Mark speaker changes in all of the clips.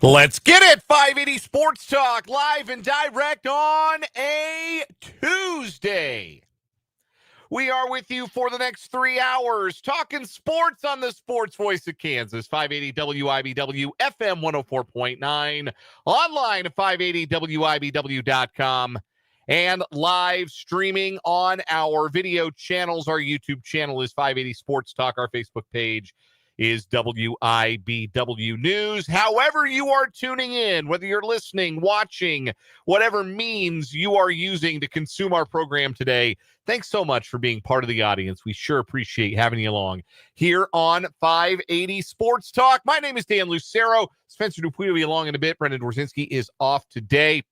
Speaker 1: Let's get it. 580 Sports Talk, live and direct on a Tuesday. We are with you for the next 3 hours, talking sports on the sports voice of Kansas, 580 WIBW, FM 104.9, online at 580WIBW.com, and live streaming on our video channels. Our YouTube channel is 580 Sports Talk. Our Facebook page is WIBW News. However you are tuning in, whether you're listening, watching, whatever means you are using to consume our program today, thanks so much for being part of the audience. We sure appreciate having you along here on 580 Sports Talk. My name is Dan Lucero. Spencer Dupuy will be along in a bit. Brendan Dworzynski is off today.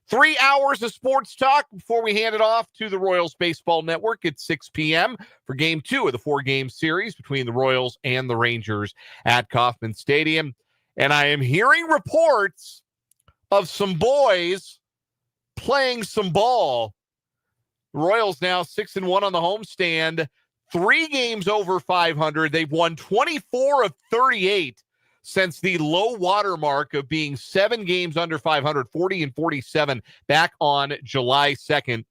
Speaker 1: 3 hours of sports talk before we hand it off to the Royals Baseball Network at 6 p.m. for Game 2 of the 4-game series between the Royals and the Rangers at Kauffman Stadium. And I am hearing reports of some boys playing some ball. The Royals now 6-1 on the homestand, 3 games over 500. They've won 24 of 38. Since the low water mark of being 7 games under 500, 40 and 47 back on July 2nd.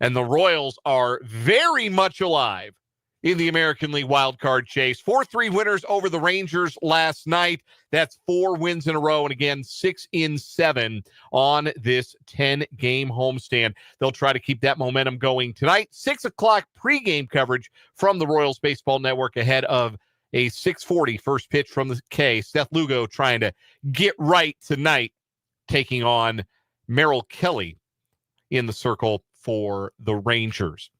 Speaker 1: And the Royals are very much alive in the American League wildcard chase. 4-3 winners over the Rangers last night. That's 4 wins in a row. And again, 6-7 on this 10-game homestand. They'll try to keep that momentum going tonight. 6 o'clock pregame coverage from the Royals Baseball Network ahead of a 6:40 first pitch from the K. Seth Lugo trying to get right tonight, taking on Merrill Kelly in the circle for the Rangers.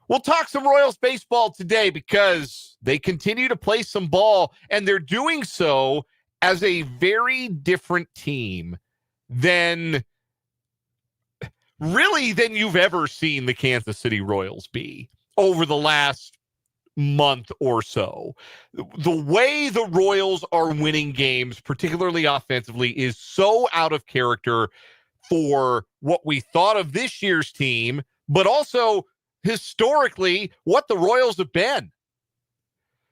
Speaker 1: We'll talk some Royals baseball today because they continue to play some ball, and they're doing so as a very different team than you've ever seen the Kansas City Royals be over the last month or so. The way the Royals are winning games, particularly offensively, is so out of character for what we thought of this year's team, but also historically what the Royals have been.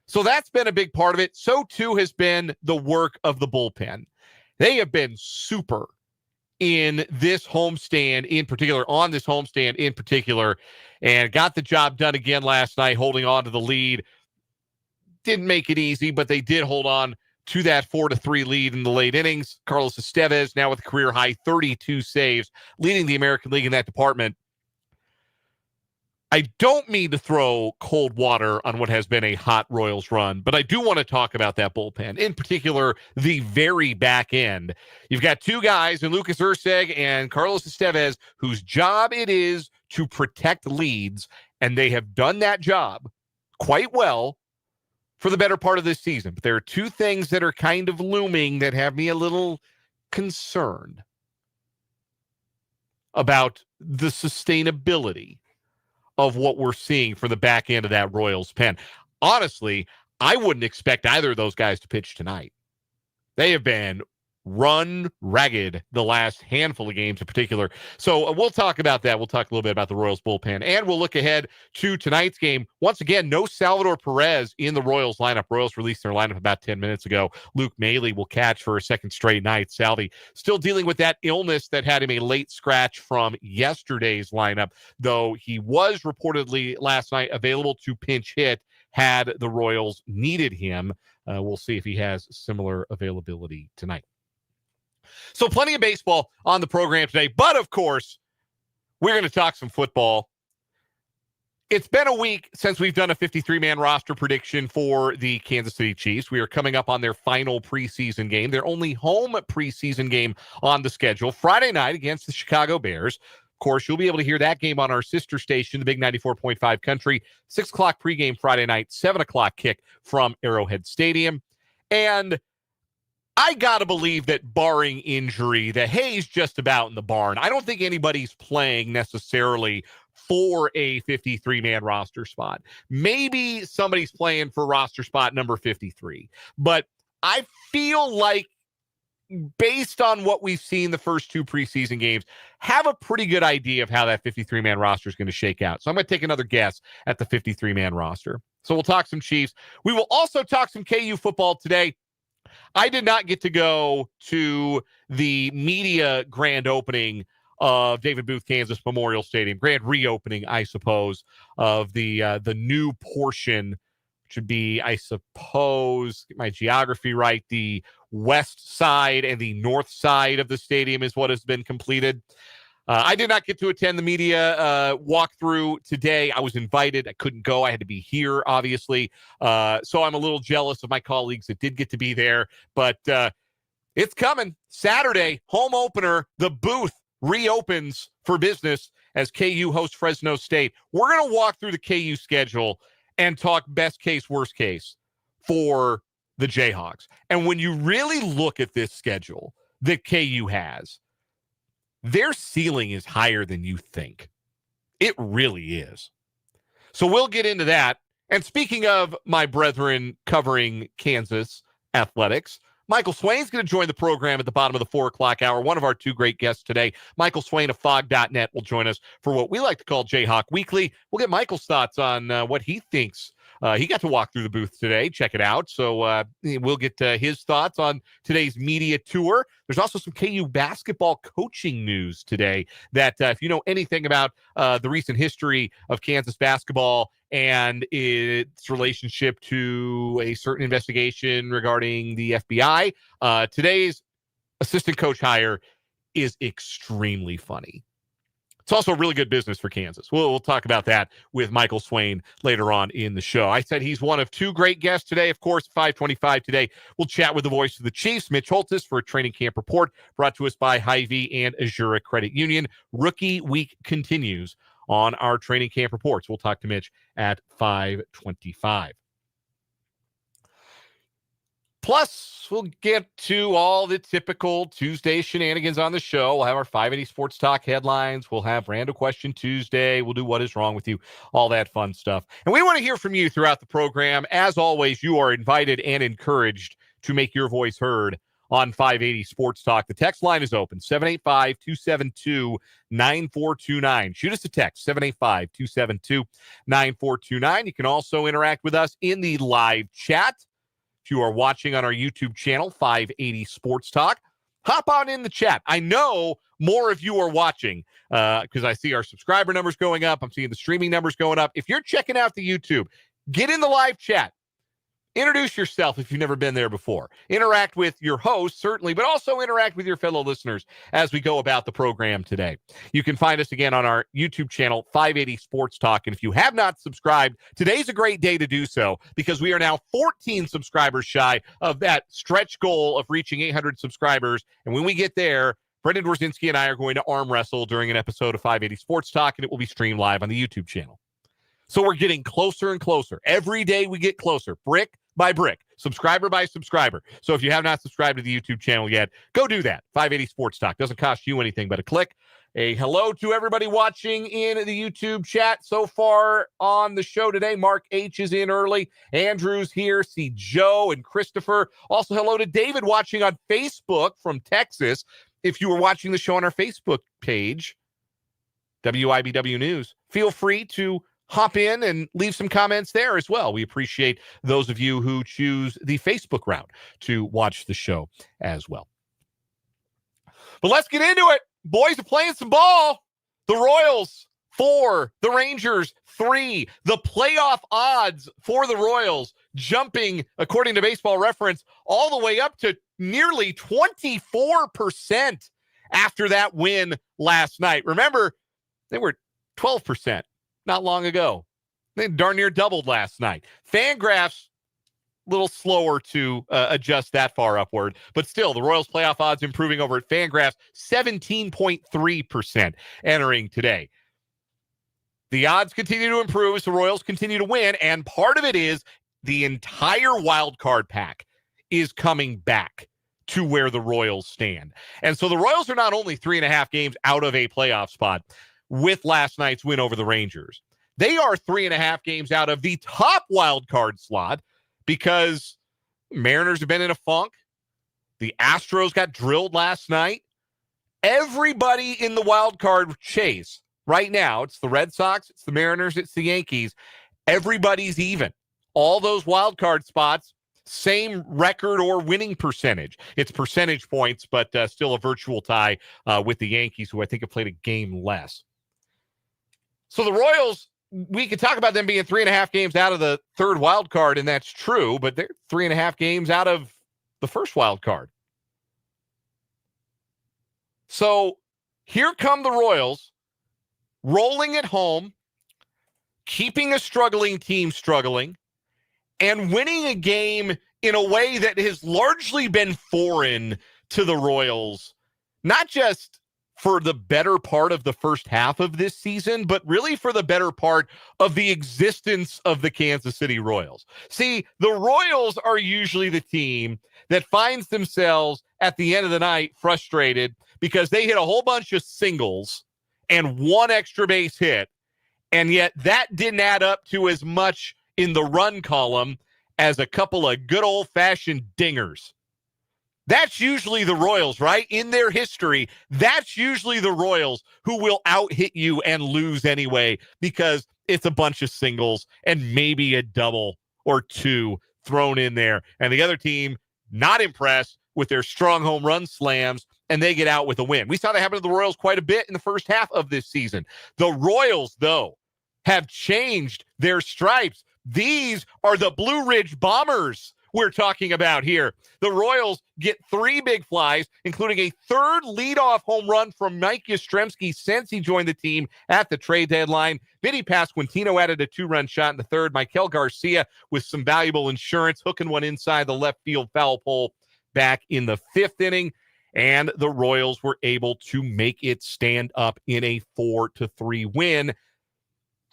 Speaker 1: So that's been a big part of it. So too has been the work of the bullpen. They have been super in this homestand in particular, on this homestand in particular, and got the job done again last night, holding on to the lead. Didn't make it easy, but they did hold on to that 4-3 lead in the late innings. Carlos Estevez now with a career-high 32 saves, leading the American League in that department. I don't mean to throw cold water on what has been a hot Royals run, but I do want to talk about that bullpen, in particular, the very back end. You've got 2 guys in Lucas Erceg and Carlos Estevez, whose job it is to protect leads, and they have done that job quite well for the better part of this season. But there are 2 things that are kind of looming that have me a little concerned about the sustainability of what we're seeing for the back end of that Royals pen. Honestly, I wouldn't expect either of those guys to pitch tonight. They have been run ragged the last handful of games in particular. So we'll talk about that. We'll talk a little bit about the Royals bullpen, and we'll look ahead to tonight's game. Once again, no Salvador Perez in the Royals lineup. Royals released their lineup about 10 minutes ago. Luke Maile will catch for a second straight night. Salvi still dealing with that illness that had him a late scratch from yesterday's lineup, though he was reportedly last night available to pinch hit had the Royals needed him. We'll see if he has similar availability tonight. So plenty of baseball on the program today, but of course, we're going to talk some football. It's been a week since we've done a 53-man roster prediction for the Kansas City Chiefs. We are coming up on their final preseason game, their only home preseason game on the schedule, Friday night against the Chicago Bears. Of course, you'll be able to hear that game on our sister station, the Big 94.5 Country, 6 o'clock pregame Friday night, 7 o'clock kick from Arrowhead Stadium. And I got to believe that barring injury, that Hayes just about in the barn. I don't think anybody's playing necessarily for a 53-man roster spot. Maybe somebody's playing for roster spot number 53. But I feel like, based on what we've seen the first 2 preseason games, have a pretty good idea of how that 53-man roster is going to shake out. So I'm going to take another guess at the 53-man roster. So we'll talk some Chiefs. We will also talk some KU football today. I did not get to go to the media grand opening of David Booth, Kansas Memorial Stadium, grand reopening, I suppose, of the new portion, which would be, I suppose, get my geography right, the west side and the north side of the stadium is what has been completed. I did not get to attend the media walkthrough today. I was invited. I couldn't go. I had to be here, obviously. So I'm a little jealous of my colleagues that did get to be there. But it's coming. Saturday, home opener. The booth reopens for business as KU hosts Fresno State. We're going to walk through the KU schedule and talk best case, worst case for the Jayhawks. And when you really look at this schedule that KU has, their ceiling is higher than you think. It really is. So we'll get into that. And speaking of my brethren covering Kansas athletics, Michael Swain is going to join the program at the bottom of the 4 o'clock hour. One of our two great guests today, Michael Swain of Fog.net, will join us for what we like to call Jayhawk Weekly. We'll get Michael's thoughts on what he thinks. He got to walk through the booth today. Check it out. So we'll get his thoughts on today's media tour. There's also some KU basketball coaching news today that if you know anything about the recent history of Kansas basketball and its relationship to a certain investigation regarding the FBI, today's assistant coach hire is extremely funny. It's also really good business for Kansas. We'll talk about that with Michael Swain later on in the show. I said he's one of two great guests today. Of course, 5:25 today, we'll chat with the voice of the Chiefs, Mitch Holtis, for a training camp report brought to us by Hy-Vee and Azura Credit Union. Rookie week continues on our training camp reports. We'll talk to Mitch at 5:25. Plus, we'll get to all the typical Tuesday shenanigans on the show. We'll have our 580 Sports Talk headlines. We'll have Random Question Tuesday. We'll do What Is Wrong With You, all that fun stuff. And we want to hear from you throughout the program. As always, you are invited and encouraged to make your voice heard on 580 Sports Talk. The text line is open, 785-272-9429. Shoot us a text, 785-272-9429. You can also interact with us in the live chat. If you are watching on our YouTube channel, 580 Sports Talk, hop on in the chat. I know more of you are watching because I see our subscriber numbers going up. I'm seeing the streaming numbers going up. If you're checking out the YouTube, get in the live chat. Introduce yourself if you've never been there before. Interact with your host, certainly, but also interact with your fellow listeners as we go about the program today. You can find us again on our YouTube channel, 580 Sports Talk. And if you have not subscribed, today's a great day to do so because we are now 14 subscribers shy of that stretch goal of reaching 800 subscribers. And when we get there, Brendan Dworzinski and I are going to arm wrestle during an episode of 580 Sports Talk, and it will be streamed live on the YouTube channel. So we're getting closer and closer. Every day we get closer, brick by brick, subscriber by subscriber. So if you have not subscribed to the YouTube channel yet, go do that. 580 Sports Talk. Doesn't cost you anything but a click. A hello to everybody watching in the YouTube chat so far on the show today. Mark H. is in early. Andrew's here. See Joe and Christopher. Also hello to David watching on Facebook from Texas. If you were watching the show on our Facebook page, WIBW News, feel free to hop in and leave some comments there as well. We appreciate those of you who choose the Facebook route to watch the show as well. But let's get into it. Boys are playing some ball. The Royals 4, the Rangers 3. The playoff odds for the Royals jumping, according to Baseball Reference, all the way up to nearly 24% after that win last night. Remember, they were 12% not long ago. They darn near doubled last night. Fangraphs, a little slower to adjust that far upward, but still, the Royals playoff odds improving over at Fangraphs, 17.3% entering today. The odds continue to improve as the Royals continue to win, and part of it is the entire wild card pack is coming back to where the Royals stand. And so the Royals are not only 3.5 games out of a playoff spot with last night's win over the Rangers. They are 3.5 games out of the top wild card slot because Mariners have been in a funk. The Astros got drilled last night. Everybody in the wild card chase right now, it's the Red Sox, it's the Mariners, it's the Yankees. Everybody's even. All those wild card spots same record or winning percentage. It's percentage points, but still a virtual tie with the Yankees, who I think have played a game less. So the Royals, we could talk about them being 3.5 games out of the third wild card, and that's true, but they're 3.5 games out of the first wild card. So here come the Royals, rolling at home, keeping a struggling team struggling, and winning a game in a way that has largely been foreign to the Royals, not just for the better part of the first half of this season, but really for the better part of the existence of the Kansas City Royals. See, the Royals are usually the team that finds themselves at the end of the night frustrated because they hit a whole bunch of singles and one extra base hit, and yet that didn't add up to as much in the run column as a couple of good old-fashioned dingers. That's usually the Royals, right? In their history, that's usually the Royals who will out-hit you and lose anyway because it's a bunch of singles and maybe a double or two thrown in there. And the other team not impressed with their strong home run slams, and they get out with a win. We saw that happen to the Royals quite a bit in the first half of this season. The Royals, though, have changed their stripes. These are the Blue Ridge Bombers we're talking about here. The Royals get 3 big flies, including a third leadoff home run from Mike Yastrzemski since he joined the team at the trade deadline. Vinny Pasquantino added a 2-run shot in the third. Michael Garcia with some valuable insurance, hooking one inside the left field foul pole back in the 5th inning. And the Royals were able to make it stand up in a 4-3 win.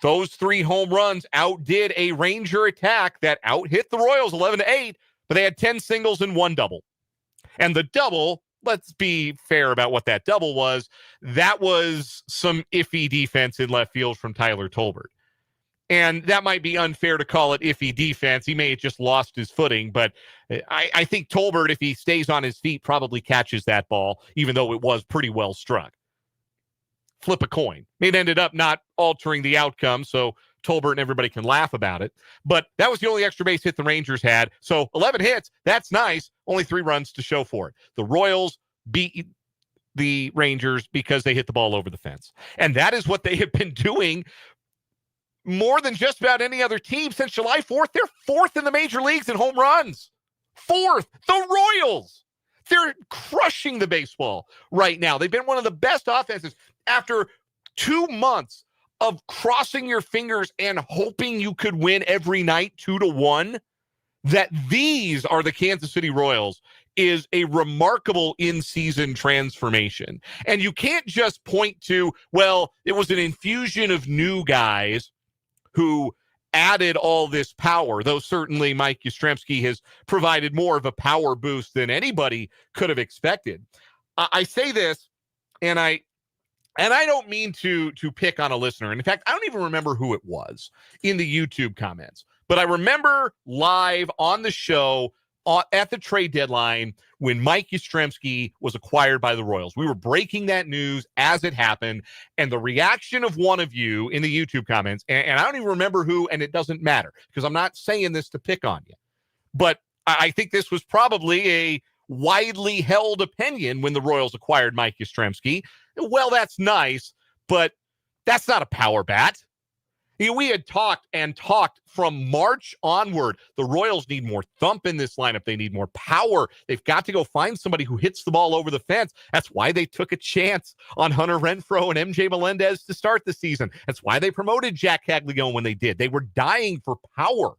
Speaker 1: Those 3 home runs outdid a Ranger attack that out-hit the Royals 11-8, but they had 10 singles and 1 double. And the double, let's be fair about what that double was, that was some iffy defense in left field from Tyler Tolbert. And that might be unfair to call it iffy defense. He may have just lost his footing, but I think Tolbert, if he stays on his feet, probably catches that ball, even though it was pretty well struck. Flip a coin. It ended up not altering the outcome, so Tolbert and everybody can laugh about it. But that was the only extra base hit the Rangers had. So 11 hits, that's nice. Only 3 runs to show for it. The Royals beat the Rangers because they hit the ball over the fence. And that is what they have been doing more than just about any other team since July 4th. They're 4th in the major leagues in home runs. 4th. The Royals. They're crushing the baseball right now. They've been one of the best offenses after 2 months of crossing your fingers and hoping you could win every night 2-1. That these are the Kansas City Royals is a remarkable in-season transformation. And you can't just point to, well, it was an infusion of new guys who added all this power, though certainly Mike Yastrzemski has provided more of a power boost than anybody could have expected. I say this, and I don't mean to pick on a listener. And in fact, I don't even remember who it was in the YouTube comments, but I remember live on the show at the trade deadline when Mike Yastrzemski was acquired by the Royals. We were breaking that news as it happened, and the reaction of one of you in the YouTube comments, and I don't even remember who, and it doesn't matter because I'm not saying this to pick on you, but I think this was probably a widely held opinion when the Royals acquired Mike Yastrzemski. Well, that's nice, but that's not a power bat. You know, we had talked from March onward. The Royals need more thump in this lineup. They need more power. They've got to go find somebody who hits the ball over the fence. That's why they took a chance on Hunter Renfroe and MJ Melendez to start the season. That's why they promoted Jack Caglione when they did. They were dying for power.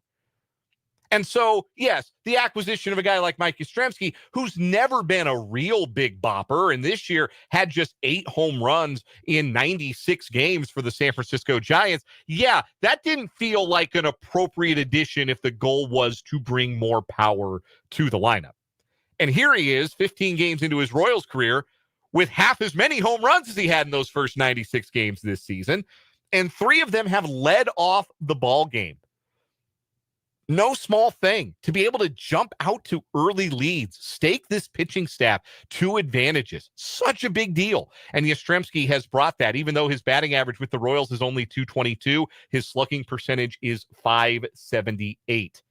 Speaker 1: And so, yes, the acquisition of a guy like Mike Yastrzemski, who's never been a real big bopper, and this year had just 8 home runs in 96 games for the San Francisco Giants. Yeah, that didn't feel like an appropriate addition if the goal was to bring more power to the lineup. And here he is, 15 games into his Royals career, with half as many home runs as he had in those first 96 games this season, and 3 of them have led off the ball game. No small thing to be able to jump out to early leads, stake this pitching staff to advantages. Such a big deal. And Yastrzemski has brought that, even though his batting average with the Royals is only .222, his slugging percentage is .578.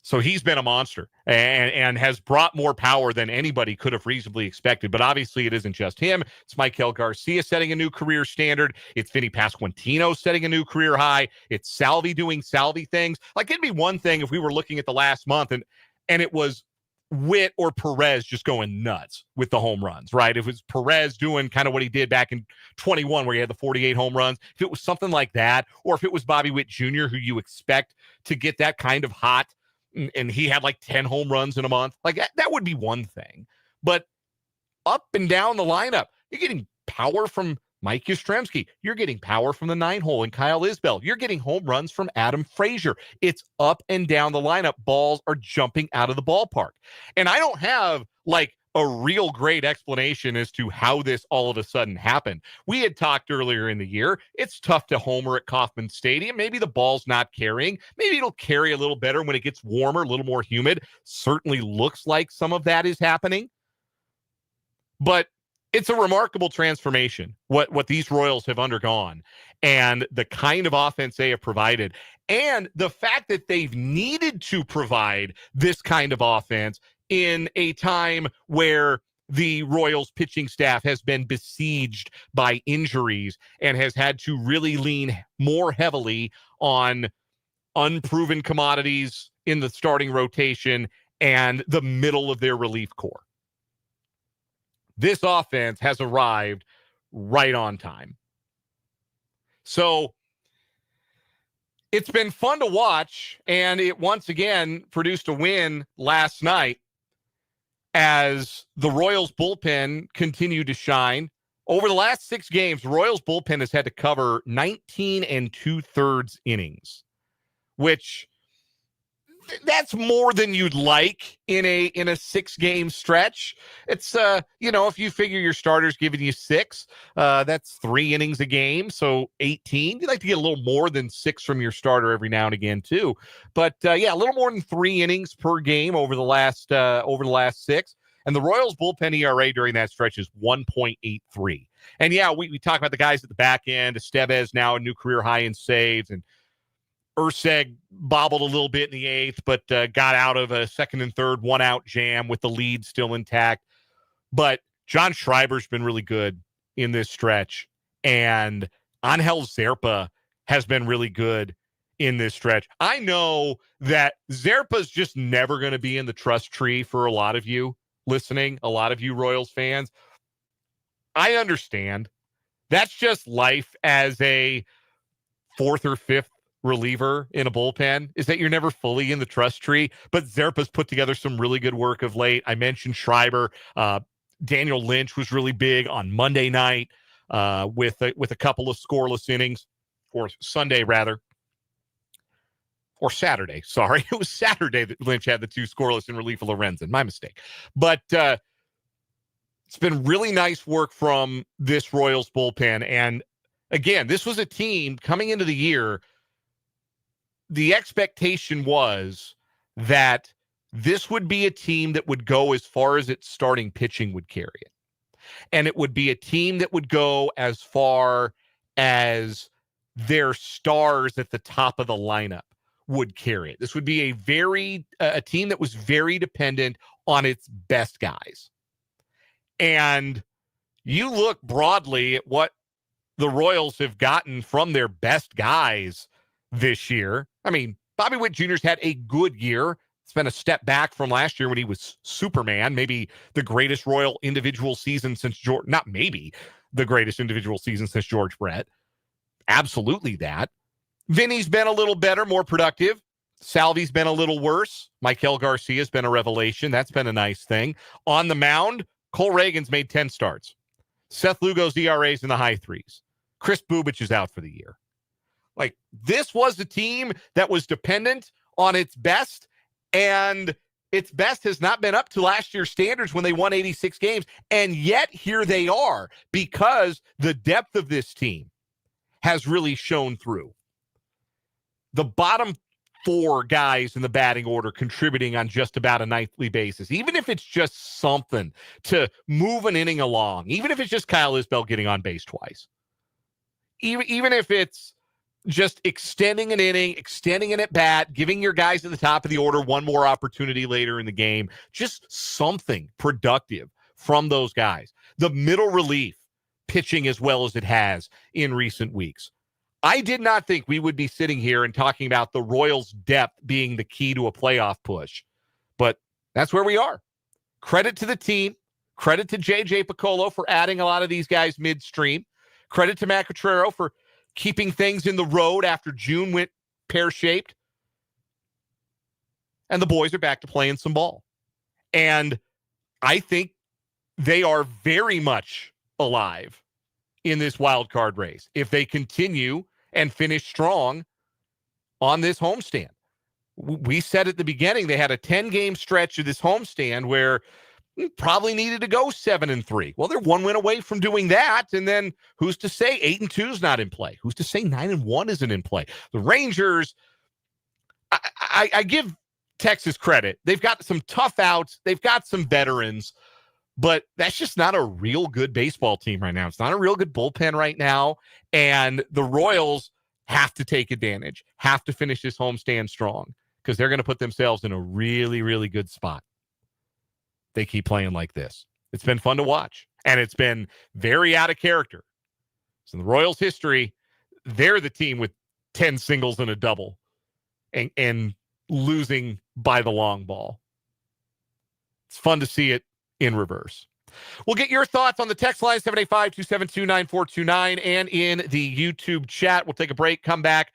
Speaker 1: So he's been a monster and has brought more power than anybody could have reasonably expected. But obviously, it isn't just him. It's Michael Garcia setting a new career standard. It's Vinny Pasquantino setting a new career high. It's Salvi doing Salvi things. Like, it'd be one thing if we were looking at the last month and it was Witt or Perez just going nuts with the home runs, right? If it was Perez doing kind of what he did back in 21 where he had the 48 home runs, if it was something like that, or if it was Bobby Witt Jr., who you expect to get that kind of hot, and he had like 10 home runs in a month, like that would be one thing. But up and down the lineup, you're getting power from Mike Yastrzemski. You're getting power from the 9-hole and Kyle Isbell. You're getting home runs from Adam Frazier. It's up and down the lineup. Balls are jumping out of the ballpark. And I don't have like a real great explanation as to how this all of a sudden happened. We had talked earlier in the year. It's tough to homer at Kauffman Stadium. Maybe the ball's not carrying. Maybe it'll carry a little better when it gets warmer, a little more humid. Certainly looks like some of that is happening. But it's a remarkable transformation, what these Royals have undergone and the kind of offense they have provided. And the fact that they've needed to provide this kind of offense in a time where the Royals pitching staff has been besieged by injuries and has had to really lean more heavily on unproven commodities in the starting rotation and the middle of their relief corps. This offense has arrived right on time. So it's been fun to watch, and it once again produced a win last night as the Royals bullpen continued to shine. Over the last 6 games, the Royals bullpen has had to cover 19 2/3 innings, which that's more than you'd like in a 6-game stretch. It's if you figure your starter's giving you 6, that's 3 innings a game, so 18. You'd like to get a little more than 6 from your starter every now and again too. But a little more than 3 innings per game over the last 6. And the Royals bullpen ERA during that stretch is 1.83. And we talk about the guys at the back end. Estevez now a new career high in saves, and Urseg bobbled a little bit in the 8th, but got out of a 2nd and 3rd 1-out jam with the lead still intact. But John Schreiber's been really good in this stretch, and Angel Zerpa has been really good in this stretch. I know that Zerpa's just never going to be in the trust tree for a lot of you listening, a lot of you Royals fans. I understand. That's just life as a 4th or 5th reliever in a bullpen, is that you're never fully in the trust tree. But Zerpa's put together some really good work of late. I mentioned Schreiber. Daniel Lynch was really big on Monday night with a couple of scoreless innings, or Sunday rather, or Saturday. Sorry, it was Saturday that Lynch had the 2 scoreless in relief of Lorenzen. My mistake. But it's been really nice work from this Royals bullpen. And again, this was a team coming into the year. The expectation was that this would be a team that would go as far as its starting pitching would carry it. And it would be a team that would go as far as their stars at the top of the lineup would carry it. This would be a team that was very dependent on its best guys. And you look broadly at what the Royals have gotten from their best guys this year. I mean, Bobby Witt Jr.'s had a good year. It's been a step back from last year when he was Superman, maybe the greatest Royal individual season since George, not maybe the greatest individual season since George Brett. Absolutely that. Vinny's been a little better, more productive. Salvi's been a little worse. Michael Garcia's been a revelation. That's been a nice thing. On the mound, Cole Reagan's made 10 starts. Seth Lugo's ERA's in the high 3s. Chris Bubich is out for the year. Like, this was a team that was dependent on its best, and its best has not been up to last year's standards when they won 86 games. And yet here they are, because the depth of this team has really shown through. The bottom 4 guys in the batting order contributing on just about a nightly basis, even if it's just something to move an inning along, even if it's just Kyle Isbell getting on base twice, even if it's just extending an inning, extending an at-bat, giving your guys at the top of the order one more opportunity later in the game. Just something productive from those guys. The middle relief pitching as well as it has in recent weeks. I did not think we would be sitting here and talking about the Royals' depth being the key to a playoff push, but that's where we are. Credit to the team. Credit to J.J. Piccolo for adding a lot of these guys midstream. Credit to Matt Cotrero for keeping things in the road after June went pear-shaped. And the boys are back to playing some ball. And I think they are very much alive in this wild card race if they continue and finish strong on this homestand. We said at the beginning they had a 10-game stretch of this homestand where probably needed to go 7-3. Well, they're one win away from doing that. And then who's to say 8-2 is not in play? Who's to say 9-1 isn't in play? The Rangers, I give Texas credit. They've got some tough outs. They've got some veterans, but that's just not a real good baseball team right now. It's not a real good bullpen right now. And the Royals have to take advantage, have to finish this homestand strong because they're going to put themselves in a really, really good spot. They keep playing like this. It's been fun to watch, and it's been very out of character. So in the Royals' history, they're the team with 10 singles and a double and losing by the long ball. It's fun to see it in reverse. We'll get your thoughts on the text line, 785-272-9429, and in the YouTube chat. We'll take a break, come back.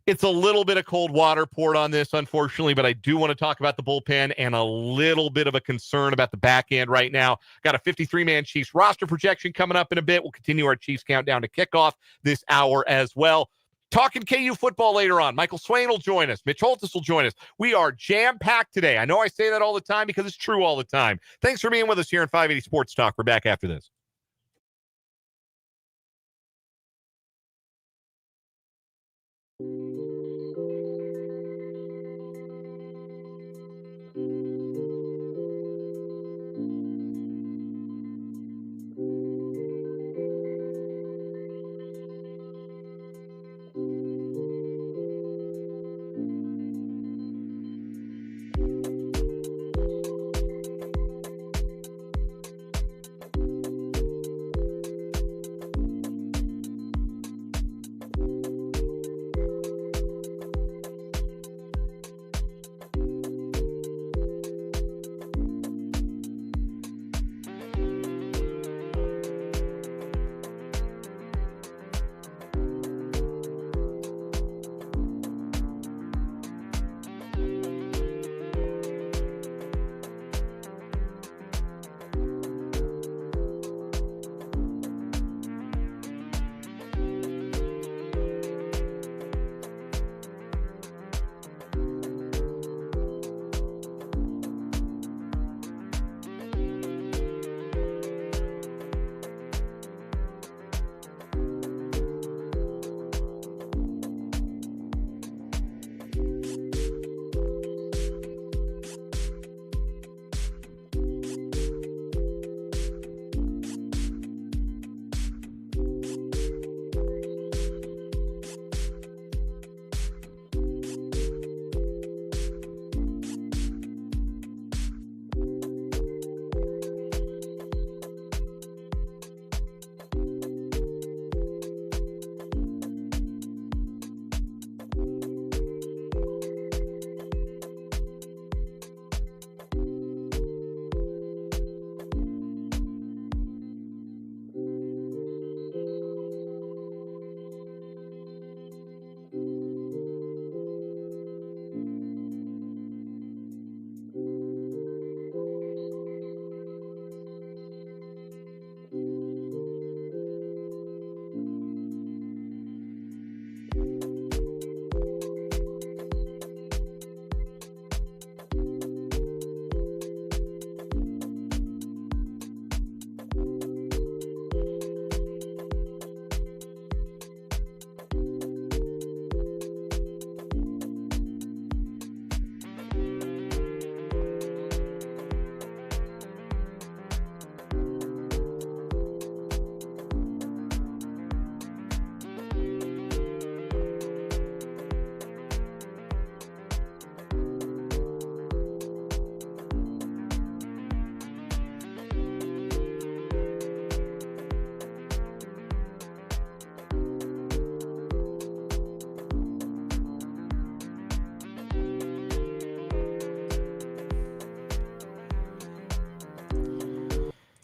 Speaker 1: It's a little bit of cold water poured on this, unfortunately, but I do want to talk about the bullpen and a little bit of a concern about the back end right now. Got a 53-man Chiefs roster projection coming up in a bit. We'll continue our Chiefs countdown to kickoff this hour as well. Talking KU football later on. Michael Swain will join us. Mitch Holtis will join us. We are jam-packed today. I know I say that all the time because it's true all the time. Thanks for being with us here on 580 Sports Talk. We're back after this.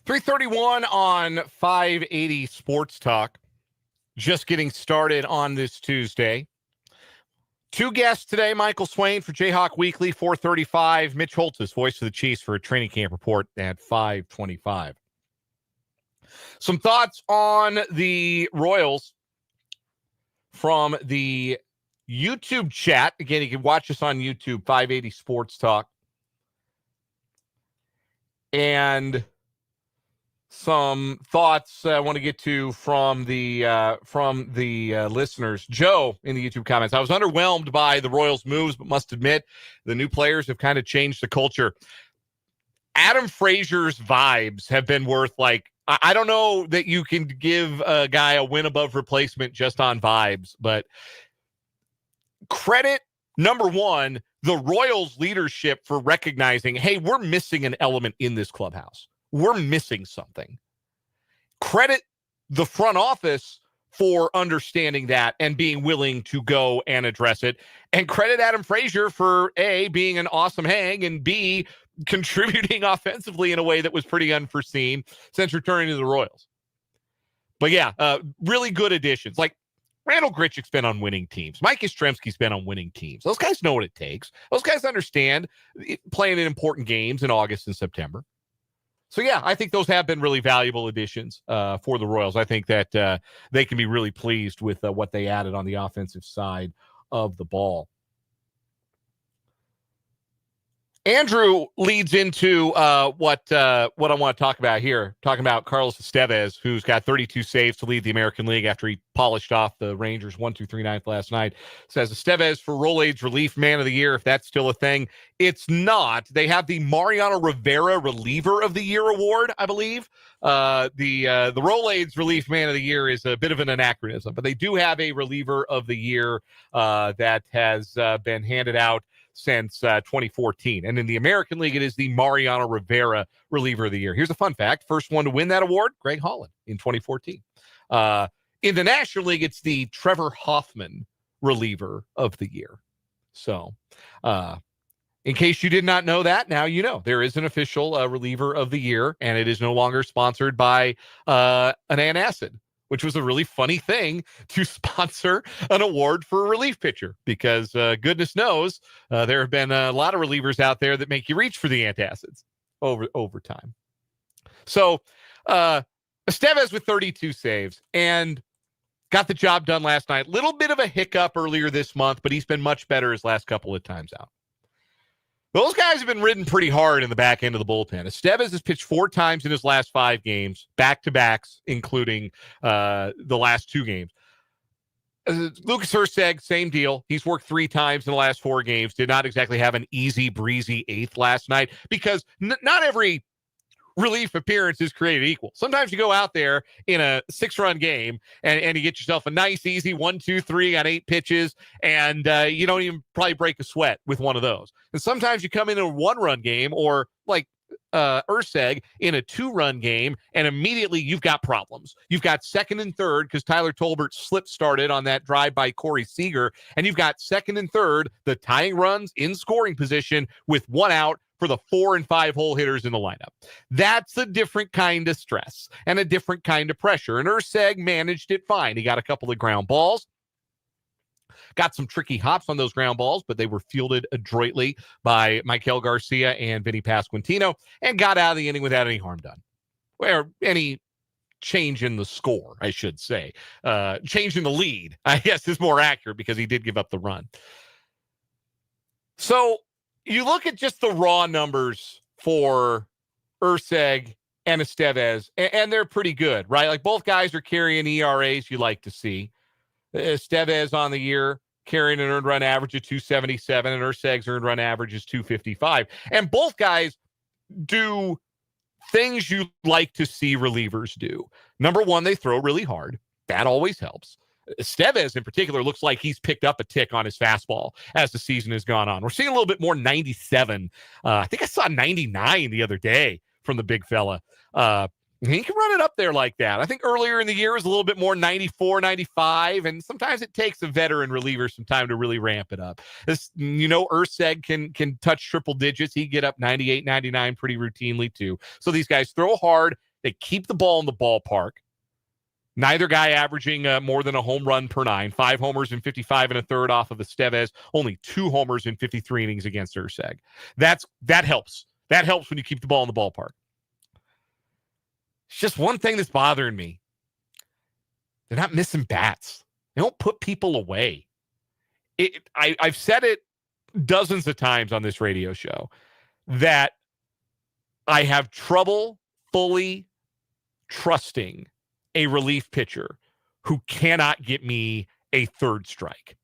Speaker 1: 3:31 on 580 Sports Talk. Just getting started on this Tuesday. Two guests today, Michael Swain for Jayhawk Weekly, 4:35. Mitch Holtis, voice of the Chiefs, for a training camp report at 5:25. Some thoughts on the Royals from the YouTube chat. Again, you can watch us on YouTube, 580 Sports Talk. And some thoughts I want to get to from the listeners. Joe in the YouTube comments: I was underwhelmed by the Royals' moves, but must admit the new players have kind of changed the culture. Adam Frazier's vibes have been worth, like, I don't know that you can give a guy a win above replacement just on vibes, but credit, number one, the Royals leadership for recognizing, hey, we're missing an element in this clubhouse. We're missing something. Credit the front office for understanding that and being willing to go and address it. And credit Adam Frazier for A, being an awesome hang, and B, contributing offensively in a way that was pretty unforeseen since returning to the Royals. But yeah, really good additions. Like Randall Grichuk's been on winning teams. Mike Yastrzemski's been on winning teams. Those guys know what it takes. Those guys understand playing in important games in August and September. So, yeah, I think those have been really valuable additions for the Royals. I think that they can be really pleased with what they added on the offensive side of the ball. Andrew leads into what I want to talk about here, talking about Carlos Estevez, who's got 32 saves to lead the American League after he polished off the Rangers 1-2-3 last night. Says Estevez for Rolaids Relief Man of the Year, if that's still a thing. It's not. They have the Mariano Rivera Reliever of the Year award, I believe. The Rolaids Relief Man of the Year is a bit of an anachronism, but they do have a Reliever of the Year that has been handed out since 2014. And in the American League, it is the Mariano Rivera Reliever of the Year. Here's a fun fact. First one to win that award, Greg Holland in 2014. In the National League, it's the Trevor Hoffman Reliever of the Year. So in case you did not know that, now you know. There is an official Reliever of the Year, and it is no longer sponsored by an antacid, which was a really funny thing to sponsor an award for a relief pitcher, because goodness knows there have been a lot of relievers out there that make you reach for the antacids over time. So Estevez with 32 saves and got the job done last night. Little bit of a hiccup earlier this month, but he's been much better his last couple of times out. Those guys have been ridden pretty hard in the back end of the bullpen. Estevez has pitched 4 times in his last 5 games, back-to-backs, including the last 2 games. Lucas Erceg, same deal. He's worked 3 times in the last 4 games. Did not exactly have an easy, breezy 8th last night, because not every relief appearance is created equal. Sometimes you go out there in a 6-run game and you get yourself a nice, easy 1-2-3 on 8 pitches, and you don't even probably break a sweat with one of those. And sometimes you come in a 1-run game, or like Erceg in a 2-run game, and immediately you've got problems. You've got second and third because Tyler Tolbert slip started on that drive by Corey Seager, and you've got second and third, the tying runs in scoring position with 1 out for the 4 and 5 hole hitters in the lineup. That's a different kind of stress and a different kind of pressure. And Erceg managed it fine. He got a couple of ground balls, got some tricky hops on those ground balls, but they were fielded adroitly by Michael Garcia and Vinny Pasquantino, and got out of the inning without any harm done. Or any change in the score, I should say. Change in the lead, I guess, is more accurate, because he did give up the run. So you look at just the raw numbers for Erceg and Estevez, and they're pretty good, right? Like, both guys are carrying ERAs you like to see. Estevez on the year carrying an earned run average of 277, and Erceg's earned run average is 255. And both guys do things you like to see relievers do. Number one, they throw really hard. That always helps. Estevez in particular looks like he's picked up a tick on his fastball as the season has gone on. We're seeing a little bit more 97. I think I saw 99 the other day from the big fella. He can run it up there like that. I think earlier in the year it was a little bit more 94, 95, and sometimes it takes a veteran reliever some time to really ramp it up. Erceg can touch triple digits. He get up 98, 99 pretty routinely too. So these guys throw hard, They keep the ball in the ballpark. Neither guy averaging more than a home run per 9. 5 homers in 55 and a third off of Estevez. Only 2 homers in 53 innings against Urseg. That helps. That helps when you keep the ball in the ballpark. It's just one thing that's bothering me. They're not missing bats. They don't put people away. I've said it dozens of times on this radio show that I have trouble fully trusting a relief pitcher who cannot get me a third strike.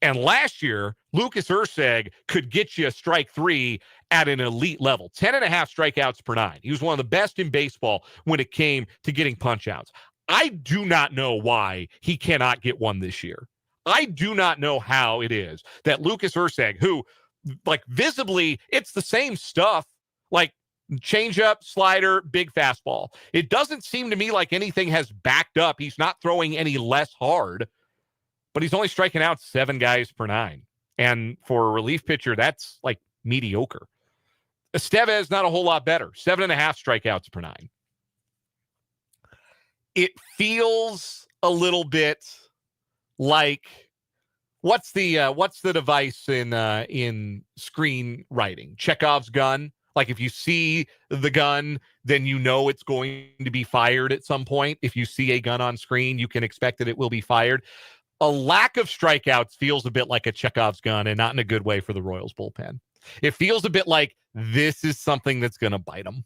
Speaker 1: And last year, Lucas Urseg could get you a strike 3 at an elite level. 10.5 strikeouts per 9. He was one of the best in baseball when it came to getting punch-outs. I do not know why he cannot get one this year. I do not know how it is that Lucas Urseg, who, like, visibly, it's the same stuff, like changeup, slider, big fastball. It doesn't seem to me like anything has backed up. He's not throwing any less hard, but he's only striking out 7 guys per 9. And for a relief pitcher, that's like mediocre. Estevez, not a whole lot better. 7.5 strikeouts per 9. It feels a little bit like what's the device in screenwriting? Chekhov's gun. Like if you see the gun, then you know it's going to be fired at some point. If you see a gun on screen, you can expect that it will be fired. A lack of strikeouts feels a bit like a Chekhov's gun, and not in a good way for the Royals bullpen. It feels a bit like this is something that's going to bite them.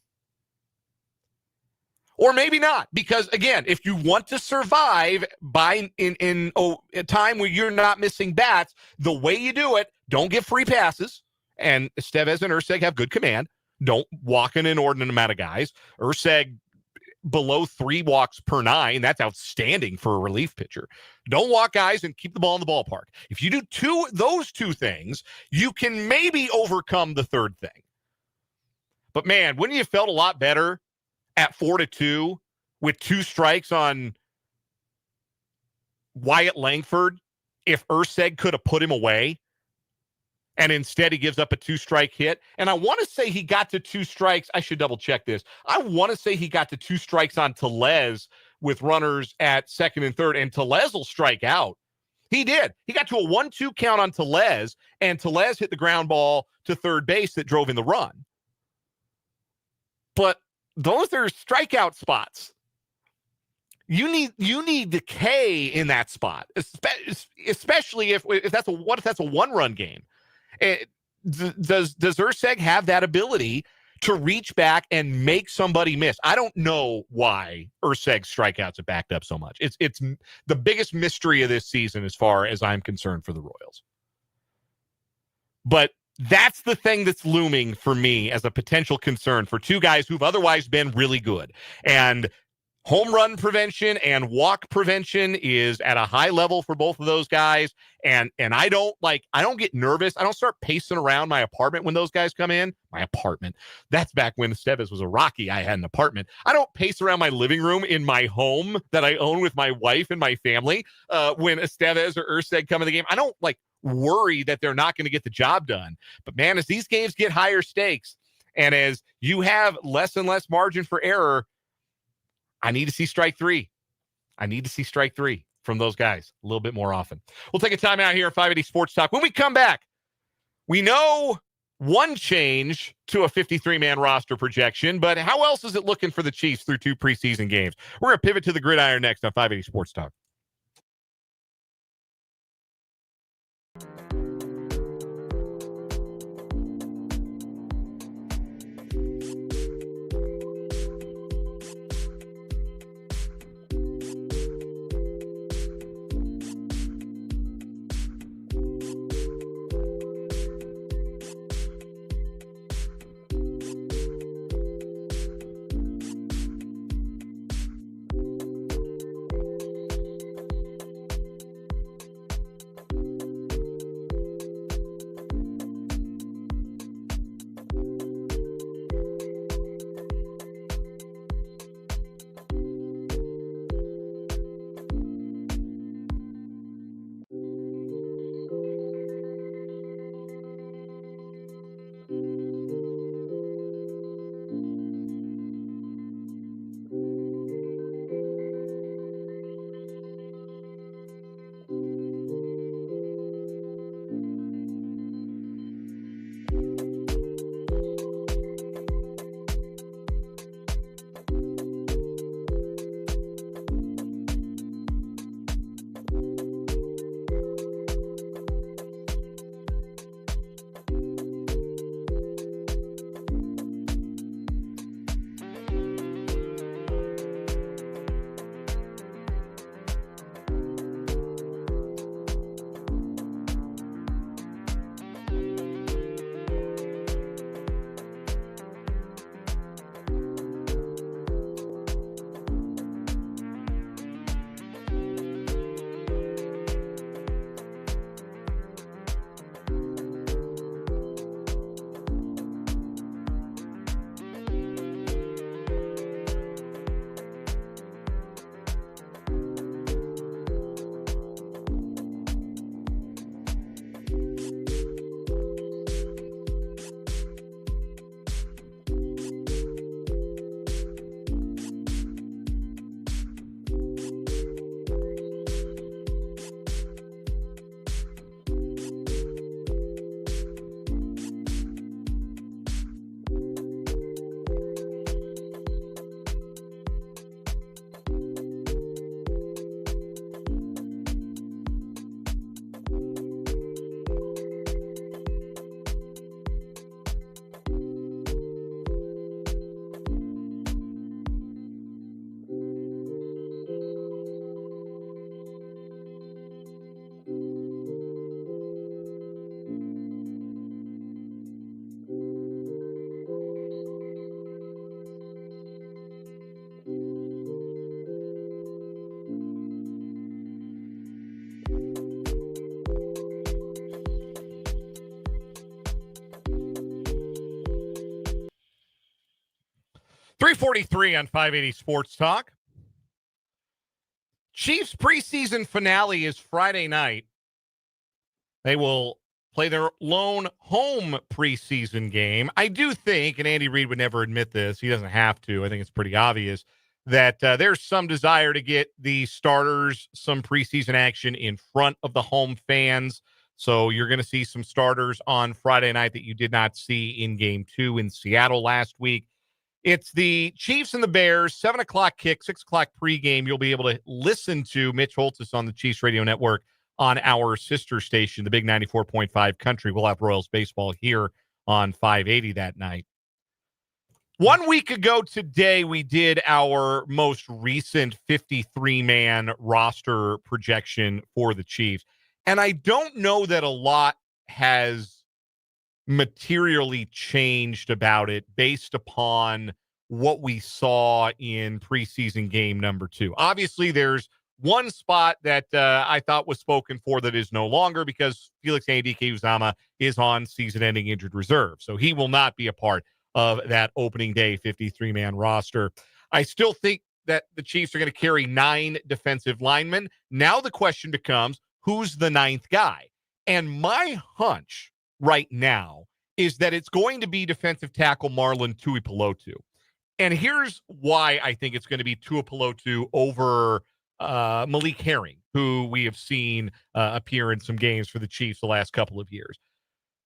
Speaker 1: Or maybe not, because, again, if you want to survive in a time where you're not missing bats, the way you do it, don't give free passes. And Estevez and Urseg have good command. Don't walk an inordinate amount of guys. Urseg below 3 walks per 9. That's outstanding for a relief pitcher. Don't walk guys and keep the ball in the ballpark. If you do those two things, you can maybe overcome the third thing. But, man, wouldn't you have felt a lot better at 4-2 with 2 strikes on Wyatt Langford if Urseg could have put him away? And instead, he gives up a 2-strike hit. And I want to say he got to 2 strikes. I should double check this. I want to say he got to 2 strikes on Tellez with runners at second and third. And Tellez will strike out. He did. He got to a 1-2 count on Tellez. And Tellez hit the ground ball to third base that drove in the run. But those are strikeout spots. You need the K in that spot, especially if that's a 1-run game. Does Urseg have that ability to reach back and make somebody miss? I don't know why Urseg's strikeouts have backed up so much. It's the biggest mystery of this season as far as I'm concerned for the Royals. But that's the thing that's looming for me as a potential concern for 2 guys who've otherwise been really good. And home run prevention and walk prevention is at a high level for both of those guys. And I don't get nervous. I don't start pacing around my apartment when those guys come in. My apartment. That's back when Estevez was a Rocky. I had an apartment. I don't pace around my living room in my home that I own with my wife and my family when Estevez or Urseg come in the game. I don't worry that they're not going to get the job done. But man, as these games get higher stakes and as you have less and less margin for error, I need to see strike 3. I need to see strike 3 from those guys a little bit more often. We'll take a time out here at 580 Sports Talk. When we come back, we know one change to a 53-man roster projection, but how else is it looking for the Chiefs through 2 preseason games? We're going to pivot to the gridiron next on 580 Sports Talk. 3:43 on 580 Sports Talk. Chiefs preseason finale is Friday night. They will play their lone home preseason game. I do think, and Andy Reid would never admit this, he doesn't have to, I think it's pretty obvious, that there's some desire to get the starters some preseason action in front of the home fans. So you're going to see some starters on Friday night that you did not see in Game 2 in Seattle last week. It's the Chiefs and the Bears, 7 o'clock kick, 6 o'clock pregame. You'll be able to listen to Mitch Holthus on the Chiefs Radio Network on our sister station, the Big 94.5 Country. We'll have Royals baseball here on 580 that night. 1 week ago today, we did our most recent 53-man roster projection for the Chiefs. And I don't know that a lot has materially changed about it based upon what we saw in preseason game number 2. Obviously, there's one spot that I thought was spoken for that is no longer because Felix Anudike-Uzomah is on season-ending injured reserve. So he will not be a part of that opening day 53-man roster. I still think that the Chiefs are going to carry 9 defensive linemen. Now the question becomes, who's the 9th guy? And my hunch right now is that it's going to be defensive tackle Marlon Tuipulotu. And here's why I think it's going to be Tuipulotu over Malik Herring, who we have seen appear in some games for the Chiefs the last couple of years.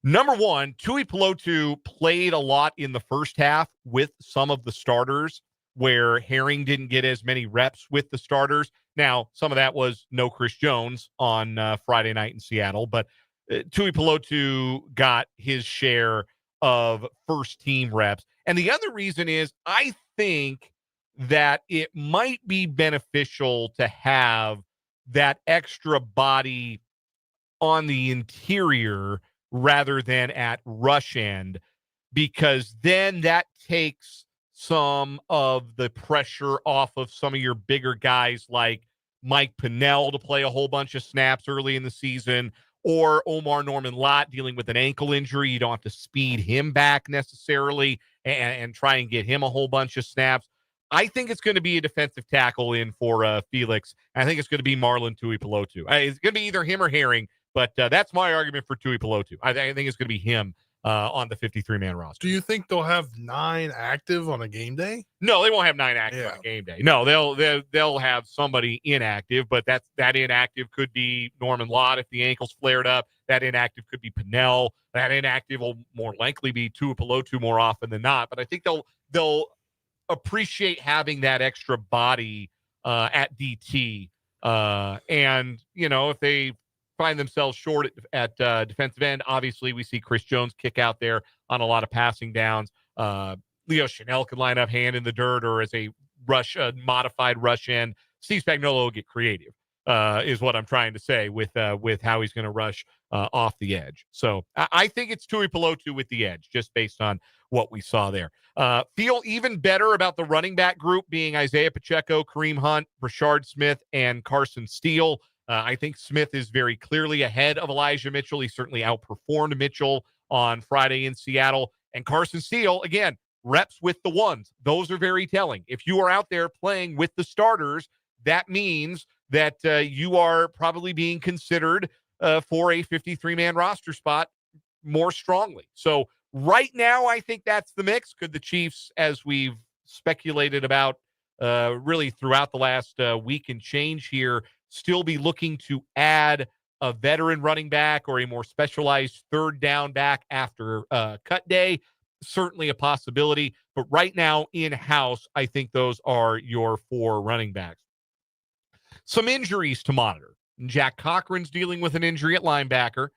Speaker 1: Number one, Tuipulotu played a lot in the first half with some of the starters where Herring didn't get as many reps with the starters. Now, some of that was no Chris Jones on Friday night in Seattle, but Tuipulotu got his share of first-team reps. And the other reason is I think that it might be beneficial to have that extra body on the interior rather than at rush end, because then that takes some of the pressure off of some of your bigger guys like Mike Pennell to play a whole bunch of snaps early in the season, or Omar Norman-Lott dealing with an ankle injury. You don't have to speed him back necessarily and try and get him a whole bunch of snaps. I think it's going to be a defensive tackle in for Felix. I think it's going to be Marlon Tuipulotu. It's going to be either him or Herring, but that's my argument for Tuipulotu. I think it's going to be him on the 53-man roster.
Speaker 2: Do you think they'll have 9 active on a game day?
Speaker 1: No, they won't have 9 active on a game day. No, they'll have somebody inactive, but that inactive could be Norman-Lott if the ankle's flared up. That inactive could be Pennell. That inactive will more likely be Tuipulotu more often than not. But I think they'll appreciate having that extra body at DT. And, if they find themselves short at defensive end, obviously we see Chris Jones kick out there on a lot of passing downs. Leo Chanel can line up hand in the dirt or as a modified rush end. Steve Spagnuolo will get creative, is what I'm trying to say with how he's going to rush off the edge. So I think it's Tuipulotu with the edge, just based on what we saw there. Feel even better about the running back group being Isaiah Pacheco, Kareem Hunt, Rashard Smith, and Carson Steele. I think Smith is very clearly ahead of Elijah Mitchell. He certainly outperformed Mitchell on Friday in Seattle. And Carson Steele, again, reps with the ones. Those are very telling. If you are out there playing with the starters, that means that you are probably being considered for a 53-man roster spot more strongly. So right now, I think that's the mix. Could the Chiefs, as we've speculated about really throughout the last week and change here, still be looking to add a veteran running back or a more specialized third down back after cut day? Certainly a possibility. But right now, in-house, I think those are your 4 running backs. Some injuries to monitor. Jack Cochran's dealing with an injury at linebacker.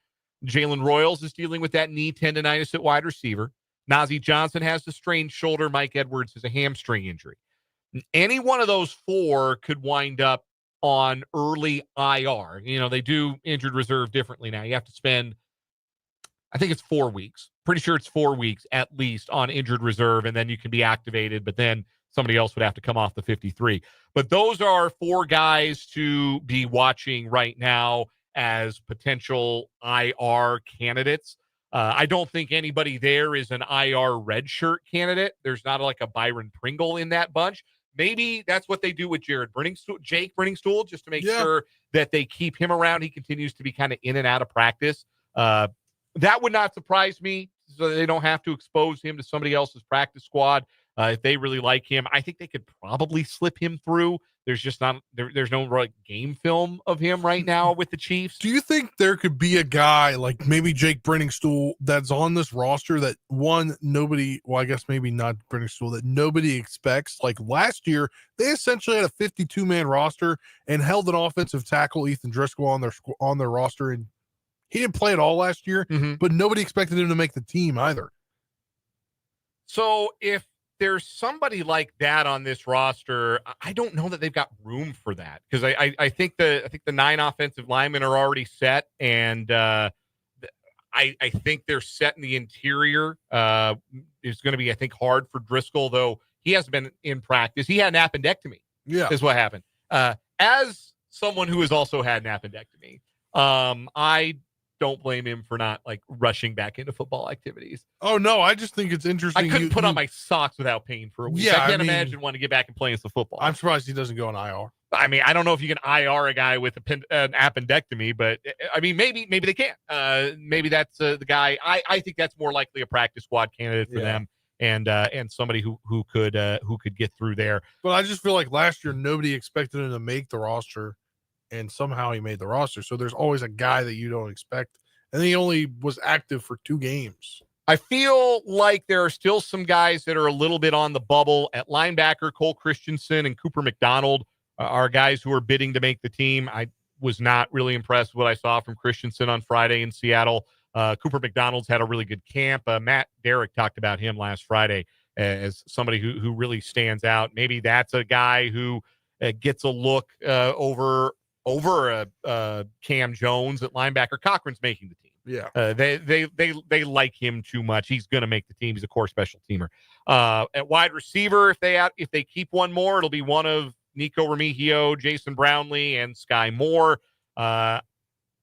Speaker 1: Jalen Royals is dealing with that knee tendonitis at wide receiver. Najee Johnson has the strained shoulder. Mike Edwards has a hamstring injury. Any one of those 4 could wind up on early IR. They do injured reserve differently now. You have to spend, I think it's 4 weeks. Pretty sure it's 4 weeks at least on injured reserve, and then you can be activated, but then somebody else would have to come off the 53. But those are 4 guys to be watching right now as potential IR candidates. I don't think anybody there is an IR redshirt candidate. There's not like a Byron Pringle in that bunch. Maybe that's what they do with Jake Brenningstool, just to make sure that they keep him around. He continues to be kind of in and out of practice. That would not surprise me, so they don't have to expose him to somebody else's practice squad. If they really like him, I think they could probably slip him through. There's just not there's no like game film of him right now with the Chiefs.
Speaker 2: Do you think there could be a guy like maybe Jake Brenningstool that's on this roster that nobody, well, I guess maybe not Brenningstool, that nobody expects? Like last year, they essentially had a 52-man roster and held an offensive tackle, Ethan Driscoll, on their roster, and he didn't play at all last year, but nobody expected him to make the team either.
Speaker 1: So if there's somebody like that on this roster, I don't know that they've got room for that, because I think the 9 offensive linemen are already set, and I think they're set in the interior. It's going to be, I think, hard for Driscoll, though he hasn't been in practice. He had an appendectomy.
Speaker 2: Yeah,
Speaker 1: is what happened. As someone who has also had an appendectomy, I don't blame him for not like rushing back into football activities.
Speaker 2: Oh no, I just think it's interesting.
Speaker 1: I couldn't put on my socks without pain for a week.
Speaker 2: Yeah,
Speaker 1: I can't imagine wanting to get back and playing some football.
Speaker 2: I'm surprised he doesn't go on IR.
Speaker 1: I mean, I don't know if you can IR a guy with an appendectomy, but I mean, maybe they can. Maybe that's the guy. I think that's more likely a practice squad candidate for them, and somebody who could get through there.
Speaker 2: But I just feel like last year nobody expected him to make the roster, and somehow he made the roster. So there's always a guy that you don't expect. And he only was active for 2 games.
Speaker 1: I feel like there are still some guys that are a little bit on the bubble. At linebacker, Cole Christensen and Cooper McDonald are guys who are bidding to make the team. I was not really impressed with what I saw from Christensen on Friday in Seattle. Cooper McDonald's had a really good camp. Matt Derrick talked about him last Friday as somebody who really stands out. Maybe that's a guy who gets a look over Cam Jones at linebacker. Cochran's making the team.
Speaker 2: Yeah.
Speaker 1: They like him too much. He's going to make the team. He's a core special teamer. At wide receiver, if they keep one more, it'll be one of Nico Remigio, Jason Brownlee, and Sky Moore.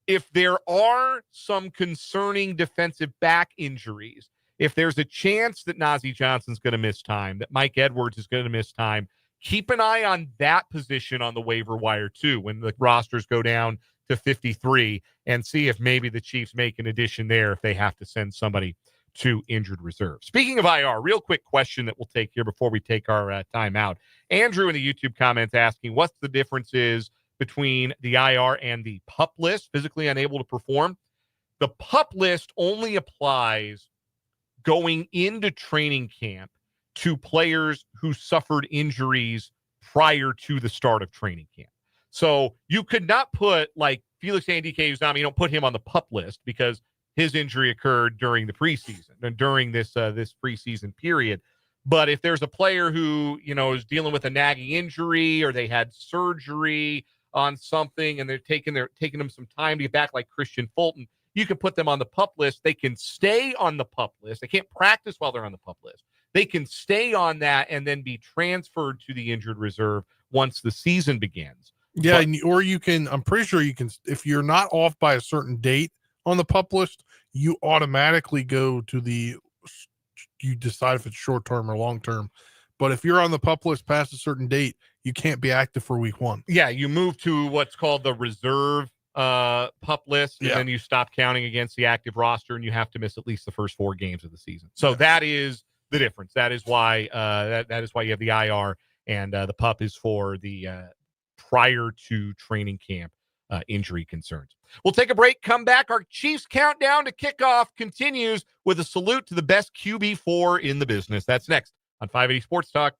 Speaker 1: If there are some concerning defensive back injuries, if there's a chance that Najee Johnson's going to miss time, that Mike Edwards is going to miss time, keep an eye on that position on the waiver wire too when the rosters go down to 53, and see if maybe the Chiefs make an addition there if they have to send somebody to injured reserve. Speaking of IR, real quick question that we'll take here before we take our time out. Andrew in the YouTube comments asking what's the differences between the IR and the PUP list, physically unable to perform. The PUP list only applies going into training camp to players who suffered injuries prior to the start of training camp. So you could not put like Felix Andike-Uzomah, you don't put him on the PUP list because his injury occurred during the preseason and during this preseason period. But if there's a player who, is dealing with a nagging injury or they had surgery on something and they're taking them some time to get back, like Christian Fulton, you can put them on the PUP list. They can stay on the PUP list. They can't practice while they're on the PUP list. They can stay on that and then be transferred to the injured reserve once the season begins.
Speaker 2: Yeah, or you can, I'm pretty sure you can, if you're not off by a certain date on the PUP list, you automatically go to you decide if it's short-term or long-term. But if you're on the PUP list past a certain date, you can't be active for week 1.
Speaker 1: Yeah, you move to what's called the reserve PUP list, and then you stop counting against the active roster, and you have to miss at least the first 4 games of the season. So that is the difference. That is why that is why you have the IR, and the PUP is for the prior to training camp injury concerns. We'll take a break, come back. Our Chiefs countdown to kickoff continues with a salute to the best QB4 in the business. That's next on 580 Sports Talk.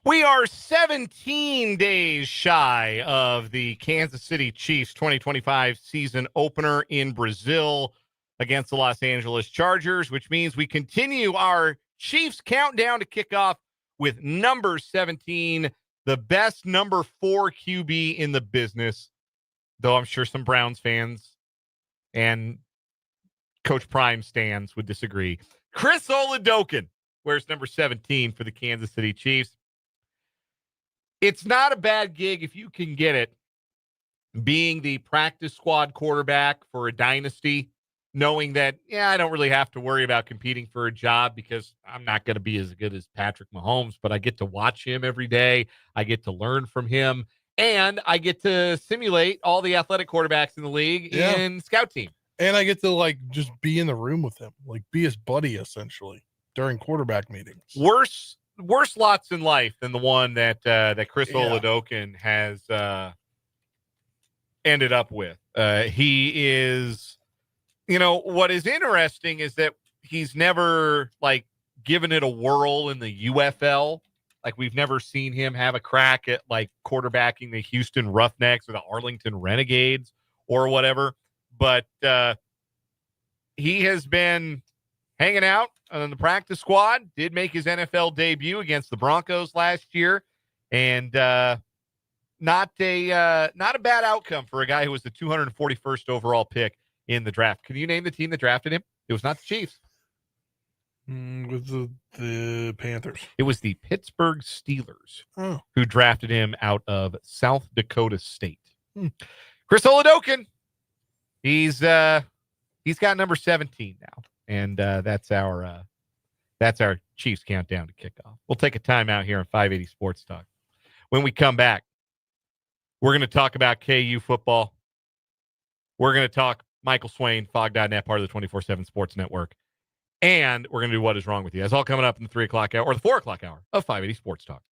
Speaker 1: We are 17 days shy of the Kansas City Chiefs 2025 season opener in Brazil against the Los Angeles Chargers, which means we continue our Chiefs countdown to kickoff with number 17, the best number 4 QB in the business, though I'm sure some Browns fans and Coach Prime stands would disagree. Chris Oladokun wears number 17 for the Kansas City Chiefs. It's not a bad gig if you can get it, being the practice squad quarterback for a dynasty, knowing that, I don't really have to worry about competing for a job because I'm not going to be as good as Patrick Mahomes, but I get to watch him every day. I get to learn from him, and I get to simulate all the athletic quarterbacks in the league in scout team.
Speaker 2: And I get to just be in the room with him, be his buddy essentially during quarterback meetings.
Speaker 1: Worse lots in life than the one that Chris Oladokun has ended up with. He is, what is interesting is that he's never given it a whirl in the UFL. We've never seen him have a crack at quarterbacking the Houston Roughnecks or the Arlington Renegades or whatever. But he has been hanging out on the practice squad, did make his NFL debut against the Broncos last year, and not a bad outcome for a guy who was the 241st overall pick in the draft. Can you name the team that drafted him? It was not the Chiefs.
Speaker 2: It was the Panthers.
Speaker 1: It was the Pittsburgh Steelers who drafted him out of South Dakota State. Chris Oladokun, he's got number 17 now. And that's our Chiefs countdown to kickoff. We'll take a timeout here on 580 Sports Talk. When we come back, we're going to talk about KU football. We're going to talk Michael Swain, Fog.net, part of the 24/7 Sports Network. And we're going to do What Is Wrong With You. That's all coming up in the 3 o'clock hour or the 4 o'clock hour of 580 Sports Talk.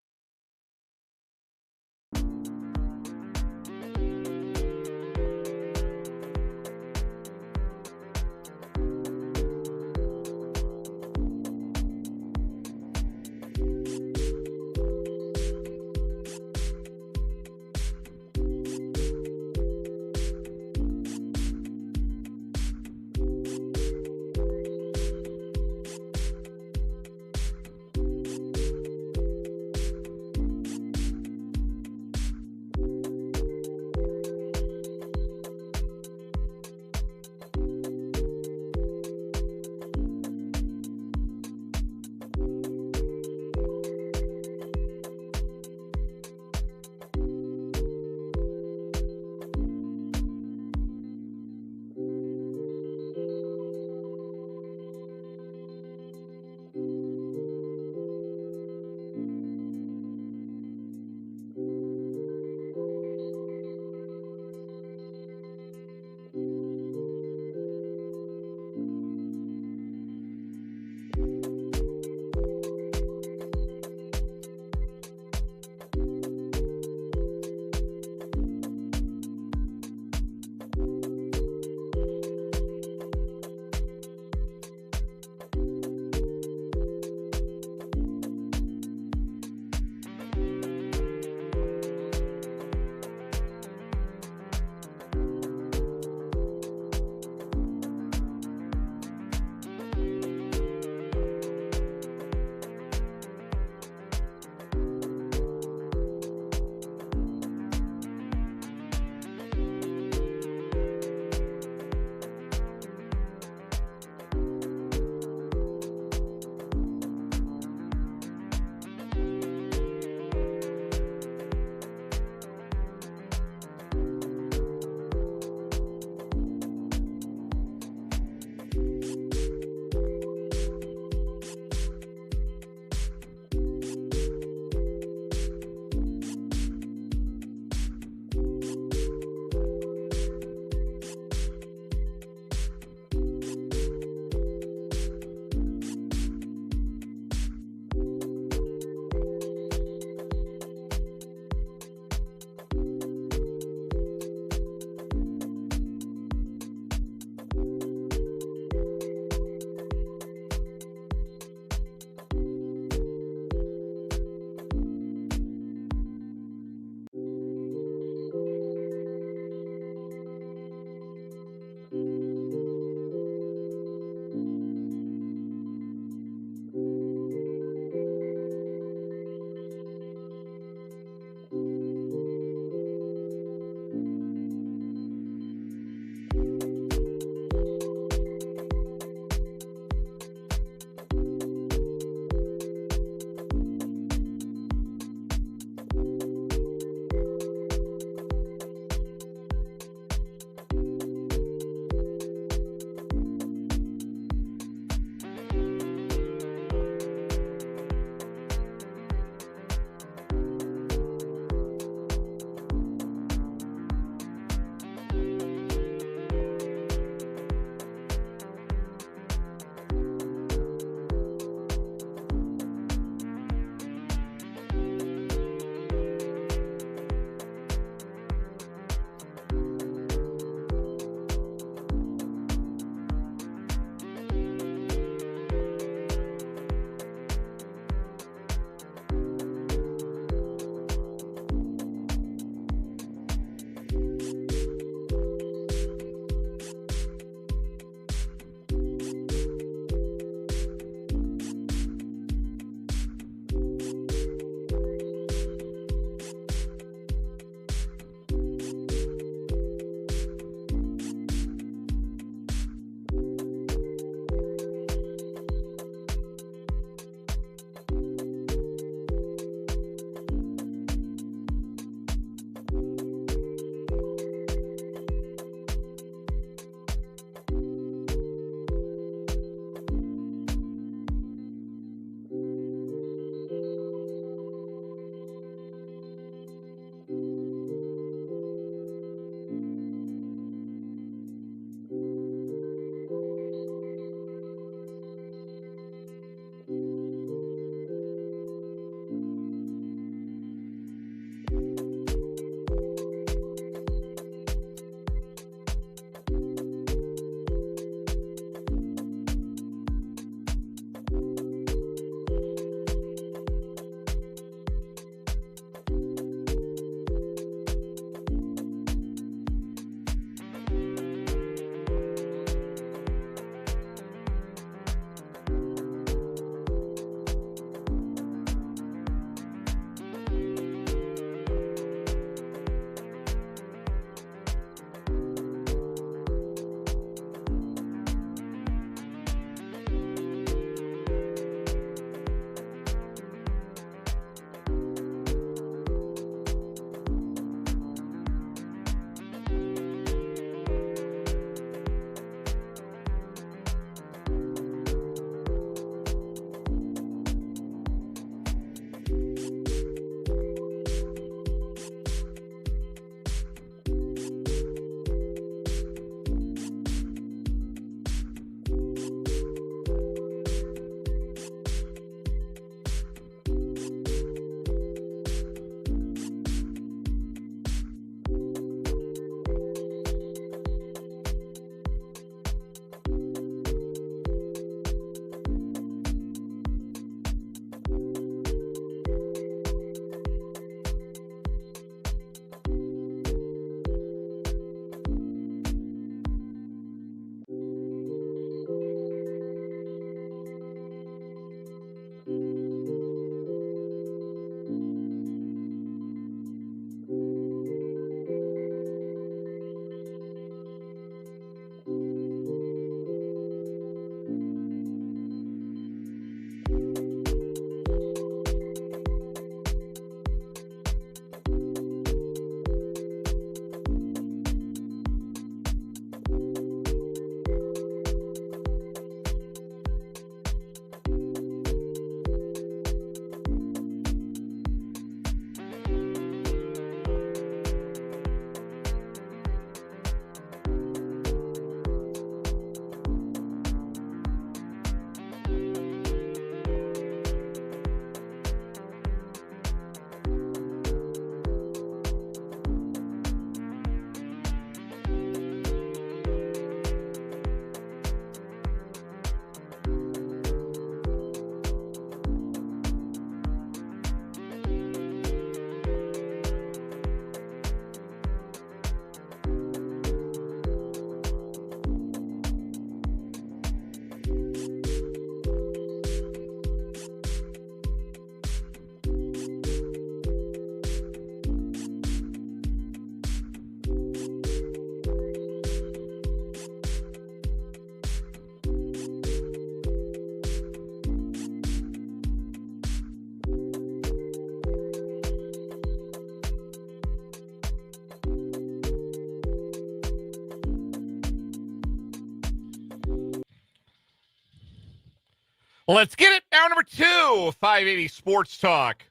Speaker 1: Let's get it. Hour number 2, 580 Sports Talk.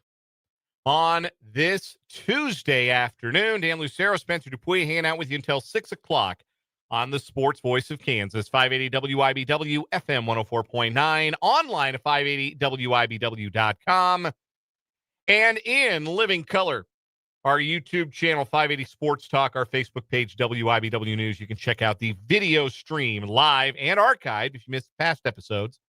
Speaker 1: On this Tuesday afternoon, Dan Lucero, Spencer Dupuy hanging out with you until 6 o'clock on the Sports Voice of Kansas, 580 WIBW, FM 104.9, online at 580WIBW.com, and in living color, our YouTube channel, 580 Sports Talk, our Facebook page, WIBW News. You can check out the video stream live and archived if you missed past episodes.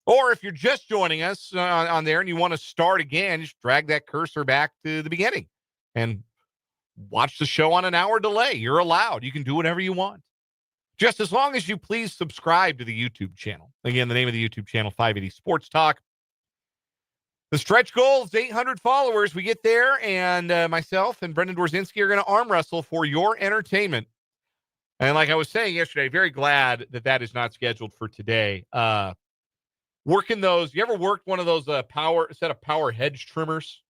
Speaker 1: Or if you're just joining us on there and you want to start again, just drag that cursor back to the beginning and watch the show on an hour delay. You're allowed. You can do whatever you want. Just as long as you please subscribe to the YouTube channel. Again, the name of the YouTube channel, 580 Sports Talk. The stretch goal is 800 followers. We get there, and myself and Brendan Dworzinski are going to arm wrestle for your entertainment. And like I was saying yesterday, very glad that is not scheduled for today. Working those, you ever worked one of those power hedge trimmers?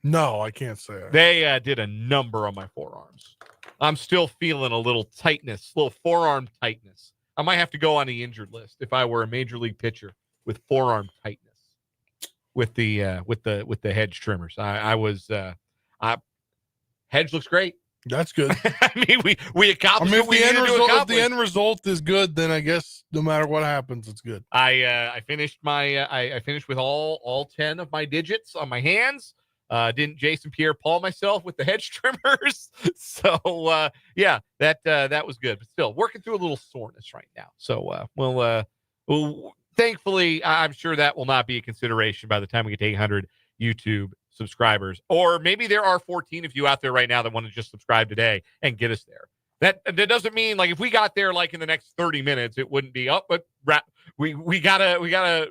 Speaker 2: No, I can't say it.
Speaker 1: They did a number on my forearms. I'm still feeling a little tightness, little forearm tightness. I might have to go on the injured list if I were a major league pitcher with forearm tightness with the hedge trimmers. Hedge looks great.
Speaker 2: That's good.
Speaker 1: I mean, we accomplished what we needed to accomplish.
Speaker 2: If the end result is good, then I guess no matter what happens, it's good.
Speaker 1: I finished I finished with all 10 of my digits on my hands. Didn't Jason Pierre-Paul myself with the hedge trimmers. So yeah, that was good. But still working through a little soreness right now. So we'll thankfully, I'm sure that will not be a consideration by the time we get to 800 YouTube subscribers. Or maybe there are 14 of you out there right now that want to just subscribe today and get us there. That doesn't mean, like, if we got there like in the next 30 minutes, it wouldn't be up. But we gotta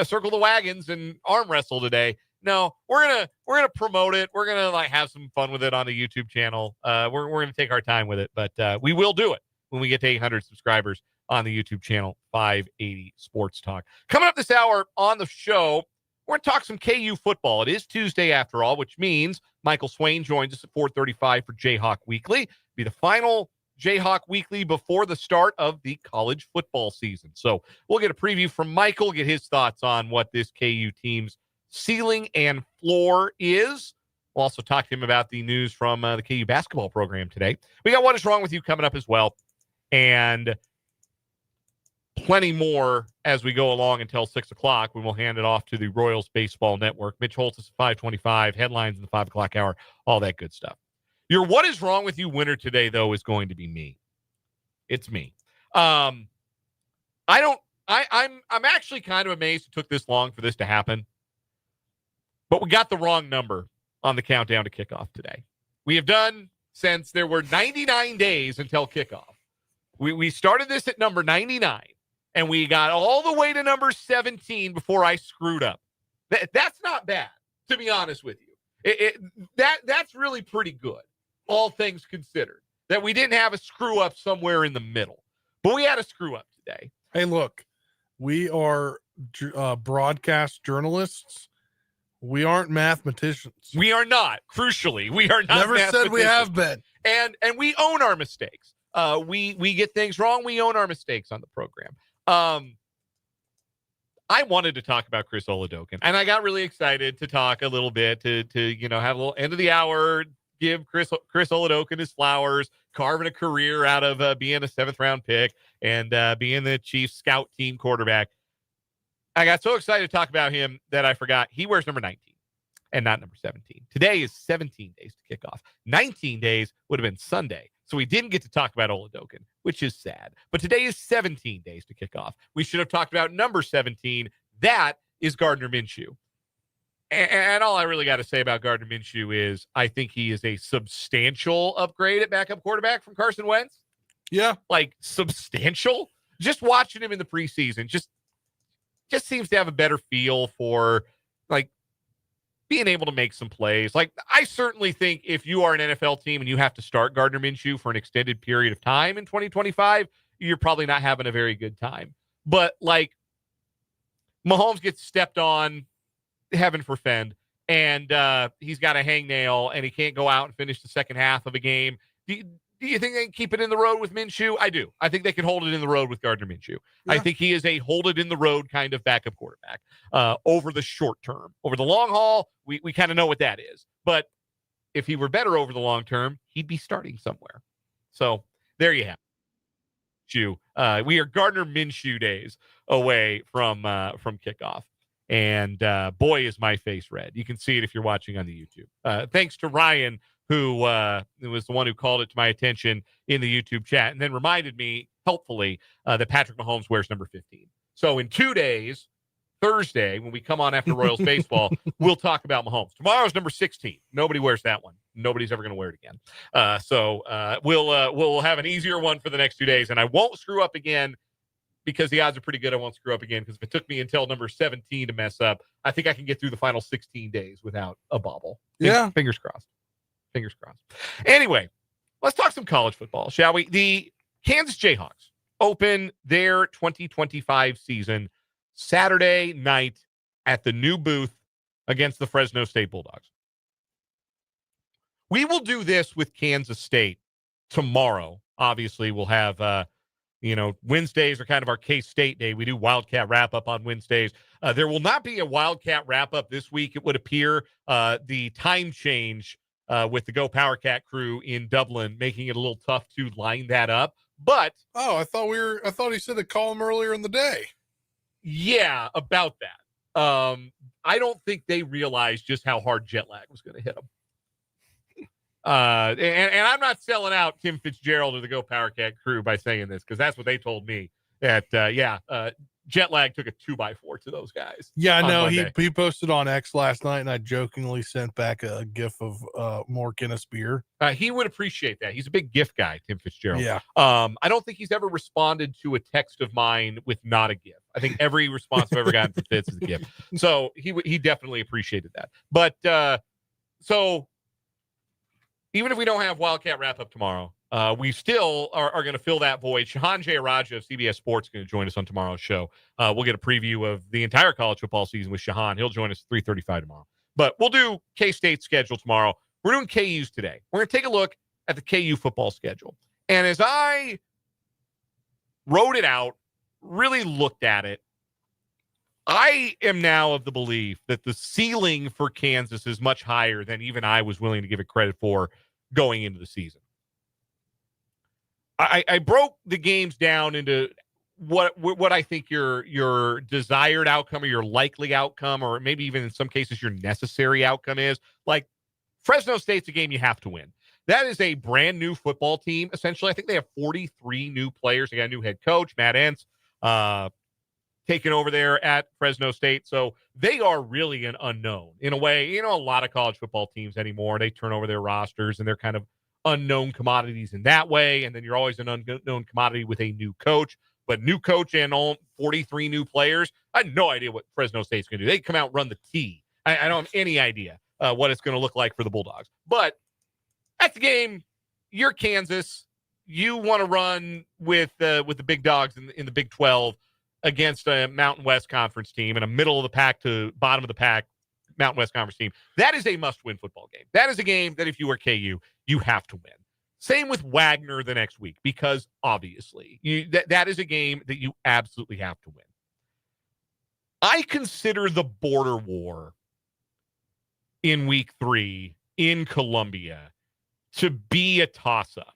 Speaker 1: circle the wagons and arm wrestle today. No, we're gonna promote it. We're gonna like have some fun with it on the YouTube channel. We're gonna take our time with it, but we will do it when we get to 800 subscribers on the YouTube channel, 580 Sports Talk. Coming up this hour on the show, we're going to talk some KU football. It is Tuesday after all, which means Michael Swain joins us at 4:35 for Jayhawk Weekly. It'll be the final Jayhawk Weekly before the start of the college football season. So we'll get a preview from Michael, get his thoughts on what this KU team's ceiling and floor is. We'll also talk to him about the news from the KU basketball program today. We got What Is Wrong With You coming up as well. And plenty more as we go along until 6 o'clock when we'll hand it off to the Royals Baseball Network. Mitch Holtz is 5:25, headlines in the 5 o'clock hour, all that good stuff. Your What Is Wrong With You winner today, though, is going to be me. It's me. I'm actually kind of amazed it took this long for this to happen. But we got the wrong number on the countdown to kickoff today. We have done since there were 99 days until kickoff. We started this at number 99. And we got all the way to number 17 before I screwed up. That's not bad, to be honest with you. That's really pretty good, all things considered, that we didn't have a screw up somewhere in the middle. But we had a screw up today.
Speaker 2: Hey, look, we are broadcast journalists. We aren't mathematicians.
Speaker 1: We are not. Crucially, we are not.
Speaker 2: Never said we have been.
Speaker 1: And we own our mistakes. We get things wrong. We own our mistakes on the program. I wanted to talk about Chris Oladokun, and I got really excited to talk a little bit to have a little end of the hour, give Chris Oladokun his flowers, carving a career out of being a 7th round pick and being the Chiefs scout team quarterback. I got so excited to talk about him that I forgot he wears number 19 and not number 17. Today is 17 days to kick off. 19 days would have been Sunday. So we didn't get to talk about Oladokun, which is sad. But today is 17 days to kick off. We should have talked about number 17. That is Gardner Minshew. And all I really got to say about Gardner Minshew is I think he is a substantial upgrade at backup quarterback from Carson Wentz.
Speaker 2: Yeah.
Speaker 1: Like substantial. Just watching him in the preseason just seems to have a better feel for like being able to make some plays. Like, I certainly think if you are an NFL team and you have to start Gardner Minshew for an extended period of time in 2025, you're probably not having a very good time. But, like, Mahomes gets stepped on, heaven forfend, and he's got a hangnail, and he can't go out and finish the second half of a game. Do you think they can keep it in the road with Minshew? I do. I think they can hold it in the road with Gardner Minshew. Yeah. I think he is a hold it in the road kind of backup quarterback over the short term. Over the long haul, we kind of know what that is. But if he were better over the long term, he'd be starting somewhere. So there you have it. We are Gardner Minshew days away from kickoff. And boy, is my face red. You can see it if you're watching on the YouTube. Thanks to Ryan, who was the one who called it to my attention in the YouTube chat and then reminded me, helpfully, that Patrick Mahomes wears number 15. So in 2 days, Thursday, when we come on after Royals baseball, we'll talk about Mahomes. Tomorrow's number 16. Nobody wears that one. Nobody's ever going to wear it again. So we'll have an easier one for the next 2 days, and I won't screw up again because the odds are pretty good I won't screw up again, because if it took me until number 17 to mess up, I think I can get through the final 16 days without a bobble.
Speaker 2: Yeah.
Speaker 1: Fingers crossed. Fingers crossed. Anyway, let's talk some college football, shall we? The Kansas Jayhawks open their 2025 season Saturday night at the new booth against the Fresno State Bulldogs. We will do this with Kansas State tomorrow. Obviously, we'll have, Wednesdays are kind of our K-State day. We do Wildcat wrap-up on Wednesdays. There will not be a Wildcat wrap-up this week, it would appear. The time change with the Go PowerCat crew in Dublin, making it a little tough to line that up. But
Speaker 2: I thought he said to call him earlier in the day.
Speaker 1: Yeah, about that. I don't think they realized just how hard jet lag was going to hit them. And I'm not selling out Tim Fitzgerald or the Go PowerCat crew by saying this, because that's what they told me. That jet lag took a 2x4 to those guys.
Speaker 2: Yeah, no, he posted on X last night, and I jokingly sent back a gif of more Guinness beer.
Speaker 1: He would appreciate that. He's a big GIF guy, Tim Fitzgerald.
Speaker 2: Yeah.
Speaker 1: I don't think he's ever responded to a text of mine with not a GIF. I think every response I've ever gotten from Fitz is a GIF. So he definitely appreciated that. But so even if we don't have Wildcat wrap up tomorrow, we still are going to fill that void. Shahan Jayaraja of CBS Sports is going to join us on tomorrow's show. We'll get a preview of the entire college football season with Shahan. He'll join us at 3:35 tomorrow. But we'll do K-State's schedule tomorrow. We're doing KU's today. We're going to take a look at the KU football schedule. And as I wrote it out, really looked at it, I am now of the belief that the ceiling for Kansas is much higher than even I was willing to give it credit for going into the season. I broke the games down into what I think your desired outcome or your likely outcome, or maybe even in some cases your necessary outcome is. Like, Fresno State's a game you have to win. That is a brand new football team, essentially. I think they have 43 new players. They got a new head coach, Matt Entz, taken over there at Fresno State. So they are really an unknown in a way. A lot of college football teams anymore, they turn over their rosters and they're kind of unknown commodities in that way. And then you're always an unknown commodity with a new coach. But new coach and all 43 new players, I have no idea what Fresno State's going to do. They come out and run the T. I don't have any idea what it's going to look like for the Bulldogs. But at the game, you're Kansas. You want to run with the big dogs in the Big 12 against a Mountain West Conference team and a middle of the pack to bottom of the pack Mountain West Conference team. That is a must-win football game. That is a game that if you are KU, you have to win. Same with Wagner the next week, because obviously that is a game that you absolutely have to win. I consider the border war in week 3 in Columbia to be a toss-up.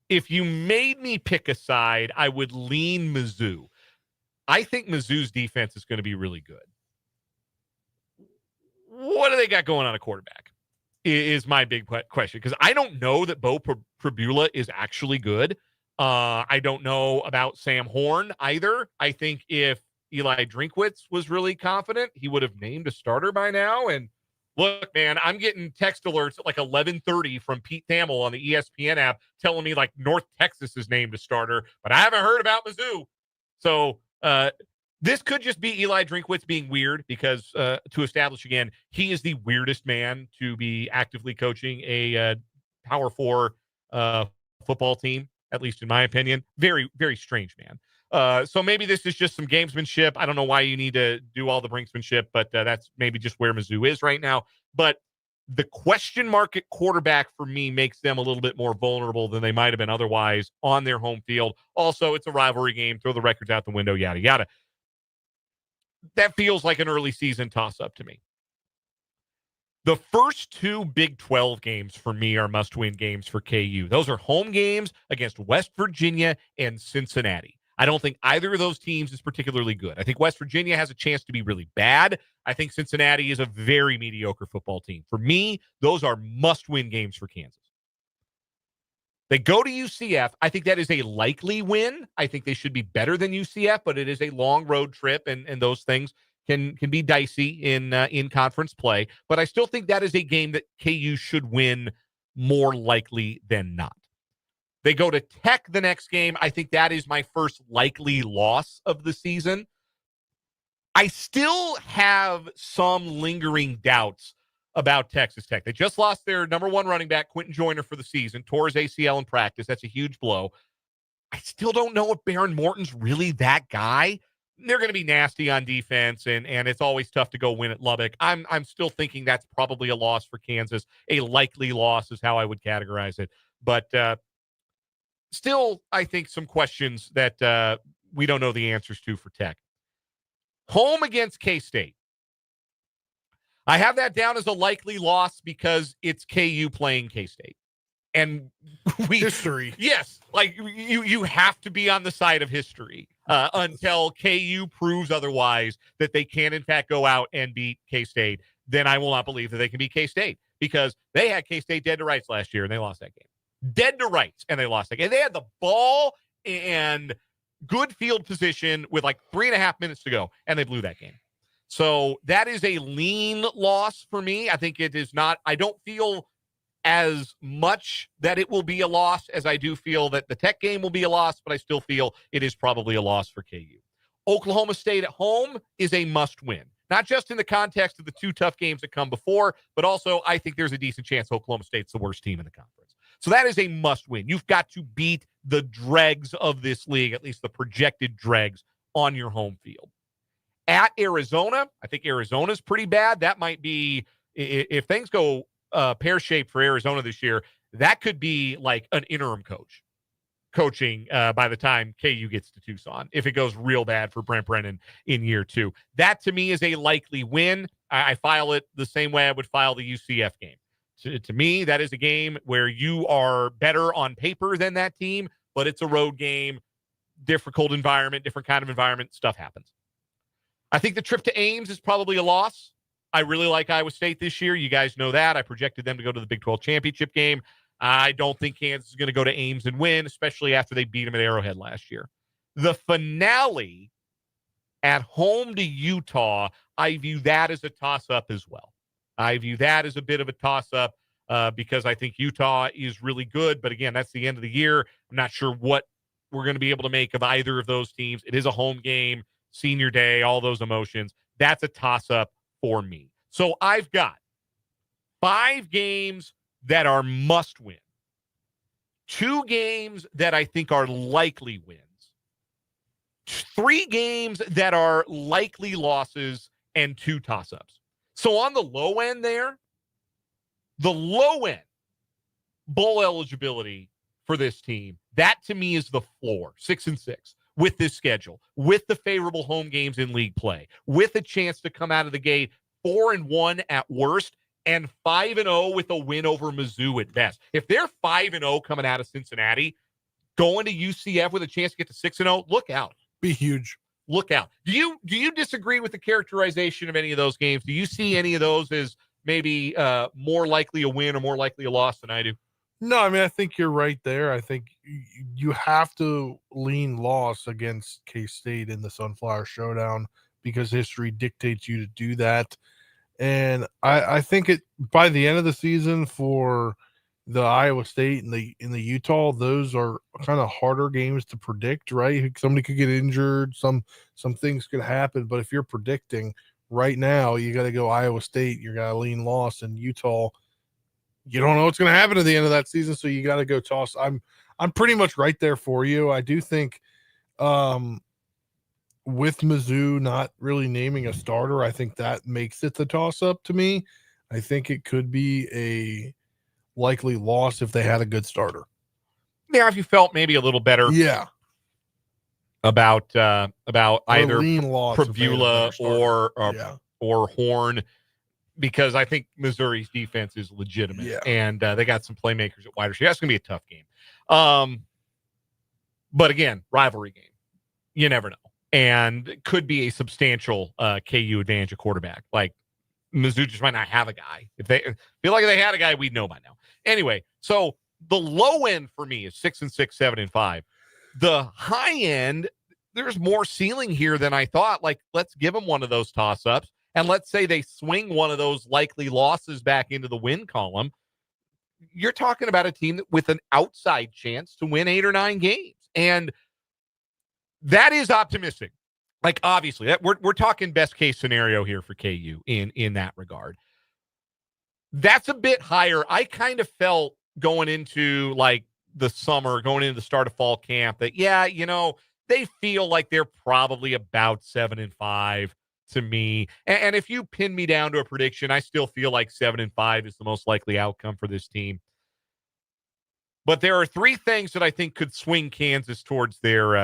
Speaker 1: If you made me pick a side, I would lean Mizzou. I think Mizzou's defense is going to be really good. What do they got going on at quarterback is my big question, because I don't know that Bo Pribula is actually good. I don't know about Sam Horn either. I think if Eli Drinkwitz was really confident, he would have named a starter by now. And look, man, I'm getting text alerts at like 11:30 from Pete Thamel on the ESPN app telling me like North Texas is named a starter, but I haven't heard about Mizzou. So this could just be Eli Drinkwitz being weird, because to establish again, he is the weirdest man to be actively coaching a Power 4 football team, at least in my opinion. Very, very strange man. So maybe this is just some gamesmanship. I don't know why you need to do all the brinksmanship, but that's maybe just where Mizzou is right now. But The question mark at quarterback for me makes them a little bit more vulnerable than they might have been otherwise on their home field. Also, it's a rivalry game. Throw the records out the window, yada, yada. That feels like an early season toss-up to me. The first two Big 12 games for me are must-win games for KU. Those are home games against West Virginia and Cincinnati. I don't think either of those teams is particularly good. I think West Virginia has a chance to be really bad. I think Cincinnati is a very mediocre football team. For me, those are must-win games for Kansas. They go to UCF. I think that is a likely win. I think they should be better than UCF, but it is a long road trip, and those things can be dicey in conference play. But I still think that is a game that KU should win more likely than not. They go to Tech the next game. I think that is my first likely loss of the season. I still have some lingering doubts about Texas Tech. They just lost their number one running back, Quentin Joyner, for the season, tore his ACL in practice. That's a huge blow. I still don't know if Baron Morton's really that guy. They're going to be nasty on defense, and it's always tough to go win at Lubbock. I'm still thinking that's probably a loss for Kansas. A likely loss is how I would categorize it. But still, I think some questions that we don't know the answers to for Tech. Home against K-State. I have that down as a likely loss because it's KU playing K-State. And
Speaker 2: history.
Speaker 1: Yes, like you have to be on the side of history until KU proves otherwise, that they can in fact go out and beat K-State. Then I will not believe that they can beat K-State, because they had K-State dead to rights last year and they lost that game. Dead to rights and they lost that game. They had the ball and good field position with like 3.5 minutes to go and they blew that game. So that is a lean loss for me. I think it is not. I don't feel as much that it will be a loss as I do feel that the Tech game will be a loss, but I still feel it is probably a loss for KU. Oklahoma State at home is a must-win, not just in the context of the two tough games that come before, but also I think there's a decent chance Oklahoma State's the worst team in the conference. So that is a must-win. You've got to beat the dregs of this league, at least the projected dregs, on your home field. At Arizona, I think Arizona's pretty bad. That might be, if things go pear-shaped for Arizona this year, that could be like an interim coach coaching by the time KU gets to Tucson, if it goes real bad for Brent Brennan in year 2. That, to me, is a likely win. I file it the same way I would file the UCF game. To me, that is a game where you are better on paper than that team, but it's a road game, difficult environment, different kind of environment, stuff happens. I think the trip to Ames is probably a loss. I really like Iowa State this year. You guys know that. I projected them to go to the Big 12 championship game. I don't think Kansas is going to go to Ames and win, especially after they beat them at Arrowhead last year. The finale at home to Utah, I view that as a toss-up as well. I view that as a bit of a toss-up because I think Utah is really good. But again, that's the end of the year. I'm not sure what we're going to be able to make of either of those teams. It is a home game, senior day, all those emotions. That's a toss-up for me. So I've got 5 games that are must win, 2 games that I think are likely wins, 3 games that are likely losses, and 2 toss-ups. So on the low end there, the low end bowl eligibility for this team, that to me is the floor, 6-6 with this schedule, with the favorable home games in league play, with a chance to come out of the gate 4-1 at worst and 5-0 with a win over Mizzou at best. If they're 5-0 coming out of Cincinnati, going to UCF with a chance to get to 6-0, look out.
Speaker 2: Be huge.
Speaker 1: Look out. Do you disagree with the characterization of any of those games? Do you see any of those as maybe more likely a win or more likely a loss than I do?
Speaker 2: No, I mean, I think you're right there. I think you have to lean loss against K-State in the Sunflower Showdown because history dictates you to do that. And I think it by the end of the season for the Iowa State and the Utah, those are kind of harder games to predict, right? Somebody could get injured, some things could happen. But if you're predicting right now, you got to go Iowa State, you got to lean loss, and Utah, you don't know what's going to happen at the end of that season, so you got to go toss. I'm pretty much right there for you. I do think with Mizzou not really naming a starter, I think that makes it the toss-up to me. I think it could be a likely loss if they had a good starter.
Speaker 1: Yeah, if you felt maybe a little better
Speaker 2: Yeah.
Speaker 1: about either
Speaker 2: lean loss if they had a
Speaker 1: Pravula
Speaker 2: better starter.
Speaker 1: or Horn, because I think Missouri's defense is legitimate.
Speaker 2: Yeah.
Speaker 1: And they got some playmakers at wide receiver. That's going to be a tough game. But again, rivalry game. You never know. And it could be a substantial KU advantage at quarterback. Like, Mizzou just might not have a guy. If they feel like they had a guy, we'd know by now. Anyway, so the low end for me is 6-6, 7-5. The high end, there's more ceiling here than I thought. Like, let's give them one of those toss-ups, and let's say they swing one of those likely losses back into the win column. You're talking about a team with an outside chance to win 8 or 9 games. And that is optimistic. Like, obviously, that we're talking best case scenario here for KU in that regard. That's a bit higher. I kind of felt going into like the summer, going into the start of fall camp, that they feel like they're probably about 7-5 to me. And if you pin me down to a prediction, I still feel like 7-5 is the most likely outcome for this team. But there are 3 things that I think could swing Kansas towards their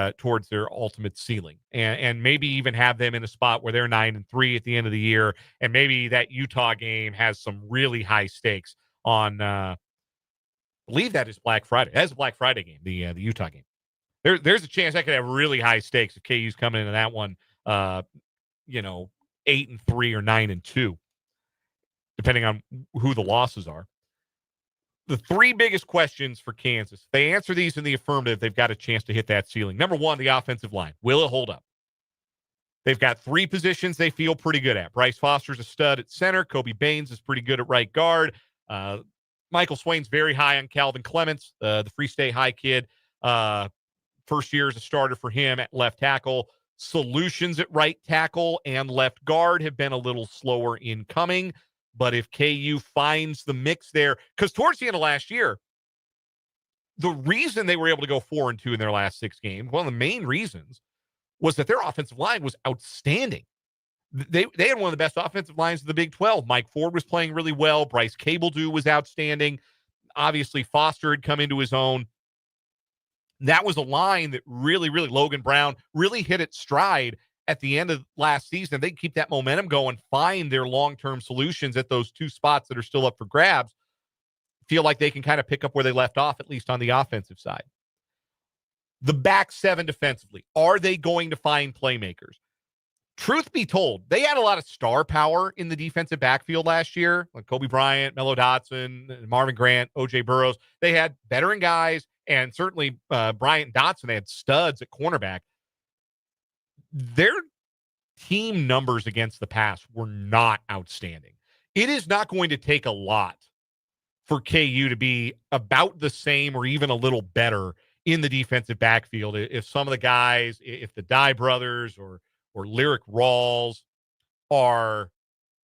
Speaker 1: ultimate ceiling, and maybe even have them in a spot where they're 9-3 at the end of the year, and maybe that Utah game has some really high stakes on. I believe that is Black Friday. That's a Black Friday game, the Utah game. There's a chance that could have really high stakes if KU's coming into that one, 8-3 or 9-2, depending on who the losses are. The 3 biggest questions for Kansas, if they answer these in the affirmative, they've got a chance to hit that ceiling. Number 1, the offensive line. Will it hold up? They've got 3 positions they feel pretty good at. Bryce Foster's a stud at center. Kobe Baines is pretty good at right guard. Michael Swain's very high on Calvin Clements, the Free State High kid. First year as a starter for him at left tackle. Solutions at right tackle and left guard have been a little slower in coming. But if KU finds the mix there, because towards the end of last year, the reason they were able to go 4-2 in their last 6 games, one of the main reasons, was that their offensive line was outstanding. They had one of the best offensive lines of the Big 12. Mike Ford was playing really well. Bryce Cabledew was outstanding. Obviously, Foster had come into his own. That was a line that really, Logan Brown really hit its stride at the end of last season. They keep that momentum going, find their long-term solutions at those 2 spots that are still up for grabs, feel like they can kind of pick up where they left off, at least on the offensive side. The back 7 defensively, are they going to find playmakers? Truth be told, they had a lot of star power in the defensive backfield last year, like Kobe Bryant, Mello Dotson, Marvin Grant, O.J. Burroughs. They had veteran guys, and certainly Bryant and Dotson, they had studs at cornerback. Their team numbers against the pass were not outstanding. It is not going to take a lot for KU to be about the same or even a little better in the defensive backfield. If some of the guys, if the Dye brothers or Lyric Rawls are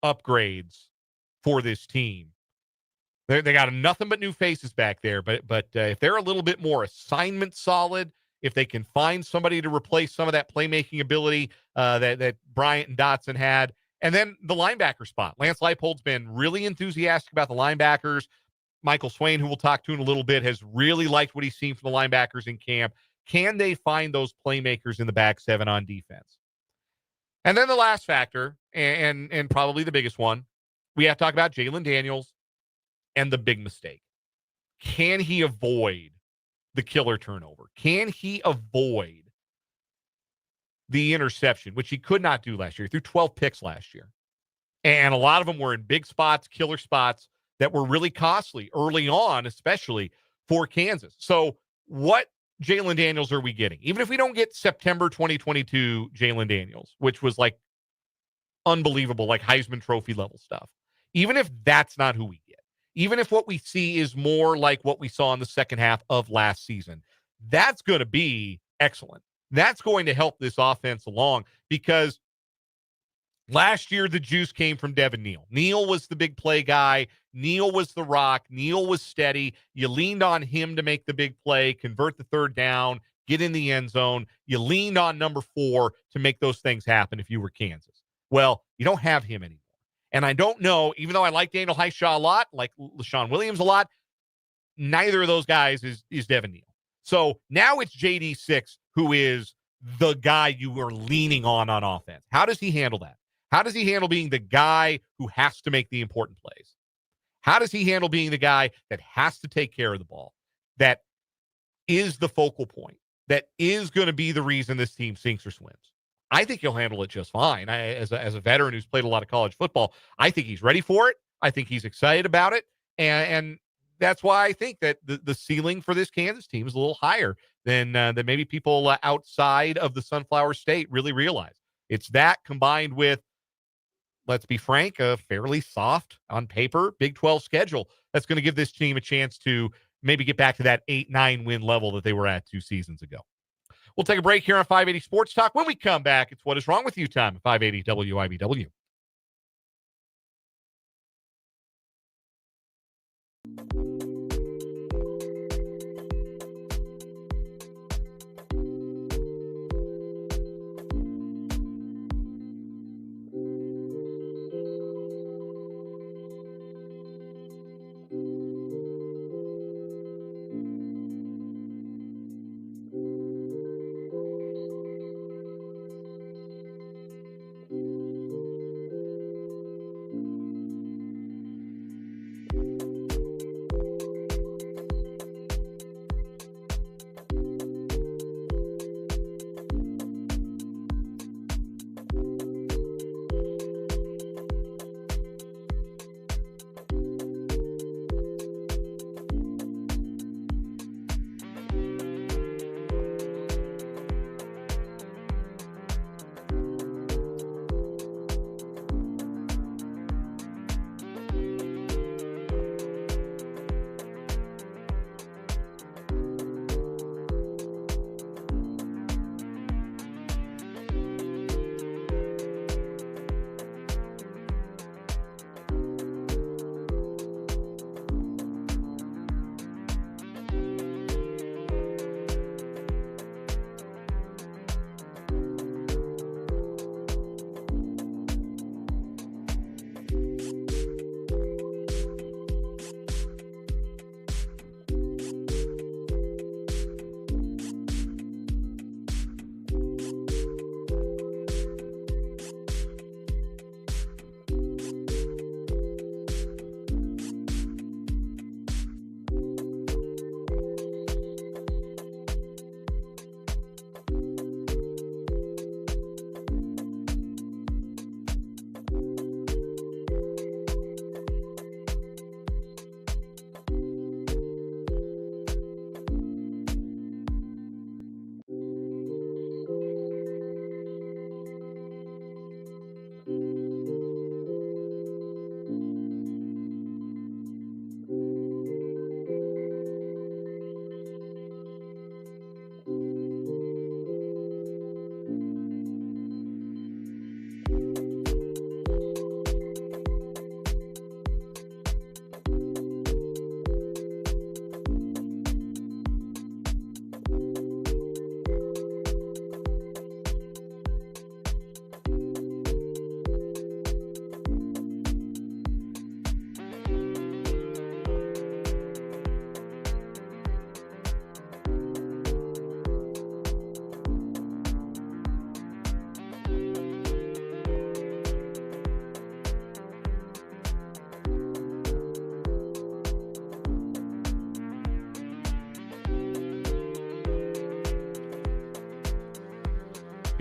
Speaker 1: upgrades for this team, they got nothing but new faces back there. But if they're a little bit more assignment solid, if they can find somebody to replace some of that playmaking ability that Bryant and Dotson had. And then the linebacker spot. Lance Leipold's been really enthusiastic about the linebackers. Michael Swain, who we'll talk to in a little bit, has really liked what he's seen from the linebackers in camp. Can they find those playmakers in the back 7 on defense? And then the last factor, and probably the biggest one, we have to talk about Jalen Daniels and the big mistake. Can he avoid the killer turnover? Can he avoid the interception, which he could not do last year? He threw 12 picks last year. And a lot of them were in big spots, killer spots that were really costly early on, especially for Kansas. So what Jalen Daniels are we getting? Even if we don't get September 2022 Jalen Daniels, which was like unbelievable, like Heisman Trophy level stuff. Even if that's not who we get, even if what we see is more like what we saw in the second half of last season, that's going to be excellent. That's going to help this offense along, because last year the juice came from Devin Neal. Neal was the big play guy. Neal was the rock. Neal was steady. You leaned on him to make the big play, convert the third down, get in the end zone. You leaned on number 4 to make those things happen if you were Kansas. Well, you don't have him anymore. And I don't know, even though I like Daniel Highshaw a lot, like LaShawn Williams a lot, neither of those guys is Devin Neal. So now it's JD6 who is the guy you are leaning on offense. How does he handle that? How does he handle being the guy who has to make the important plays? How does he handle being the guy that has to take care of the ball, that is the focal point, that is going to be the reason this team sinks or swims? I think he'll handle it just fine. As a veteran who's played a lot of college football, I think he's ready for it. I think he's excited about it. And that's why I think that the ceiling for this Kansas team is a little higher than maybe people outside of the Sunflower State really realize. It's that combined with, let's be frank, a fairly soft, on paper, Big 12 schedule that's going to give this team a chance to maybe get back to that 8-9 win level that they were at 2 seasons ago. We'll take a break here on 580 Sports Talk. When we come back, it's What Is Wrong With You time at 580 WIBW.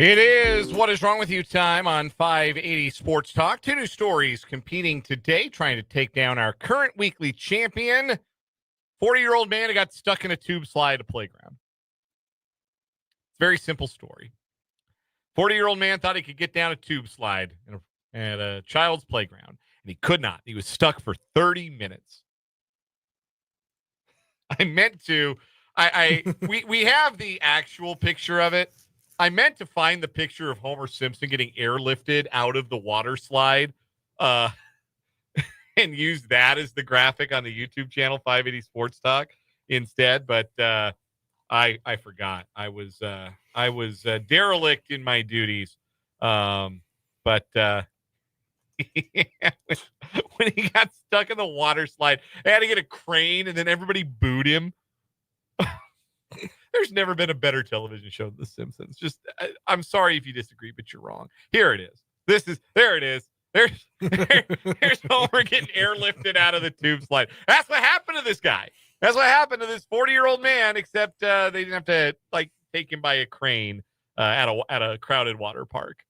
Speaker 1: It is What Is Wrong With You time on 580 Sports Talk. 2 new stories competing today, trying to take down our current weekly champion. 40-year-old man who got stuck in a tube slide at a playground. Very simple story. 40-year-old man thought he could get down a tube slide at a child's playground, and he could not. He was stuck for 30 minutes. I meant to. We have the actual picture of it. I meant to find the picture of Homer Simpson getting airlifted out of the water slide and use that as the graphic on the YouTube channel, 580 Sports Talk, instead. But I forgot. I was derelict in my duties. But Yeah, when he got stuck in the water slide, they had to get a crane, and then everybody booed him. There's never been a better television show than The Simpsons. Just, I'm sorry if you disagree, but you're wrong. Here it is. There it is. There's Homer getting airlifted out of the tube slide. That's what happened to this guy. That's what happened to this 40-year-old man, except they didn't have to take him by a crane at a crowded water park.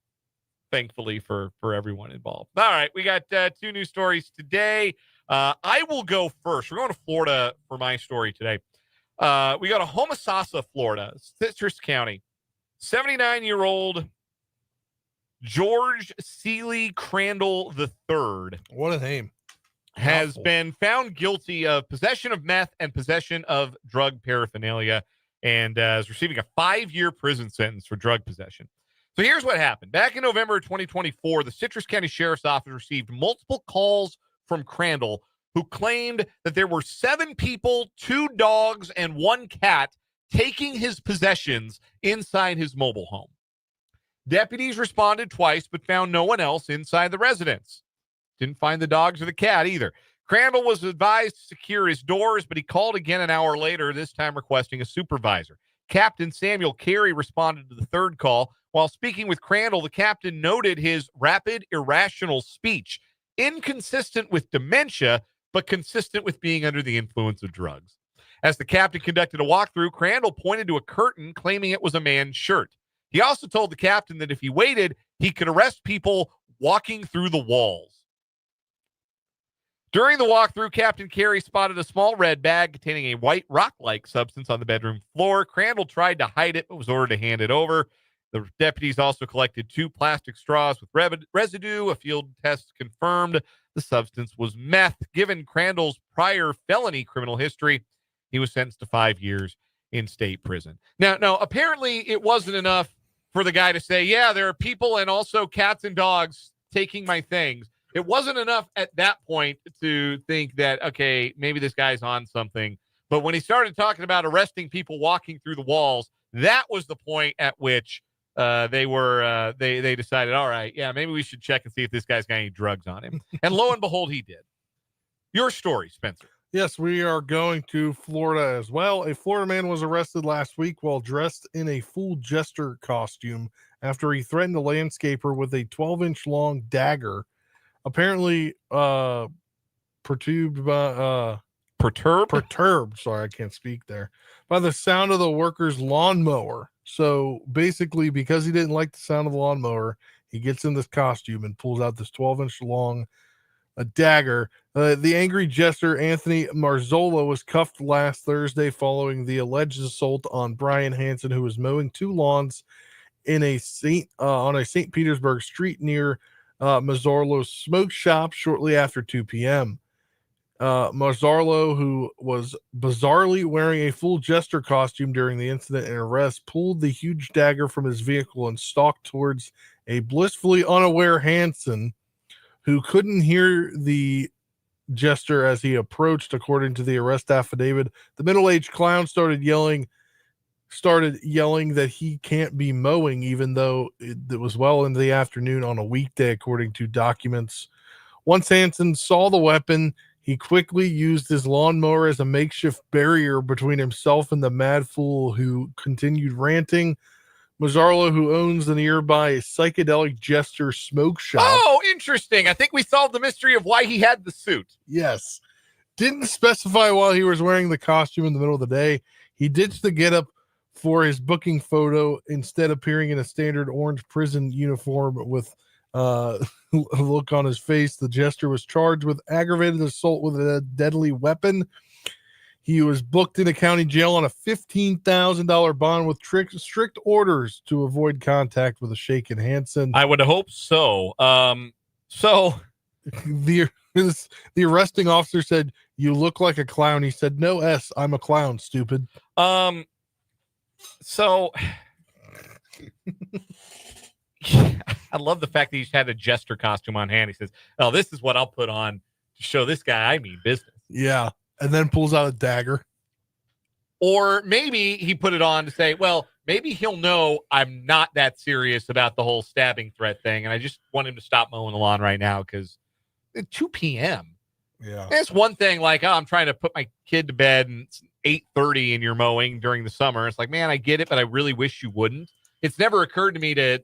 Speaker 1: Thankfully for everyone involved. All right, we got 2 news stories today. I will go first. We're going to Florida for my story today. We go to Homosassa, Florida, Citrus County. 79-year-old George Seeley Crandall III.
Speaker 2: What a name.
Speaker 1: Has been found guilty of possession of meth and possession of drug paraphernalia, and is receiving a 5-year prison sentence for drug possession. So here's what happened. Back in November 2024, the Citrus County Sheriff's Office received multiple calls from Crandall, who claimed that there were 7 people, 2 dogs, and 1 cat taking his possessions inside his mobile home. Deputies responded twice, but found no one else inside the residence. Didn't find the dogs or the cat either. Crandall was advised to secure his doors, but he called again an hour later, this time requesting a supervisor. Captain Samuel Carey responded to the 3rd call. While speaking with Crandall, the captain noted his rapid, irrational speech, inconsistent with dementia, but consistent with being under the influence of drugs. As the captain conducted a walkthrough, Crandall pointed to a curtain, claiming it was a man's shirt. He also told the captain that if he waited, he could arrest people walking through the walls. During the walkthrough, Captain Carey spotted a small red bag containing a white rock-like substance on the bedroom floor. Crandall tried to hide it, but was ordered to hand it over. The deputies also collected 2 plastic straws with residue. A field test confirmed the substance was meth. Given Crandall's prior felony criminal history, he was sentenced to 5 years in state prison. Now, apparently it wasn't enough for the guy to say, yeah, there are people and also cats and dogs taking my things. It wasn't enough at that point to think that, okay, maybe this guy's on something. But when he started talking about arresting people walking through the walls, that was the point at which they decided, all right, yeah, maybe we should check and see if this guy's got any drugs on him. And lo and behold, he did. Your story, Spencer.
Speaker 2: Yes, we are going to Florida as well. A Florida man was arrested last week while dressed in a full jester costume after he threatened a landscaper with a 12-inch long dagger. Apparently perturbed. Sorry, I can't speak there. By the sound of the worker's lawnmower. So basically, because he didn't like the sound of the lawnmower, he gets in this costume and pulls out this 12-inch long dagger. The angry jester Anthony Marzola was cuffed last Thursday following the alleged assault on Brian Hansen, who was mowing 2 lawns in on a St. Petersburg street near Mazzarlo's smoke shop shortly after 2 p.m. Mazzarlo, who was bizarrely wearing a full jester costume during the incident and arrest, pulled the huge dagger from his vehicle and stalked towards a blissfully unaware Hansen, who couldn't hear the jester as he approached, according to the arrest affidavit. The middle-aged clown started yelling that he can't be mowing, even though it was well into the afternoon on a weekday, according to documents. Once Hansen saw the weapon, he quickly used his lawnmower as a makeshift barrier between himself and the mad fool, who continued ranting. Mazzarlo, who owns the nearby psychedelic jester smoke shop.
Speaker 1: Oh, interesting. I think we solved the mystery of why he had the suit.
Speaker 2: Yes. Didn't specify why he was wearing the costume in the middle of the day. He ditched the getup for his booking photo, instead appearing in a standard orange prison uniform with a look on his face. The jester was charged with aggravated assault with a deadly weapon. He was booked into county jail on a $15,000 bond with strict orders to avoid contact with a shaken Hansen.
Speaker 1: I would hope so.
Speaker 2: The arresting officer said, "You look like a clown." He said, "No S, I'm a clown, stupid."
Speaker 1: So I love the fact that he's had a jester costume on hand. He says, "Oh, this is what I'll put on to show this guy I mean business."
Speaker 2: Yeah. And then pulls out a dagger.
Speaker 1: Or maybe he put it on to say, well, maybe he'll know I'm not that serious about the whole stabbing threat thing, and I just want him to stop mowing the lawn right now because at 2 p.m.
Speaker 2: Yeah.
Speaker 1: It's one thing like, oh, I'm trying to put my kid to bed and it's 8:30 and you're mowing during the summer. It's like, man, I get it, but I really wish you wouldn't. It's never occurred to me to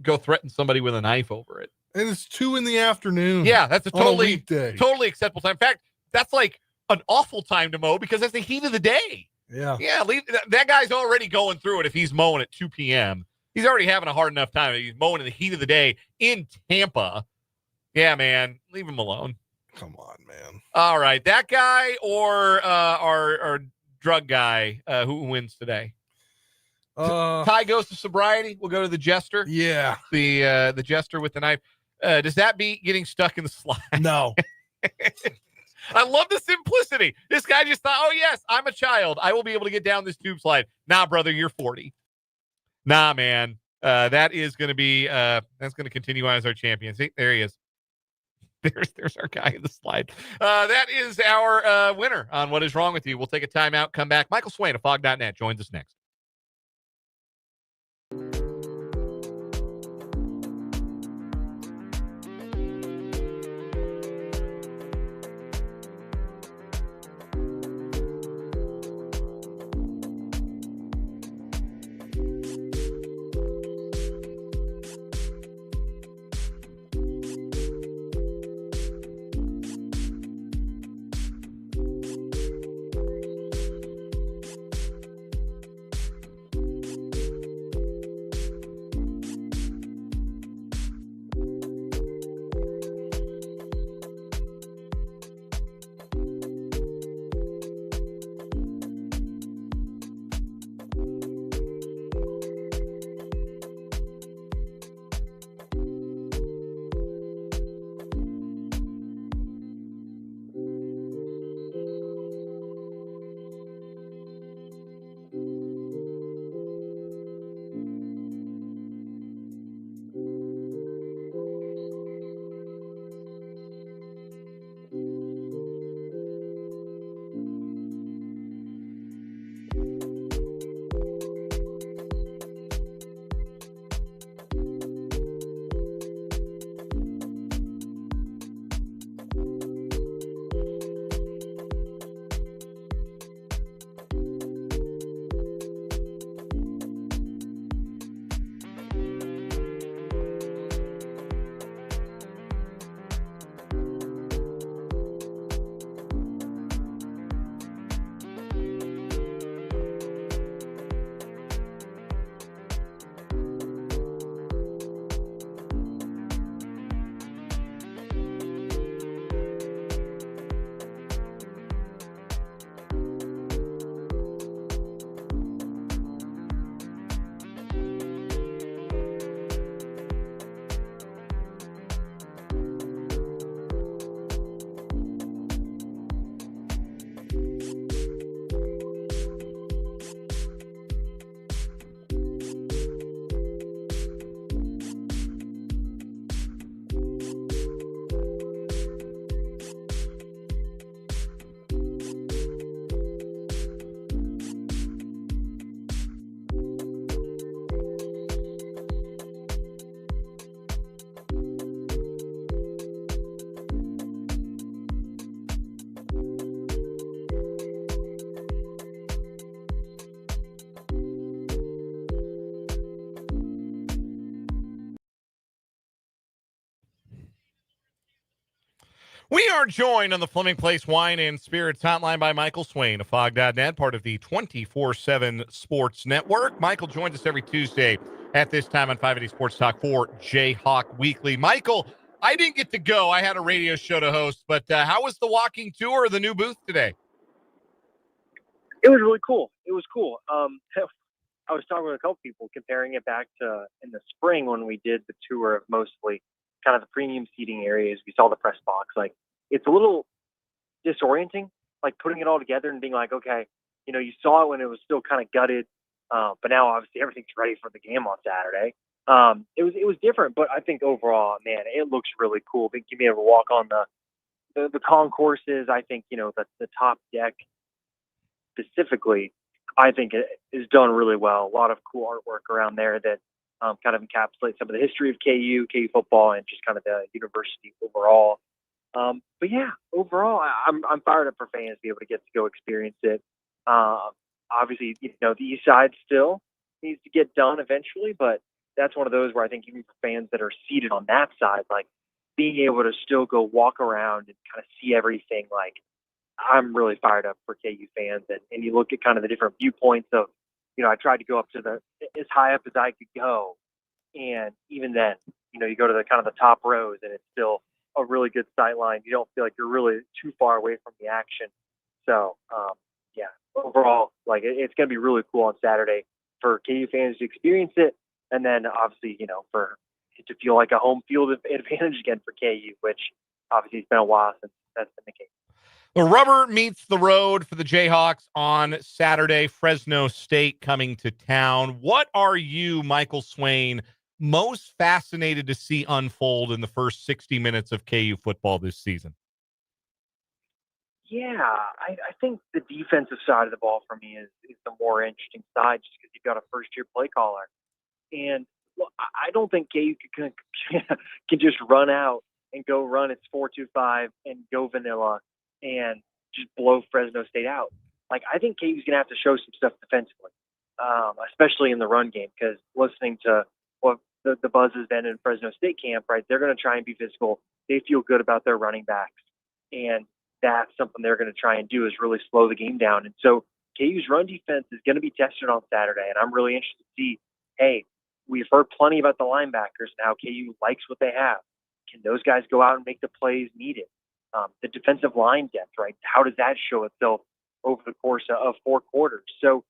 Speaker 1: go threaten somebody with a knife over it.
Speaker 2: And it's 2 p.m.
Speaker 1: Yeah, that's a totally
Speaker 2: weekday.
Speaker 1: Totally acceptable time. In fact, that's like an awful time to mow because that's the heat of the day.
Speaker 2: Yeah.
Speaker 1: Yeah, that guy's already going through it if he's mowing at 2 p.m. He's already having a hard enough time. He's mowing in the heat of the day in Tampa. Yeah, man, leave him alone.
Speaker 2: Come on, man.
Speaker 1: All right, that guy or our drug guy who wins today? Ty goes to sobriety. We'll go to the jester.
Speaker 2: Yeah,
Speaker 1: the jester with the knife. Does that beat getting stuck in the slide?
Speaker 2: No.
Speaker 1: I love the simplicity. This guy just thought, oh yes, I'm a child. I will be able to get down this tube slide. Nah, brother, you're 40. Nah, man. That is going to be that's going to continue on as our champion. See, there he is. There's our guy in the slide. That is our winner on What Is Wrong With You. We'll take a timeout, come back. Michael Swain of Fog.net joins us next. We are joined on the Fleming Place Wine and Spirits Hotline by Michael Swain of Fog.net, part of the 24/7 Sports Network. Michael joins us every Tuesday at this time on 580 Sports Talk for Jayhawk Weekly. Michael, I didn't get to go. I had a radio show to host, but how was the walking tour of the new booth today?
Speaker 3: It was really cool. It was cool. I was talking with a couple people comparing it back to in the spring when we did the tour of mostly kind of the premium seating areas. We saw the press box. Like, it's a little disorienting, like putting it all together and being like, okay, you know, you saw it when it was still kind of gutted, but now obviously everything's ready for the game on Saturday. It was different, but I think overall, man, it looks really cool. I think you may ever walk on the concourses. I think, you know, the top deck specifically I think it is done really well. A lot of cool artwork around there that kind of encapsulates some of the history of KU football, and just kind of the university overall. But yeah, overall, I'm fired up for fans to be able to get to go experience it. Obviously, the East Side still needs to get done eventually, but that's one of those where I think even for fans that are seated on that side, like being able to still go walk around and kind of see everything, like I'm really fired up for KU fans. And you look at kind of the different viewpoints of, I tried to go up to as high up as I could go. And even then, you go to the kind of the top rows and it's still a really good sight line. You don't feel like you're really too far away from the action. So, yeah, overall, like it's going to be really cool on Saturday for KU fans to experience it. And then obviously, for it to feel like a home field advantage again for KU, which obviously it's been a while since that's been the case.
Speaker 1: The rubber meets the road for the Jayhawks on Saturday. Fresno State coming to town. What are you, Michael Swain, most fascinated to see unfold in the first 60 minutes of KU football this season?
Speaker 3: Yeah, I think the defensive side of the ball for me is the more interesting side, just because you've got a first-year play caller. And I don't think KU can just run out and go run its 4-2-5 and go vanilla and just blow Fresno State out. Like, I think KU's going to have to show some stuff defensively, especially in the run game, because listening to what the buzz has been in Fresno State camp, right, they're going to try and be physical. They feel good about their running backs. And that's something they're going to try and do, is really slow the game down. And so KU's run defense is going to be tested on Saturday. And I'm really interested to see, hey, we've heard plenty about the linebackers and how KU likes what they have. Can those guys go out and make the plays needed? The defensive line depth, right? How does that show itself over the course of 4 quarters? So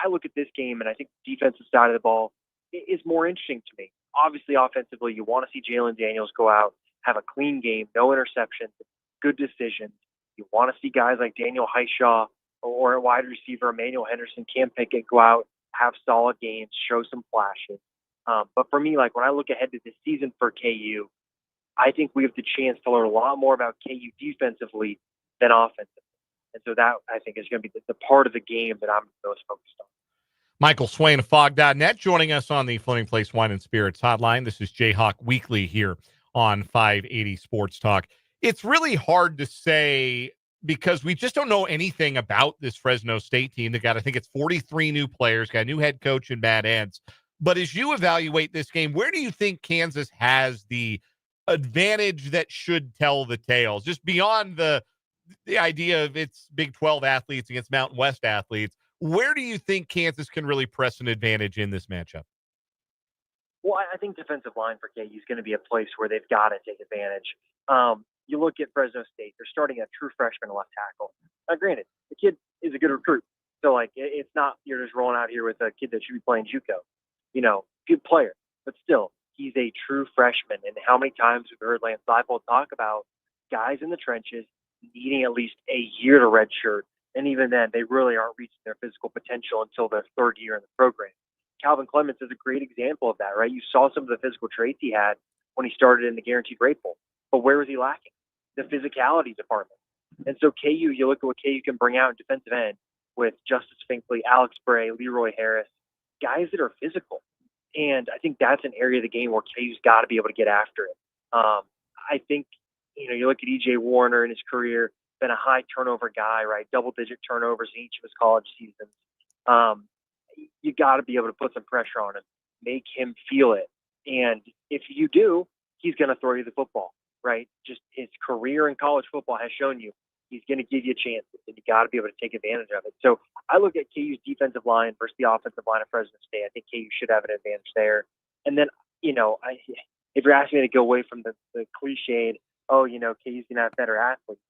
Speaker 3: I look at this game, and I think the defensive side of the ball is more interesting to me. Obviously, offensively, you want to see Jalen Daniels go out, have a clean game, no interceptions, good decisions. You want to see guys like Daniel Highshaw or a wide receiver, Emmanuel Henderson, Cam Pickett go out, have solid games, show some flashes. But for me, like when I look ahead to this season for KU, I think we have the chance to learn a lot more about KU defensively than offensively. And so that, I think, is going to be the part of the game that I'm most focused on.
Speaker 1: Michael Swain of Fog.net joining us on the Floating Place Wine and Spirits hotline. This is Jayhawk Weekly here on 580 Sports Talk. It's really hard to say because we just don't know anything about this Fresno State team. They got, I think it's 43 new players, got a new head coach and bad ends. But as you evaluate this game, where do you think Kansas has the advantage that should tell the tale? Just beyond the idea of its Big 12 athletes against Mountain West athletes, where do you think Kansas can really press an advantage in this matchup?
Speaker 3: Well, I think defensive line for KU is going to be a place where they've got to take advantage. You look at Fresno State, they're starting a true freshman left tackle. Now, granted, the kid is a good recruit. So, like, it's not you're just rolling out here with a kid that should be playing JUCO. Good player. But still, he's a true freshman. And how many times we've heard Lance Leipold talk about guys in the trenches needing at least a year to redshirt. And even then, they really aren't reaching their physical potential until their third year in the program. Calvin Clements is a great example of that, right? You saw some of the physical traits he had when he started in the Guaranteed Rate Bowl. But where was he lacking? The physicality department. And so KU, you look at what KU can bring out in defensive end with Justice Finkley, Alex Bray, Leroy Harris, guys that are physical. And I think that's an area of the game where KU's got to be able to get after it. I think, you look at E.J. Warner in his career, been a high turnover guy, right? Double-digit turnovers in each of his college seasons. You got to be able to put some pressure on him, make him feel it. And if you do, he's going to throw you the football, right? Just his career in college football has shown you he's going to give you chances, and you got to be able to take advantage of it. So I look at KU's defensive line versus the offensive line of Fresno State. I think KU should have an advantage there. And then, if you're asking me to go away from the cliched, KU's going to have better athletes.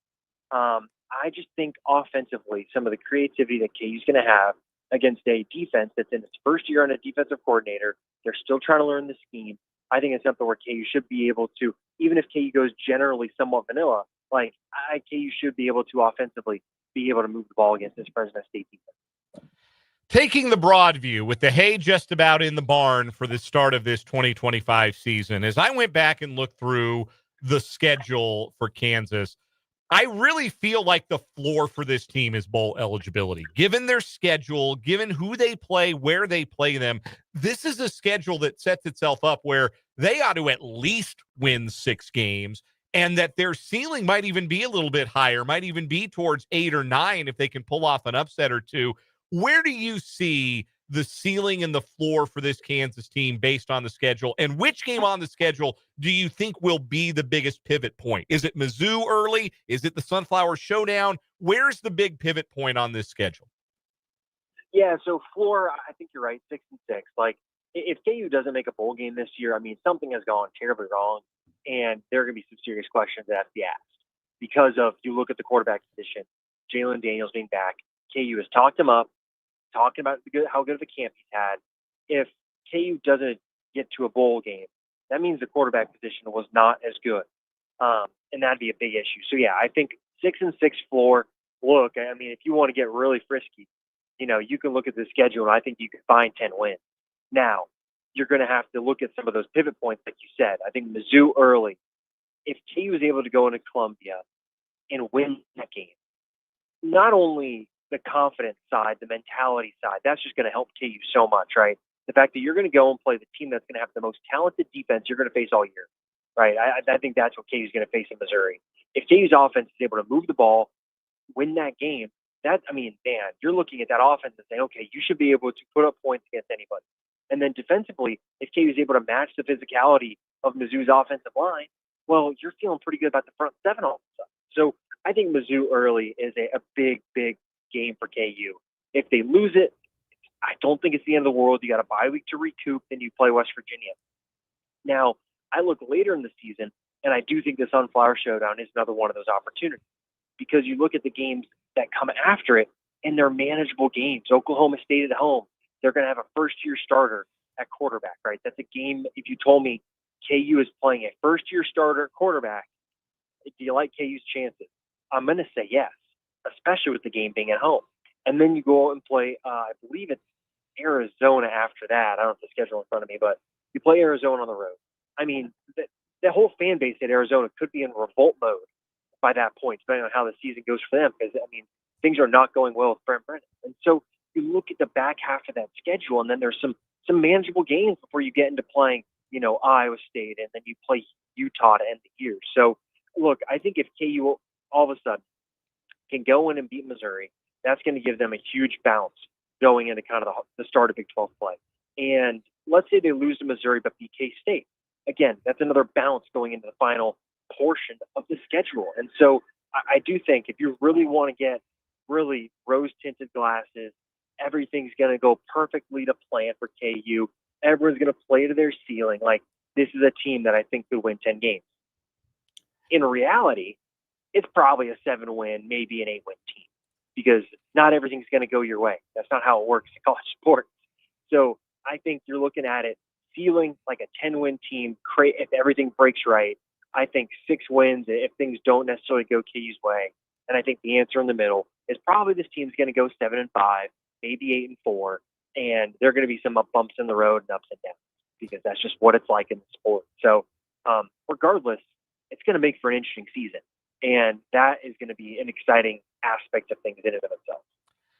Speaker 3: I just think offensively, some of the creativity that KU's going to have against a defense that's in its first year on a defensive coordinator, they're still trying to learn the scheme. I think it's something where KU should be able to, even if KU goes generally somewhat vanilla, KU should be able to offensively be able to move the ball against this Fresno State defense.
Speaker 1: Taking the broad view with the hay just about in the barn for the start of this 2025 season, as I went back and looked through the schedule for Kansas, I really feel like the floor for this team is bowl eligibility. Given their schedule, given who they play, where they play them, this is a schedule that sets itself up where they ought to at least win 6 games, and that their ceiling might even be a little bit higher, might even be towards 8 or 9 if they can pull off an upset or two. Where do you see the ceiling and the floor for this Kansas team based on the schedule? And which game on the schedule do you think will be the biggest pivot point? Is it Mizzou early? Is it the Sunflower Showdown? Where's the big pivot point on this schedule?
Speaker 3: Yeah, so floor, I think you're right, 6-6. Like, if KU doesn't make a bowl game this year, I mean, something has gone terribly wrong, and there are going to be some serious questions that have to be asked. Because of, you look at the quarterback position, Jalen Daniels being back, KU has talked him up, talking about how good of a camp he's had. If KU doesn't get to a bowl game, that means the quarterback position was not as good. And that'd be a big issue. So, yeah, I think 6-6 floor. Look, I mean, if you want to get really frisky, you can look at the schedule, and I think you can find 10 wins. Now, you're going to have to look at some of those pivot points, like you said. I think Mizzou early. If KU is able to go into Columbia and win that game, not only the confidence side, the mentality side, that's just going to help KU so much, right? The fact that you're going to go and play the team that's going to have the most talented defense you're going to face all year, right? I think that's what KU is going to face in Missouri. If KU's offense is able to move the ball, win that game, you're looking at that offense and saying, okay, you should be able to put up points against anybody. And then defensively, if KU is able to match the physicality of Mizzou's offensive line, well, you're feeling pretty good about the front seven all of a sudden. So I think Mizzou early is a big, big game for KU. If they lose it, I don't think it's the end of the world. You got a bye week to recoup, then you play West Virginia. Now, I look later in the season, and I do think the Sunflower Showdown is another one of those opportunities, because you look at the games that come after it, and they're manageable games. Oklahoma State at home, they're going to have a first-year starter at quarterback, right? That's a game, if you told me KU is playing a first-year starter quarterback, do you like KU's chances? I'm going to say yes, especially with the game being at home. And then you go and play, I believe it's Arizona after that. I don't have the schedule in front of me, but you play Arizona on the road. I mean, the whole fan base at Arizona could be in revolt mode by that point, depending on how the season goes for them, because, things are not going well with Brent Brennan. And so you look at the back half of that schedule, and then there's some manageable games before you get into playing, Iowa State, and then you play Utah to end the year. So, look, I think if KU all of a sudden can go in and beat Missouri, that's going to give them a huge bounce going into kind of the start of Big 12 play. And let's say they lose to Missouri but beat K-State. Again, that's another bounce going into the final portion of the schedule. And so I do think if you really want to get really rose-tinted glasses, everything's going to go perfectly to plan for KU. Everyone's going to play to their ceiling. Like, this is a team that I think could win 10 games. In reality, it's probably a 7-win, maybe an 8-win team, because not everything's going to go your way. That's not how it works in college sports. So I think you're looking at it feeling like a 10-win team. If everything breaks right, I think 6 wins if things don't necessarily go KU's way. And I think the answer in the middle is probably this team's going to go 7-5, maybe 8-4, and there are going to be some bumps in the road and ups and downs, because that's just what it's like in the sport. So regardless, it's going to make for an interesting season, and that is going to be an exciting aspect of things in and of itself.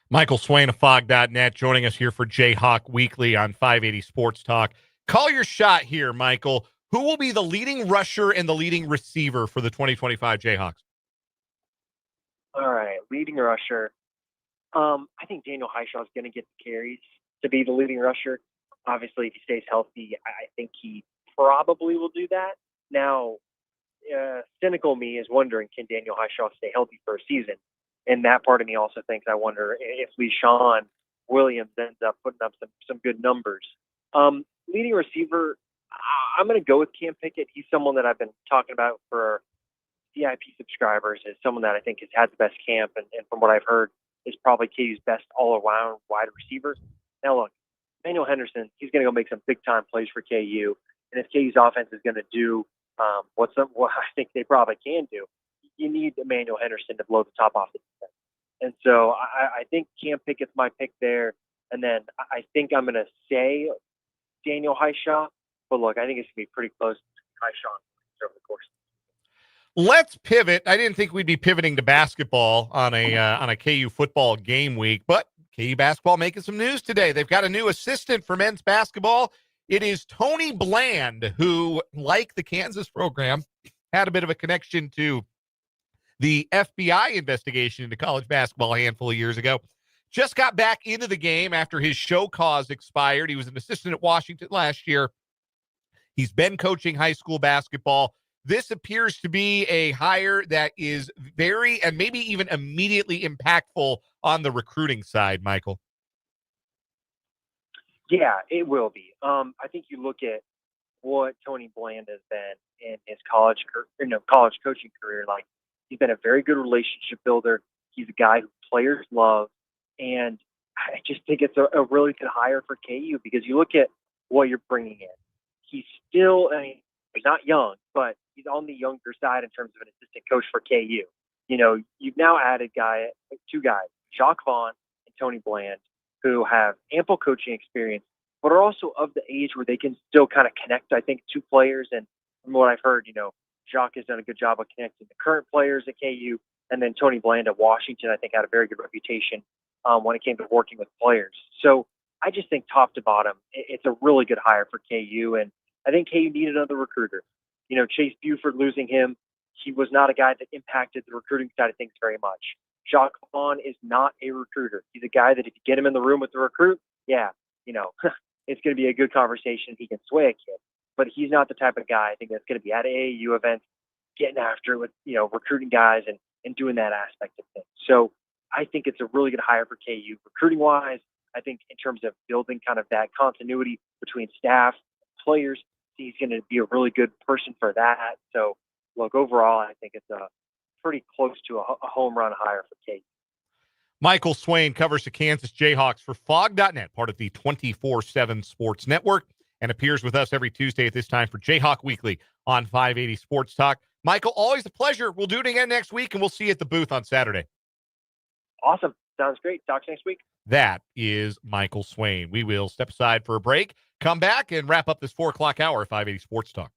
Speaker 1: Michael Swain of Fog.net joining us here for Jayhawk Weekly on 580 Sports Talk. Call your shot here, Michael. Who will be the leading rusher and the leading receiver for the 2025 Jayhawks?
Speaker 3: All right, leading rusher. I think Daniel Highshaw is going to get the carries to be the leading rusher. Obviously, if he stays healthy, I think he probably will do that. Now, cynical me is wondering, can Daniel Highshaw stay healthy for a season? And that part of me also thinks, I wonder if LeSean Williams ends up putting up some good numbers. Leading receiver, I'm going to go with Cam Pickett. He's someone that I've been talking about for VIP subscribers, as someone that I think has had the best camp, and from what I've heard, is probably KU's best all-around wide receiver. Now, look, Emmanuel Henderson, he's going to go make some big-time plays for KU, and if KU's offense is going to do what I think they probably can do, you need Emmanuel Henderson to blow the top off the defense. And so I think Cam Pickett's my pick there, and then I think I'm going to say Daniel Highshaw, but look, I think it's going to be pretty close to Highshaw over the course.
Speaker 1: Let's pivot. I didn't think we'd be pivoting to basketball on a KU football game week, but KU basketball making some news today. They've got a new assistant for men's basketball. It is Tony Bland, who, like the Kansas program, had a bit of a connection to the FBI investigation into college basketball a handful of years ago. Just got back into the game after his show cause expired. He was an assistant at Washington last year. He's been coaching high school basketball. This appears to be a hire that is very and maybe even immediately impactful on the recruiting side, Michael.
Speaker 3: Yeah, it will be. I think you look at what Tony Bland has been in his college coaching career. Like, he's been a very good relationship builder. He's a guy who players love, and I just think it's a really good hire for KU because you look at what you're bringing in. He's still, he's not young, but he's on the younger side in terms of an assistant coach for KU. You know, you've now added two guys, Jacques Vaughn and Tony Bland, who have ample coaching experience, but are also of the age where they can still kind of connect, I think, to players. And from what I've heard, Jacques has done a good job of connecting the current players at KU, and then Tony Bland at Washington, I think, had a very good reputation when it came to working with players. So I just think top to bottom, it's a really good hire for KU, and I think KU needed another recruiter. Chase Buford, losing him, he was not a guy that impacted the recruiting side of things very much. Jacques Vaughn is not a recruiter. He's a guy that if you get him in the room with the recruit, it's going to be a good conversation. He can sway a kid, but he's not the type of guy I think that's going to be at AAU events, getting after it with, recruiting guys and doing that aspect of things. So I think it's a really good hire for KU recruiting wise. I think in terms of building kind of that continuity between staff, players, he's going to be a really good person for that. So look, overall, I think it's a pretty close to a home run hire for KU.
Speaker 1: Michael Swain covers the Kansas Jayhawks for Fog.net, part of the 24/7 Sports Network, and appears with us every Tuesday at this time for Jayhawk Weekly on 580 Sports Talk. Michael, always a pleasure. We'll do it again next week, and we'll see you at the booth on Saturday.
Speaker 3: Awesome. Sounds great. Talk next week.
Speaker 1: That is Michael Swain. We will step aside for a break, come back, and wrap up this 4 o'clock hour of 580 Sports Talk.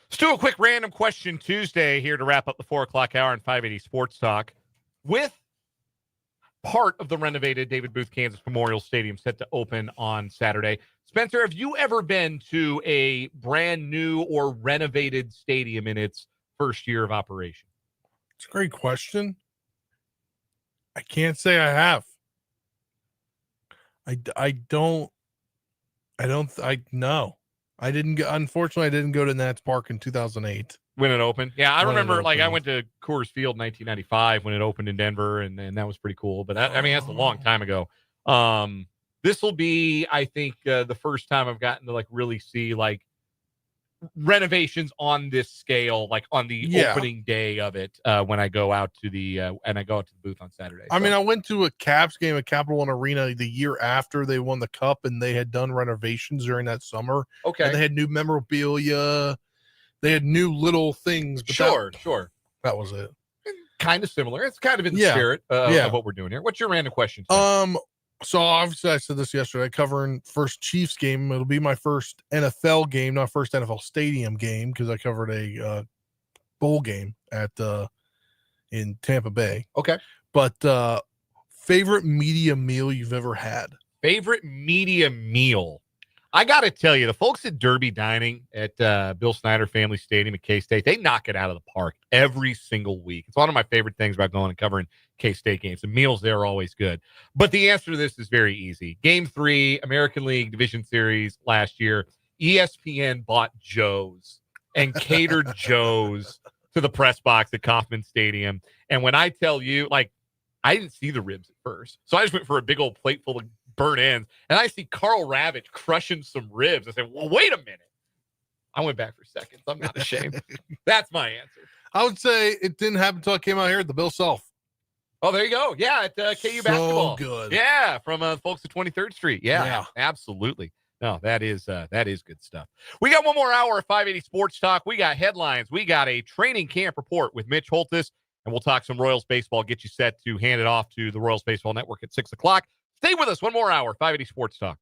Speaker 1: Let's do a quick random question Tuesday here to wrap up the 4 o'clock hour on 580 Sports Talk. With part of the renovated David Booth Kansas Memorial Stadium set to open on Saturday, Spencer, have you ever been to a brand new or renovated stadium in its first year of operation?
Speaker 2: It's a great question. I can't say I have. I don't No. I didn't go. Unfortunately, I didn't go to Nats Park in 2008.
Speaker 1: When it opened. Yeah, I
Speaker 2: When it
Speaker 1: remember, like, I
Speaker 2: opened.
Speaker 1: went to Coors Field in 1995 when it opened in Denver, and that was pretty cool. But, that's a long time ago. This will be, I think, the first time I've gotten to, like, really see, like, renovations on this scale, like, on the opening day of it, when I go out to the booth on Saturday.
Speaker 2: I mean, I went to a Caps game at Capital One Arena the year after they won the Cup, and they had done renovations during that summer.
Speaker 1: Okay.
Speaker 2: And they had new memorabilia. They had new little things. But
Speaker 1: Sure.
Speaker 2: That was it.
Speaker 1: Kind of similar. It's kind of in the spirit of what we're doing here. What's your random question?
Speaker 2: So obviously I said this yesterday, covering first Chiefs game. It'll be my first NFL game, not first NFL stadium game, because I covered a bowl game at in Tampa Bay.
Speaker 1: Okay.
Speaker 2: But favorite media meal you've ever had?
Speaker 1: Favorite media meal. I got to tell you, the folks at Derby Dining at Bill Snyder Family Stadium at K-State, they knock it out of the park every single week. It's one of my favorite things about going and covering K-State games. The meals there are always good. But the answer to this is very easy. Game 3, American League Division Series last year, ESPN bought Joe's and catered Joe's to the press box at Kauffman Stadium. And when I tell you, like, I didn't see the ribs at first. So I just went for a big old plate full of burnt ends, and I see Carl Ravitch crushing some ribs. I said, well, wait a minute. I went back for seconds. I'm not ashamed. That's my answer.
Speaker 2: I would say it didn't happen until I came out here at the Bill Self.
Speaker 1: Oh, there you go. Yeah, at KU basketball.
Speaker 2: Good.
Speaker 1: Yeah, from folks at 23rd Street. Yeah, absolutely. No, that is good stuff. We got one more hour of 580 Sports Talk. We got headlines. We got a training camp report with Mitch Holthus, and we'll talk some Royals baseball, get you set to hand it off to the Royals Baseball Network at 6 o'clock. Stay with us one more hour, 580 Sports Talk.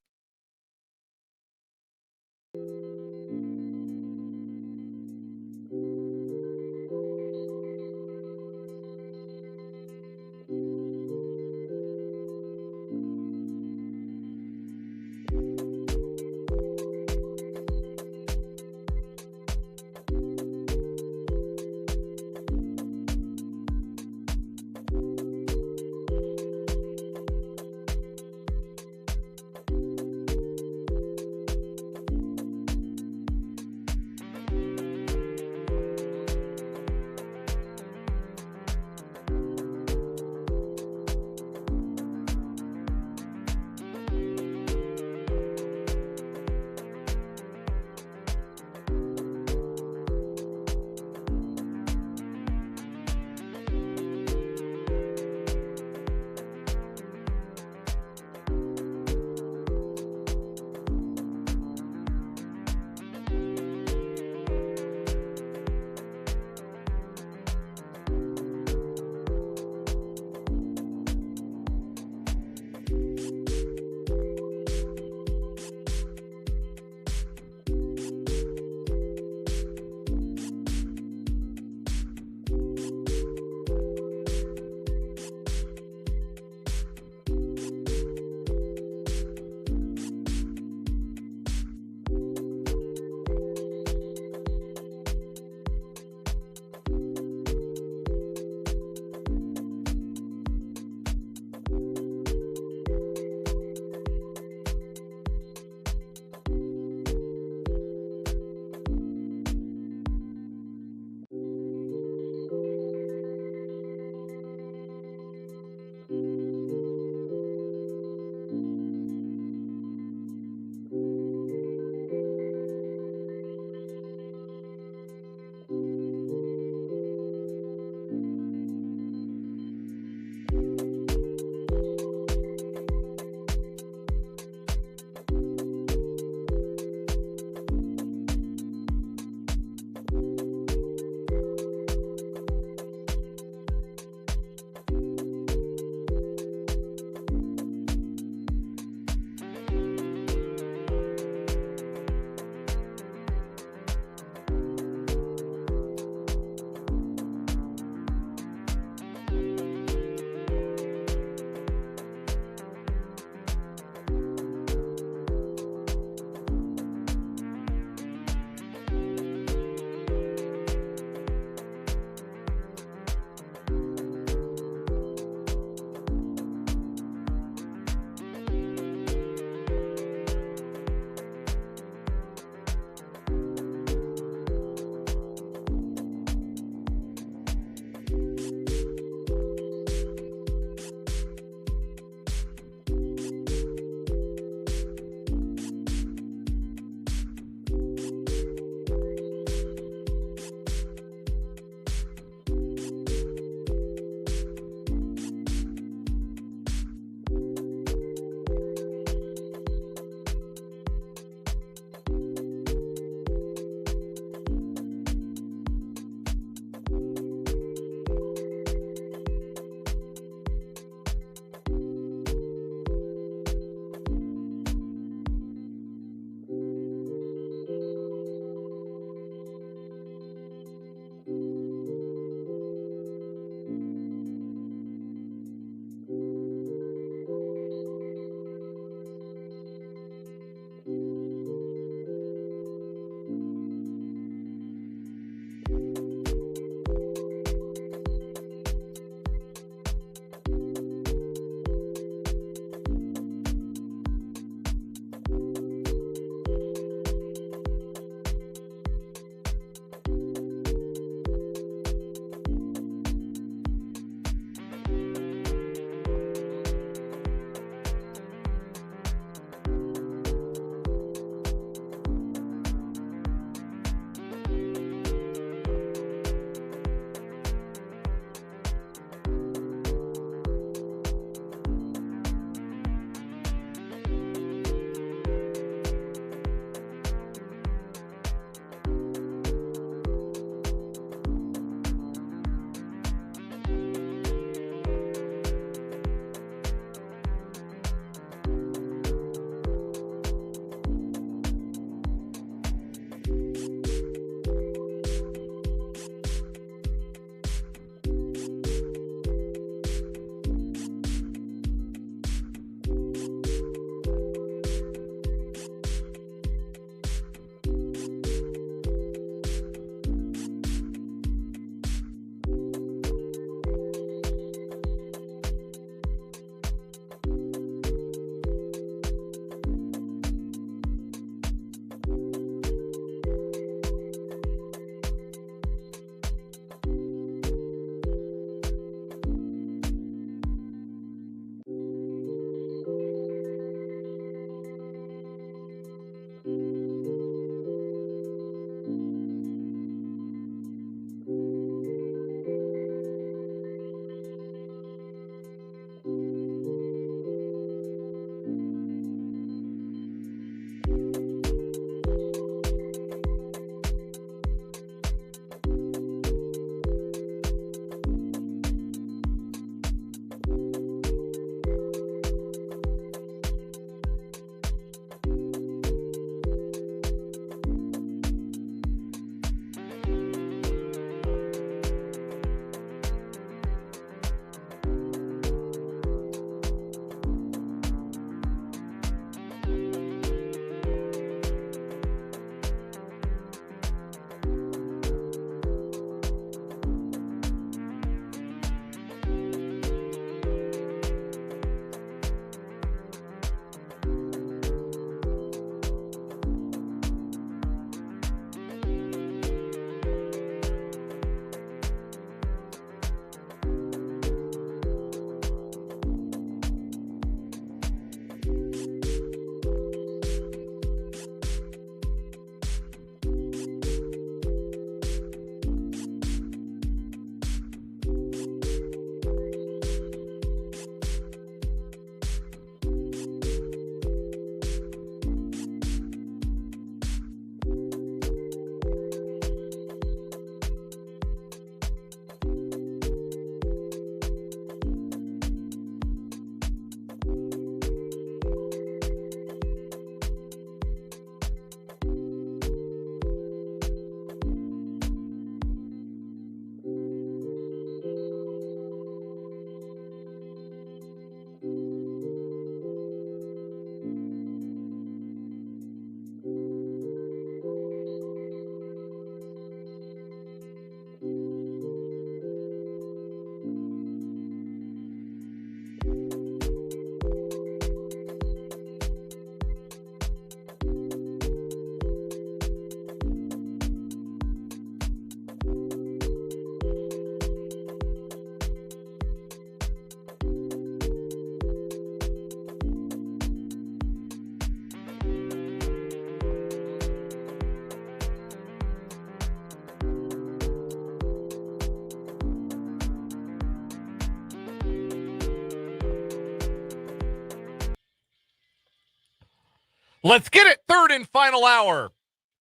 Speaker 1: Let's get it. Third and final hour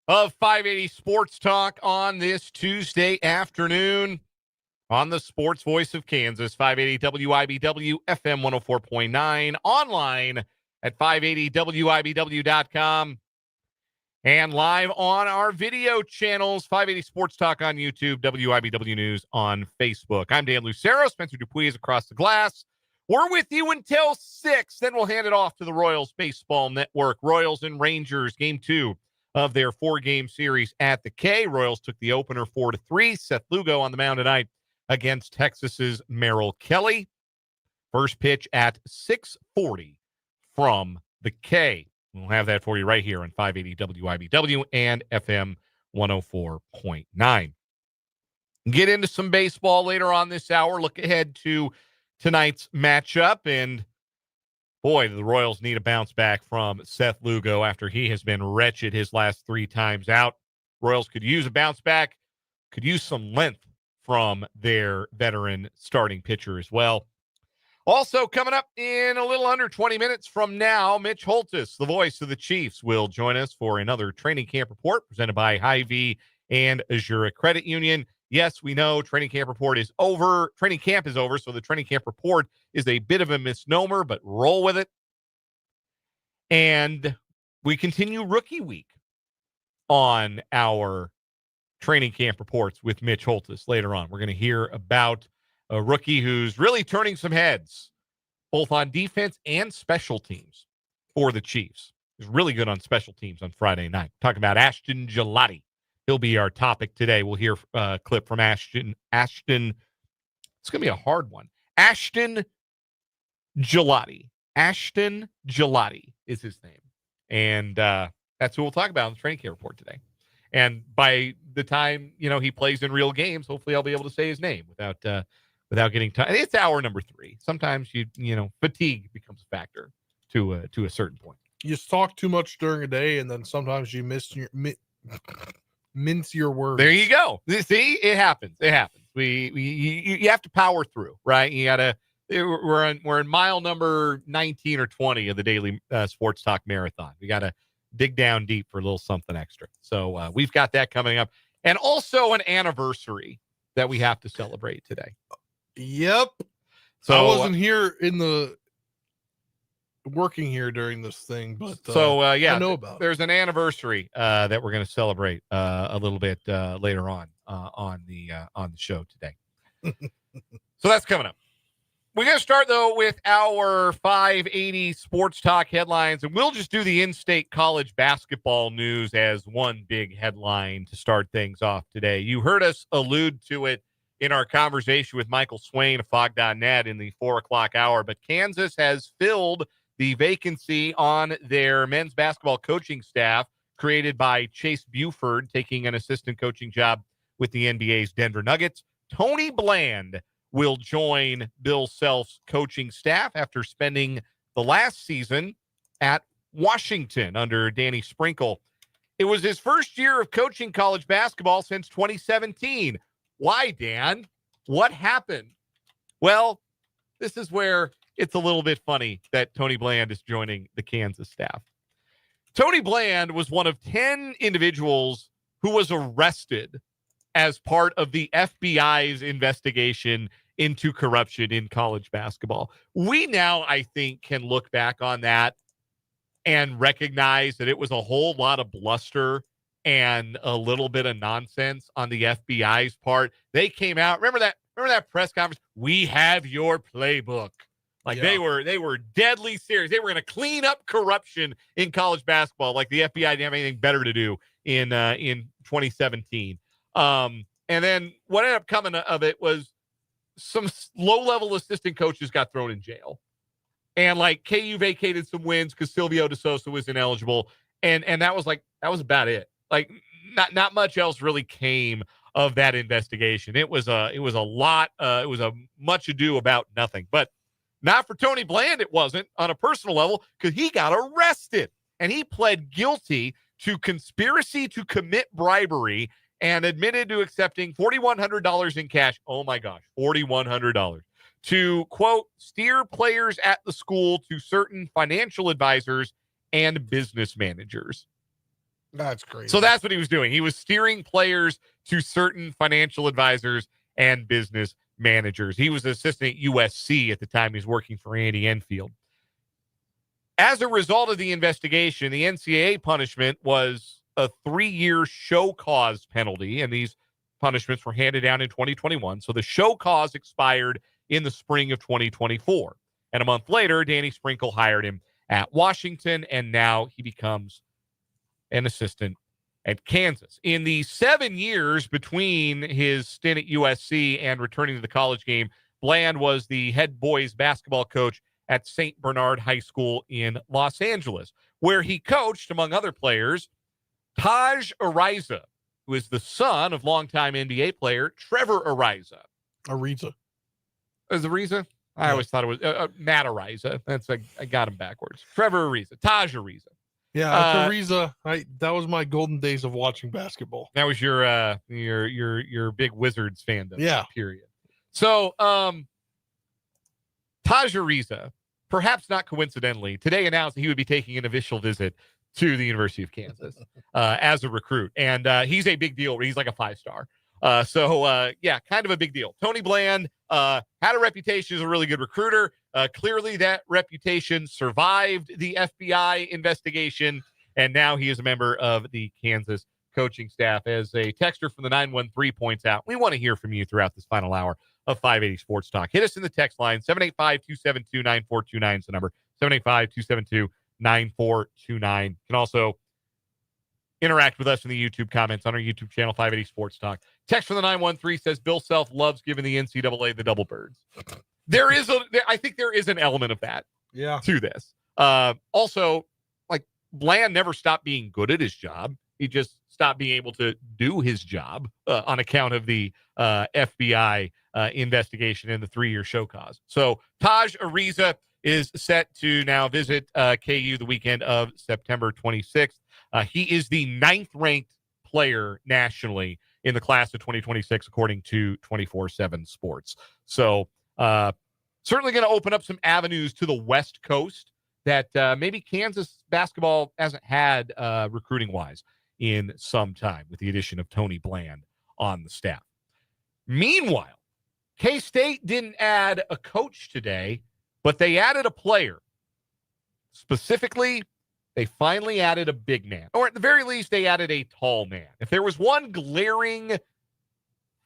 Speaker 1: of 580 Sports Talk on this Tuesday afternoon on the Sports Voice of Kansas, 580 WIBW FM 104.9, online at 580WIBW.com, and live on our video channels, 580 Sports Talk on YouTube, WIBW News on Facebook. I'm Dan Lucero. Spencer Dupuis is across the glass. We're with you until 6. Then we'll hand it off to the Royals Baseball Network. Royals and Rangers, game 2 of their 4-game series at the K. Royals took the opener 4-3. Seth Lugo on the mound tonight against Texas's Merrill Kelly. First pitch at 6:40 from the K. We'll have that for you right here on 580 WIBW and FM 104.9. Get into some baseball later on this hour. Look ahead to tonight's matchup, and boy, the Royals need a bounce back from Seth Lugo after he has been wretched his last 3 times out. Royals could use a bounce back, could use some length from their veteran starting pitcher as well. Also coming up in a little under 20 minutes from now, Mitch Holtis, the voice of the Chiefs, will join us for another training camp report presented by Hy-Vee and Azura Credit Union. Yes, we know training camp report is over. Training camp is over, so the training camp report is a bit of a misnomer, but roll with it. And we continue rookie week on our training camp reports with Mitch Holtis later on. We're going to hear about a rookie who's really turning some heads, both on defense and special teams for the Chiefs. He's really good on special teams on Friday night. Talking about Ashton Gelati. He'll be our topic today. We'll hear a clip from Ashton. It's going to be a hard one. Ashton Gelati. Ashton Gelati is his name. And that's who we'll talk about on the training camp report today. And by the time, he plays in real games, hopefully I'll be able to say his name without getting tired. It's hour number 3. Sometimes fatigue becomes a factor to a certain point.
Speaker 2: You talk too much during a day, and then sometimes you mince your words.
Speaker 1: There you go. See, it happens. You have to power through, right? You gotta. We're in mile number 19 or 20 of the daily Sports Talk Marathon. We gotta dig down deep for a little something extra. So we've got that coming up, and also an anniversary that we have to celebrate today.
Speaker 2: Yep. So I wasn't here working here during this thing, but
Speaker 1: yeah,
Speaker 2: I know about
Speaker 1: there's an anniversary that we're going to celebrate a little bit later on the show today. So that's coming up. We're going to start though with our 580 Sports Talk headlines, and we'll just do the in-state college basketball news as one big headline to start things off today. You heard us allude to it in our conversation with Michael Swain of Fog.net in the 4:00 hour, but Kansas has filled the vacancy on their men's basketball coaching staff created by Chase Buford, taking an assistant coaching job with the NBA's Denver Nuggets. Tony Bland will join Bill Self's coaching staff after spending the last season at Washington under Danny Sprinkle. It was his first year of coaching college basketball since 2017. Why, Dan? What happened? Well, this is where it's a little bit funny that Tony Bland is joining the Kansas staff. Tony Bland was one of 10 individuals who was arrested as part of the FBI's investigation into corruption in college basketball. We now, I think, can look back on that and recognize that it was a whole lot of bluster and a little bit of nonsense on the FBI's part. They came out. Remember that press conference? We have your playbook. They were deadly serious. They were going to clean up corruption in college basketball, like the FBI didn't have anything better to do in 2017. And then what ended up coming of it was some low-level assistant coaches got thrown in jail. And KU vacated some wins because Silvio De Sosa was ineligible. And that was about it. Not much else really came of that investigation. It was a much ado about nothing. But not for Tony Bland, it wasn't, on a personal level, because he got arrested. And he pled guilty to conspiracy to commit bribery and admitted to accepting $4,100 in cash. Oh, my gosh, $4,100. To, quote, steer players at the school to certain financial advisors and business managers.
Speaker 2: That's crazy.
Speaker 1: So that's what he was doing. He was steering players to certain financial advisors and business managers. He was an assistant at USC at the time he was working for Andy Enfield. As a result of the investigation, the NCAA punishment was a 3-year show cause penalty, and these punishments were handed down in 2021. So the show cause expired in the spring of 2024. And a month later, Danny Sprinkle hired him at Washington, and now he becomes an assistant at Kansas. In the 7 years between his stint at USC and returning to the college game, Bland was the head boys basketball coach at St. Bernard High School in Los Angeles, where he coached, among other players, Taj Ariza, who is the son of longtime NBA player Trevor Ariza.
Speaker 2: Ariza.
Speaker 1: Is it Ariza? I always thought it was Matt Ariza. I got him backwards. Trevor Ariza. Taj Ariza.
Speaker 2: Yeah, Ariza. That was my golden days of watching basketball.
Speaker 1: That was your big Wizards fandom.
Speaker 2: Yeah.
Speaker 1: Period. So, Taj Ariza, perhaps not coincidentally, today announced that he would be taking an official visit to the University of Kansas as a recruit. And he's a big deal. He's like a 5-star. Yeah, kind of a big deal. Tony Bland had a reputation as a really good recruiter. Clearly that reputation survived the FBI investigation, and now he is a member of the Kansas coaching staff. As a texter from the 913 points out, we want to hear from you throughout this final hour of 580 Sports Talk. Hit us in the text line, 785-272-9429 is the number, 785-272-9429. You can also interact with us in the YouTube comments on our YouTube channel, 580 Sports Talk. Text from the 913 says, Bill Self loves giving the NCAA the double birds. I think there is an element of that to this. Also, like, Bland never stopped being good at his job. He just stopped being able to do his job on account of the FBI investigation and the 3-year show cause. So Taj Ariza is set to now visit KU the weekend of September 26th. He is the 9th-ranked player nationally in the class of 2026, according to 24/7 Sports. So certainly going to open up some avenues to the West Coast that maybe Kansas basketball hasn't had recruiting-wise in some time, with the addition of Tony Bland on the staff. Meanwhile, K-State didn't add a coach today, but they added a player. Specifically, they finally added a big man, or at the very least, they added a tall man. If there was one glaring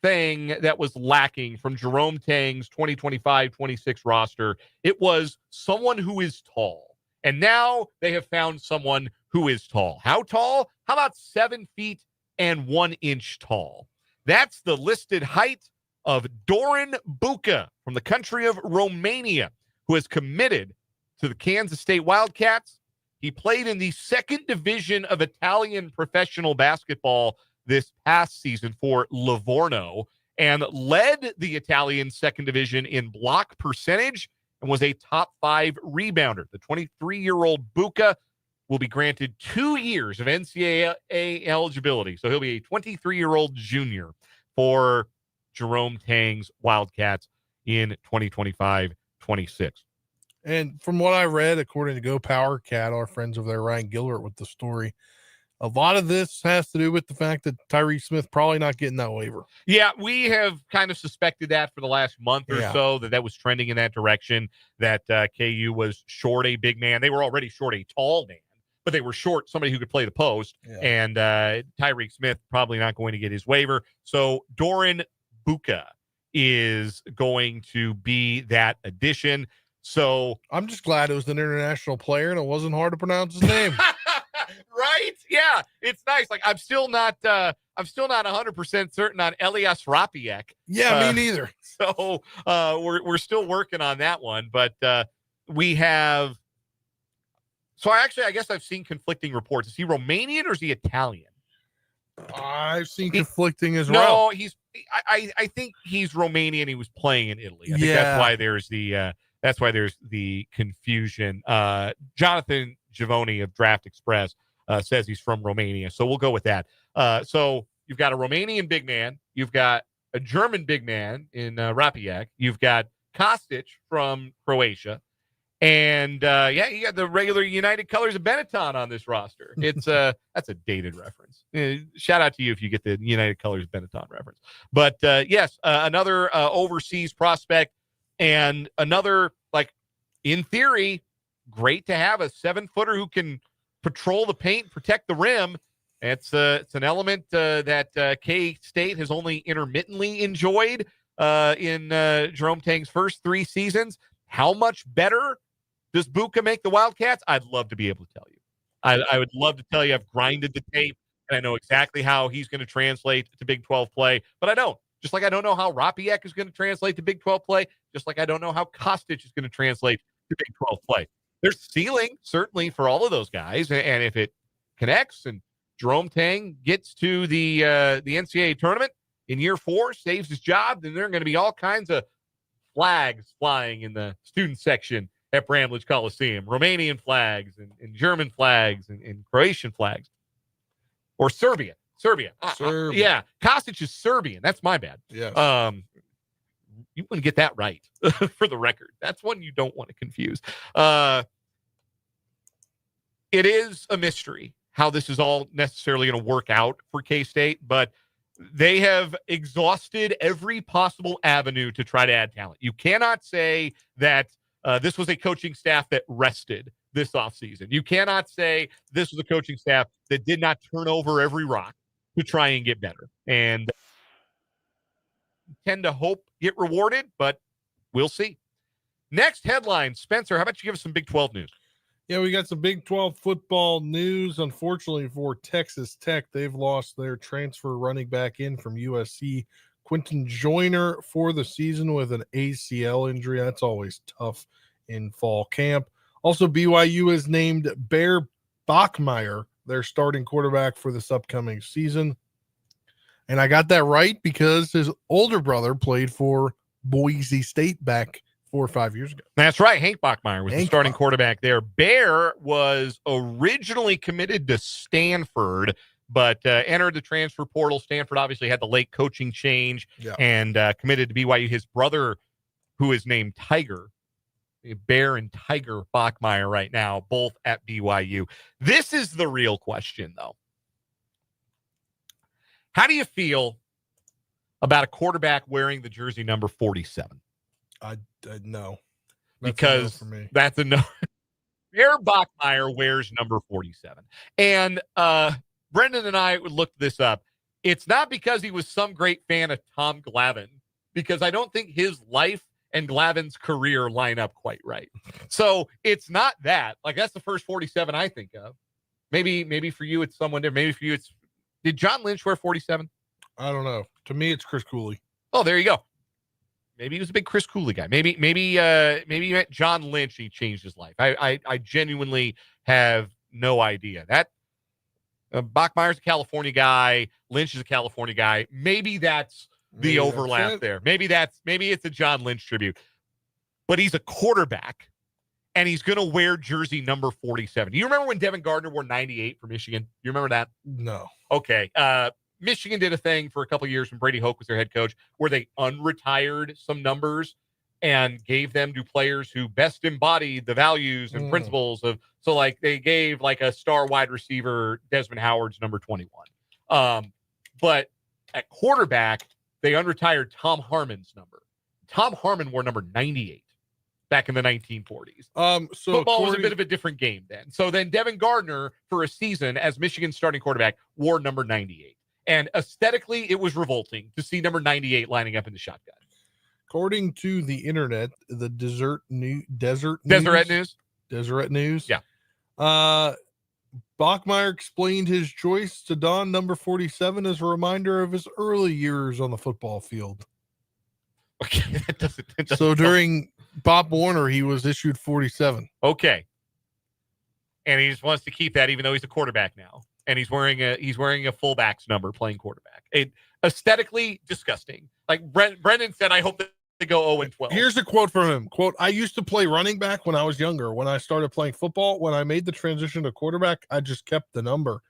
Speaker 1: thing that was lacking from Jerome Tang's 2025-26 roster, it was someone who is tall. And now they have found someone who is tall. How tall? How about 7 feet and 1 inch tall? That's the listed height of Doran Buka from the country of Romania, who has committed to the Kansas State Wildcats. He played in the 2nd division of Italian professional basketball this past season for Livorno and led the Italian 2nd division in block percentage and was a top 5 rebounder. The 23-year-old Buka will be granted 2 years of NCAA eligibility. So he'll be a 23-year-old junior for Jerome Tang's Wildcats in 2025-26.
Speaker 2: And from what I read, according to Go Power Cat, our friends over there, Ryan Gilbert, with the story, a lot of this has to do with the fact that Tyreke Smith probably not getting that waiver.
Speaker 1: Yeah, we have kind of suspected that for the last month or so, that was trending in that direction, that KU was short a big man. They were already short a tall man, but they were short somebody who could play the post, and Tyreke Smith probably not going to get his waiver. So Doran Buka is going to be that addition. So
Speaker 2: I'm just glad it was an international player and it wasn't hard to pronounce his name.
Speaker 1: Right? Yeah, it's nice. Like, I'm still not 100% certain on Elias Rapiek.
Speaker 2: Yeah, me neither.
Speaker 1: So we're still working on that one, but we have. So I guess I've seen conflicting reports. Is he Romanian or is he Italian?
Speaker 2: I've seen conflicting as well.
Speaker 1: No, I think he's Romanian. He was playing in Italy. I think that's why there's the confusion. Jonathan Givoni of Draft Express says he's from Romania, so we'll go with that. So you've got a Romanian big man, you've got a German big man in Rapiak, you've got Kostic from Croatia, And you got the regular United Colors of Benetton on this roster. It's that's a dated reference. Shout out to you if you get the United Colors of Benetton reference. But yes, another overseas prospect and another, like, in theory, great to have a 7-footer who can patrol the paint, protect the rim. It's an element that K-State has only intermittently enjoyed in Jerome Tang's first 3 seasons. How much better does Buka make the Wildcats? I'd love to be able to tell you. I would love to tell you I've grinded the tape, and I know exactly how he's going to translate to Big 12 play, but I don't. Just like I don't know how Rapiak is going to translate to Big 12 play, just like I don't know how Kostic is going to translate to Big 12 play. There's ceiling, certainly, for all of those guys, and if it connects and Jerome Tang gets to the NCAA tournament in year 4, saves his job, then there are going to be all kinds of flags flying in the student section at Bramlage Coliseum. Romanian flags and German flags and Croatian flags. Or Serbia. Yeah, Kostic is Serbian. That's my bad.
Speaker 2: Yes.
Speaker 1: You wouldn't get that right for the record. That's one you don't want to confuse. It is a mystery how this is all necessarily going to work out for K-State, but they have exhausted every possible avenue to try to add talent. You cannot say that this was a coaching staff that rested this offseason. You cannot say this was a coaching staff that did not turn over every rock to try and get better. And tend to hope get rewarded, but we'll see. Next headline, Spencer, how about you give us some Big 12 news?
Speaker 2: Yeah, we got some Big 12 football news. Unfortunately for Texas Tech, they've lost their transfer running back in from USC, Quentin Joyner, for the season with an ACL injury. That's always tough in fall camp. Also, BYU has named Bear Bachmeier their starting quarterback for this upcoming season. And I got that right because his older brother played for Boise State back 4 or 5 years ago.
Speaker 1: That's right. Hank Bachmeier was the starting quarterback there. Bear was originally committed to Stanford, but entered the transfer portal. Stanford obviously had the late coaching change and committed to BYU. His brother, who is named Tiger, Bear and Tiger Bachmeier right now, both at BYU. This is the real question, though. How do you feel about a quarterback wearing the jersey number 47?
Speaker 2: No.
Speaker 1: Because that's a no. Bear Bachmeier wears number 47. And Brendan and I looked this up. It's not because he was some great fan of Tom Glavine, because I don't think his life and Glavine's career line up quite right. So it's not that. Like, that's the first 47 I think of. Maybe for you it's someone different. Maybe for you it's... Did John Lynch wear 47?
Speaker 2: I don't know. To me, it's Chris Cooley.
Speaker 1: Oh, there you go. Maybe he was a big Chris Cooley guy. Maybe he met John Lynch and he changed his life. I genuinely have no idea. That Bachmeier's a California guy. Lynch is a California guy. Maybe that's the overlap there. Maybe it's a John Lynch tribute. But he's a quarterback, and he's going to wear jersey number 47. Do you remember when Devin Gardner wore 98 for Michigan? You remember that?
Speaker 2: No.
Speaker 1: Okay. Michigan did a thing for a couple of years when Brady Hoke was their head coach where they unretired some numbers and gave them to players who best embodied the values and principles of, so like they gave like a star wide receiver, Desmond Howard's number 21. But at quarterback, they unretired Tom Harmon's number. Tom Harmon wore number 98 back in the 1940s.
Speaker 2: So
Speaker 1: football was a bit of a different game then. So then Devin Gardner for a season as Michigan's starting quarterback wore number 98. And aesthetically, it was revolting to see number 98 lining up in the shotgun.
Speaker 2: According to the internet, the Deseret News.
Speaker 1: Yeah.
Speaker 2: Bachmeier explained his choice to don number 47 as a reminder of his early years on the football field.
Speaker 1: Okay, that doesn't
Speaker 2: so during Bob Warner, he was issued 47.
Speaker 1: Okay. And he just wants to keep that even though he's a quarterback now. And he's wearing a fullback's number playing quarterback. It aesthetically disgusting. Like Brendan said, I hope that they go 0-12.
Speaker 2: Here's a quote from him. Quote, I used to play running back when I was younger. When I started playing football, when I made the transition to quarterback, I just kept the number.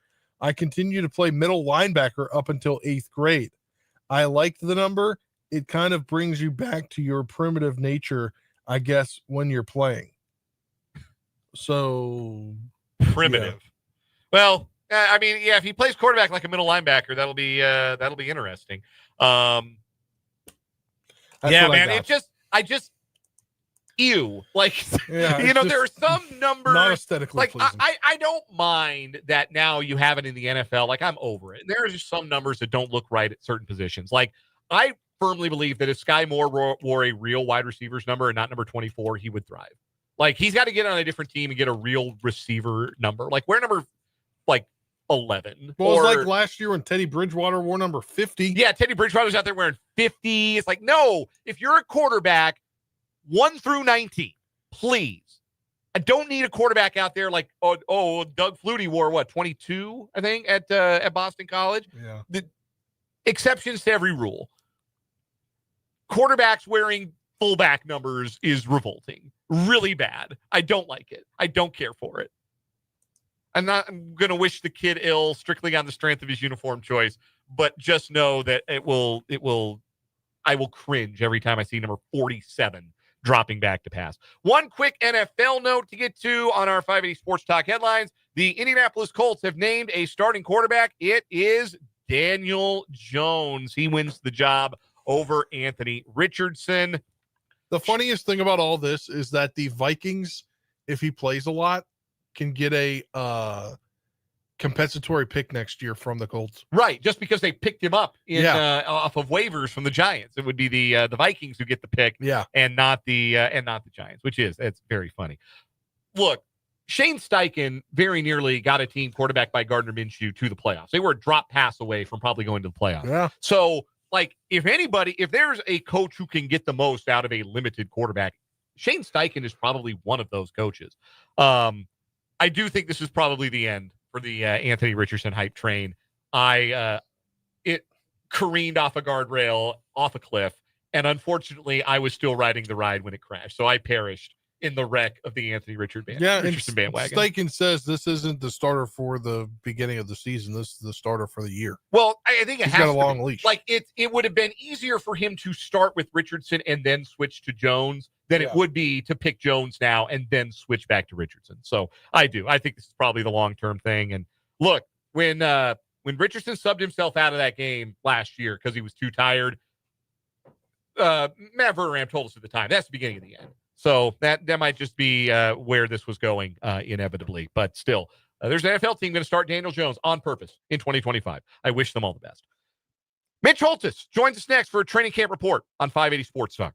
Speaker 2: I continued to play middle linebacker up until 8th grade. I liked the number. It kind of brings you back to your primitive nature, I guess, when you're playing. So
Speaker 1: primitive. Well, I mean, yeah, if he plays quarterback like a middle linebacker, that'll be interesting. Yeah, man, I just ew. Like, there are some numbers
Speaker 2: not aesthetically
Speaker 1: like
Speaker 2: pleasing.
Speaker 1: I don't mind that now you have it in the NFL. Like, I'm over it. And there are just some numbers that don't look right at certain positions. Like, I firmly believe that if Sky Moore wore a real wide receiver's number and not number 24, he would thrive. Like, he's got to get on a different team and get a real receiver number. Like, wear number 11.
Speaker 2: Well, it was like last year when Teddy Bridgewater wore number 50.
Speaker 1: Yeah, Teddy Bridgewater was out there wearing 50. It's like, no, if you're a quarterback 1 through 19, please. I don't need a quarterback out there like, Doug Flutie wore what, 22, I think, at Boston College.
Speaker 2: Yeah.
Speaker 1: The exceptions to every rule. Quarterbacks wearing fullback numbers is revolting. Really bad. I don't like it. I don't care for it. I'm going to wish the kid ill strictly on the strength of his uniform choice, but just know that I will cringe every time I see number 47 dropping back to pass. One quick NFL note to get to on our 580 Sports Talk headlines. The Indianapolis Colts have named a starting quarterback. It is Daniel Jones. He wins the job over Anthony Richardson.
Speaker 2: The funniest thing about all this is that the Vikings, if he plays a lot, can get a compensatory pick next year from the Colts.
Speaker 1: Right, just because they picked him up off of waivers from the Giants. It would be the Vikings who get the pick, and not the Giants, it's very funny. Look, Shane Steichen very nearly got a team quarterbacked by Gardner Minshew to the playoffs. They were a drop pass away from probably going to the playoffs.
Speaker 2: Yeah.
Speaker 1: So, like, if there's a coach who can get the most out of a limited quarterback, Shane Steichen is probably one of those coaches. I do think this is probably the end for the Anthony Richardson hype train. It careened off a guardrail, off a cliff, and unfortunately, I was still riding the ride when it crashed. So I perished in the wreck of the Anthony Richardson bandwagon.
Speaker 2: Steichen says this isn't the starter for the beginning of the season. This is the starter for the year.
Speaker 1: Well, I think
Speaker 2: he's got a long leash.
Speaker 1: Like, it would have been easier for him to start with Richardson and then switch to Jones than it would be to pick Jones now and then switch back to Richardson. So I think this is probably the long-term thing. And look, when Richardson subbed himself out of that game last year because he was too tired, Matt Verderame told us at the time, that's the beginning of the end. So that might just be where this was going inevitably. But still, there's an NFL team going to start Daniel Jones on purpose in 2025. I wish them all the best. Mitch Holthus joins us next for a training camp report on 580 Sports Talk.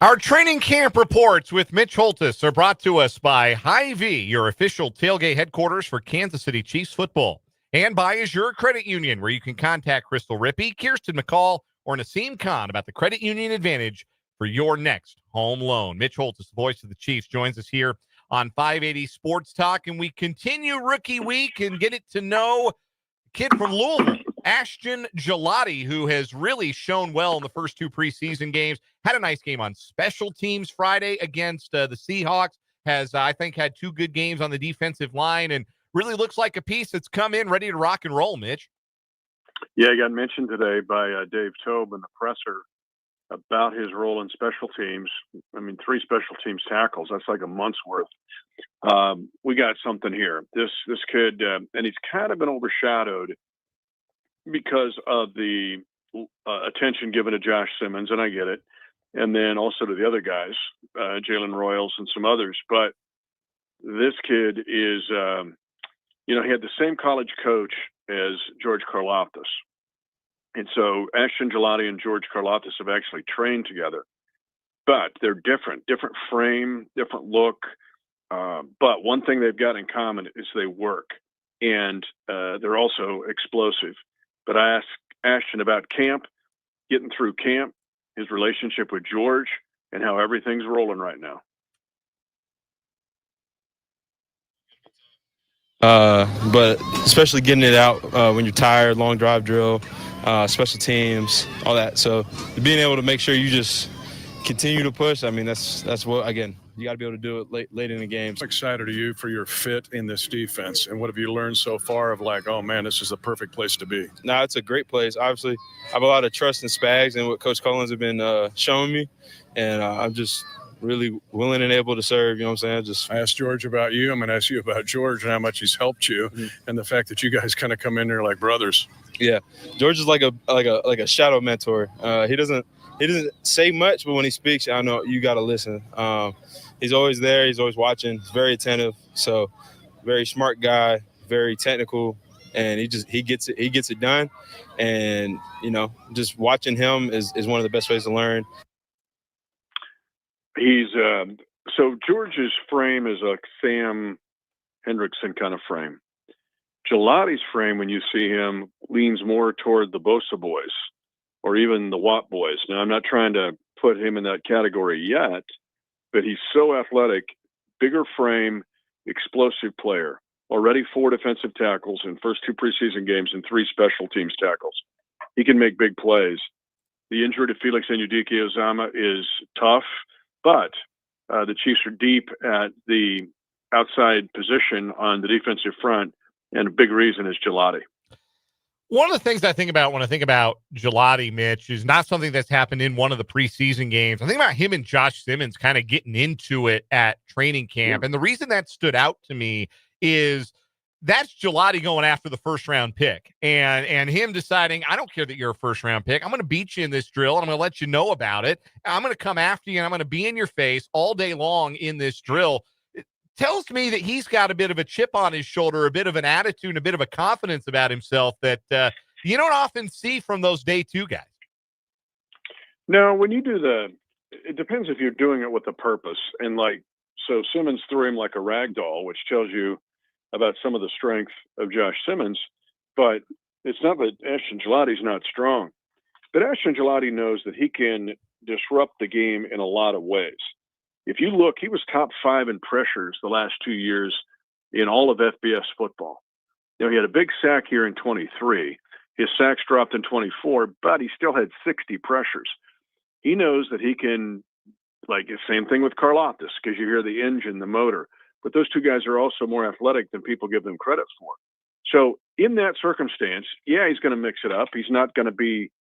Speaker 1: Our training camp reports with Mitch Holtis are brought to us by Hy-Vee, your official tailgate headquarters for Kansas City Chiefs football, and by Azure Credit Union, where you can contact Crystal Rippey, Kirsten McCall, or Naseem Khan about the credit union advantage for your next home loan. Mitch Holtis, the voice of the Chiefs, joins us here on 580 Sports Talk, and we continue rookie week and get it to know a kid from Louisville, Ashton Gelati, who has really shown well in the first two preseason games. Had a nice game on special teams Friday against the Seahawks. Has, I think, had two good games on the defensive line and really looks like a piece that's come in ready to rock and roll, Mitch.
Speaker 4: Yeah, I got mentioned today by Dave Tobe in the presser about his role in special teams. I mean, 3 special teams tackles. That's like a month's worth. We got something here. This kid, and he's kind of been overshadowed because of the attention given to Josh Simmons, and I get it. And then also to the other guys, Jalen Royals and some others. But this kid is, he had the same college coach as George Karlaftis. And so Ashton Gelati and George Karlaftis have actually trained together. But they're different frame, different look. But one thing they've got in common is they work. And they're also explosive. But I asked Ashton about camp, getting through camp, his relationship with George, and how everything's rolling right now.
Speaker 5: But especially getting it out when you're tired, long drive drill, special teams, all that. So being able to make sure you just continue to push, I mean, that's what, again, you got to be able to do it late in the game.
Speaker 6: I'm excited to you for your fit in this defense. And what have you learned so far of like, oh, man, this is the perfect place to be?
Speaker 5: No, it's a great place. Obviously, I have a lot of trust in Spags and what Coach Collins have been showing me. And I'm just really willing and able to serve, you know what I'm saying?
Speaker 6: I asked George about you. I'm going to ask you about George and how much he's helped you and the fact that you guys kind of come in there like brothers.
Speaker 5: Yeah. George is like a shadow mentor. He doesn't say much, but when he speaks, I know you got to listen. He's always there. He's always watching. He's very attentive. So very smart guy, very technical, and he gets it done. And, just watching him is one of the best ways to learn.
Speaker 4: He's so George's frame is a Sam Hendrickson kind of frame. Gelati's frame, when you see him, leans more toward the Bosa boys or even the Watt boys. Now, I'm not trying to put him in that category yet, but he's so athletic, bigger frame, explosive player. Already 4 defensive tackles in first 2 preseason games and 3 special teams tackles. He can make big plays. The injury to Felix Enudike-Ozama is tough, but the Chiefs are deep at the outside position on the defensive front, and a big reason is Gelati.
Speaker 1: One of the things I think about when I think about Gelati, Mitch, is not something that's happened in one of the preseason games. I think about him and Josh Simmons kind of getting into it at training camp. Yeah. And the reason that stood out to me is that's Gelati going after the first-round pick and him deciding, I don't care that you're a first-round pick. I'm going to beat you in this drill, and I'm going to let you know about it. I'm going to come after you, and I'm going to be in your face all day long in this drill. It tells me that he's got a bit of a chip on his shoulder, a bit of an attitude, a bit of a confidence about himself that you don't often see from those day 2 guys.
Speaker 4: No, when you do it depends if you're doing it with a purpose. And so Simmons threw him like a rag doll, which tells you about some of the strength of Josh Simmons, but it's not that Ashton Gelati's not strong. But Ashton Gelati knows that he can disrupt the game in a lot of ways. If you look, he was top 5 in pressures the last 2 years in all of FBS football. He had a big sack here in 23. His sacks dropped in 24, but he still had 60 pressures. He knows that he can, same thing with Karlaftis, because you hear the engine, the motor. But those 2 guys are also more athletic than people give them credit for. So in that circumstance, yeah, he's going to mix it up. He's not going to be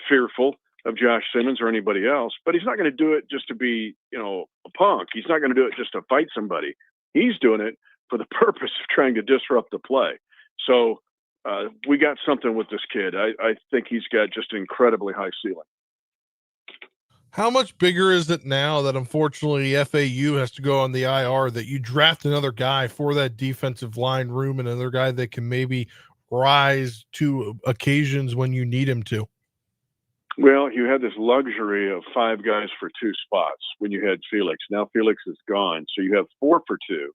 Speaker 4: fearful of Josh Simmons or anybody else, but he's not going to do it just to be, a punk. He's not going to do it just to fight somebody. He's doing it for the purpose of trying to disrupt the play. So we got something with this kid. I think he's got just an incredibly high ceiling.
Speaker 2: How much bigger is it now that unfortunately FAU has to go on the IR, that you draft another guy for that defensive line room and another guy that can maybe rise to occasions when you need him to?
Speaker 4: Well, you had this luxury of 5 guys for 2 spots when you had Felix. Now Felix is gone, so you have 4 for 2,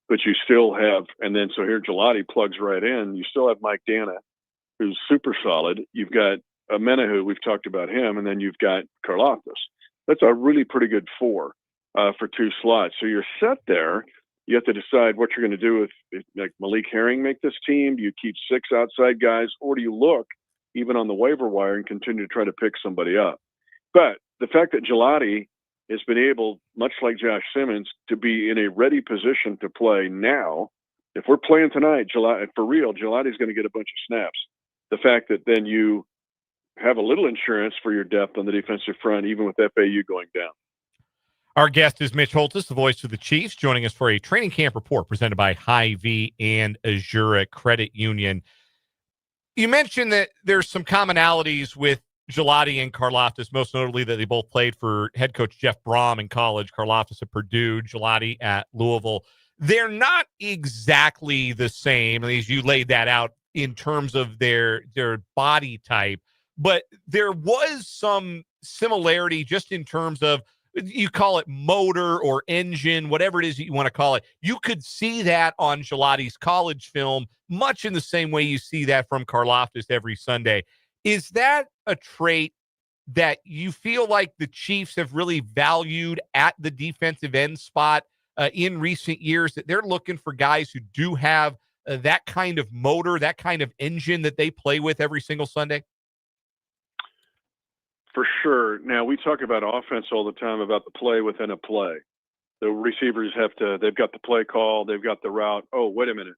Speaker 4: but you still have, and then so here Gelati plugs right in. You still have Mike Dana, who's super solid. You've got Menahu, we've talked about him, and then you've got Karlaftis. That's a really pretty good 4 for 2 slots. So you're set there. You have to decide what you're going to do with, like, Malik Herring make this team. Do you keep 6 outside guys, or do you look even on the waiver wire and continue to try to pick somebody up? But the fact that Gelati has been able, much like Josh Simmons, to be in a ready position to play now. If we're playing tonight, for real, Gelati's going to get a bunch of snaps. The fact that then you have a little insurance for your depth on the defensive front, even with FAU going down.
Speaker 1: Our guest is Mitch Holtis, the voice of the Chiefs, joining us for a training camp report presented by Hy-Vee and Azura Credit Union. You mentioned that there's some commonalities with Gelati and Karlaftis, most notably that they both played for head coach Jeff Brom in college, Karlaftis at Purdue, Gelati at Louisville. They're not exactly the same, as you laid that out in terms of their body type, but there was some similarity just in terms of, you call it motor or engine, whatever it is that you want to call it. You could see that on Gelati's college film, much in the same way you see that from Karlaftis every Sunday. Is that a trait that you feel like the Chiefs have really valued at the defensive end spot in recent years, that they're looking for guys who do have that kind of motor, that kind of engine that they play with every single Sunday?
Speaker 4: For sure. Now, we talk about offense all the time, about the play within a play. The receivers they've got the play call, they've got the route. Oh, wait a minute.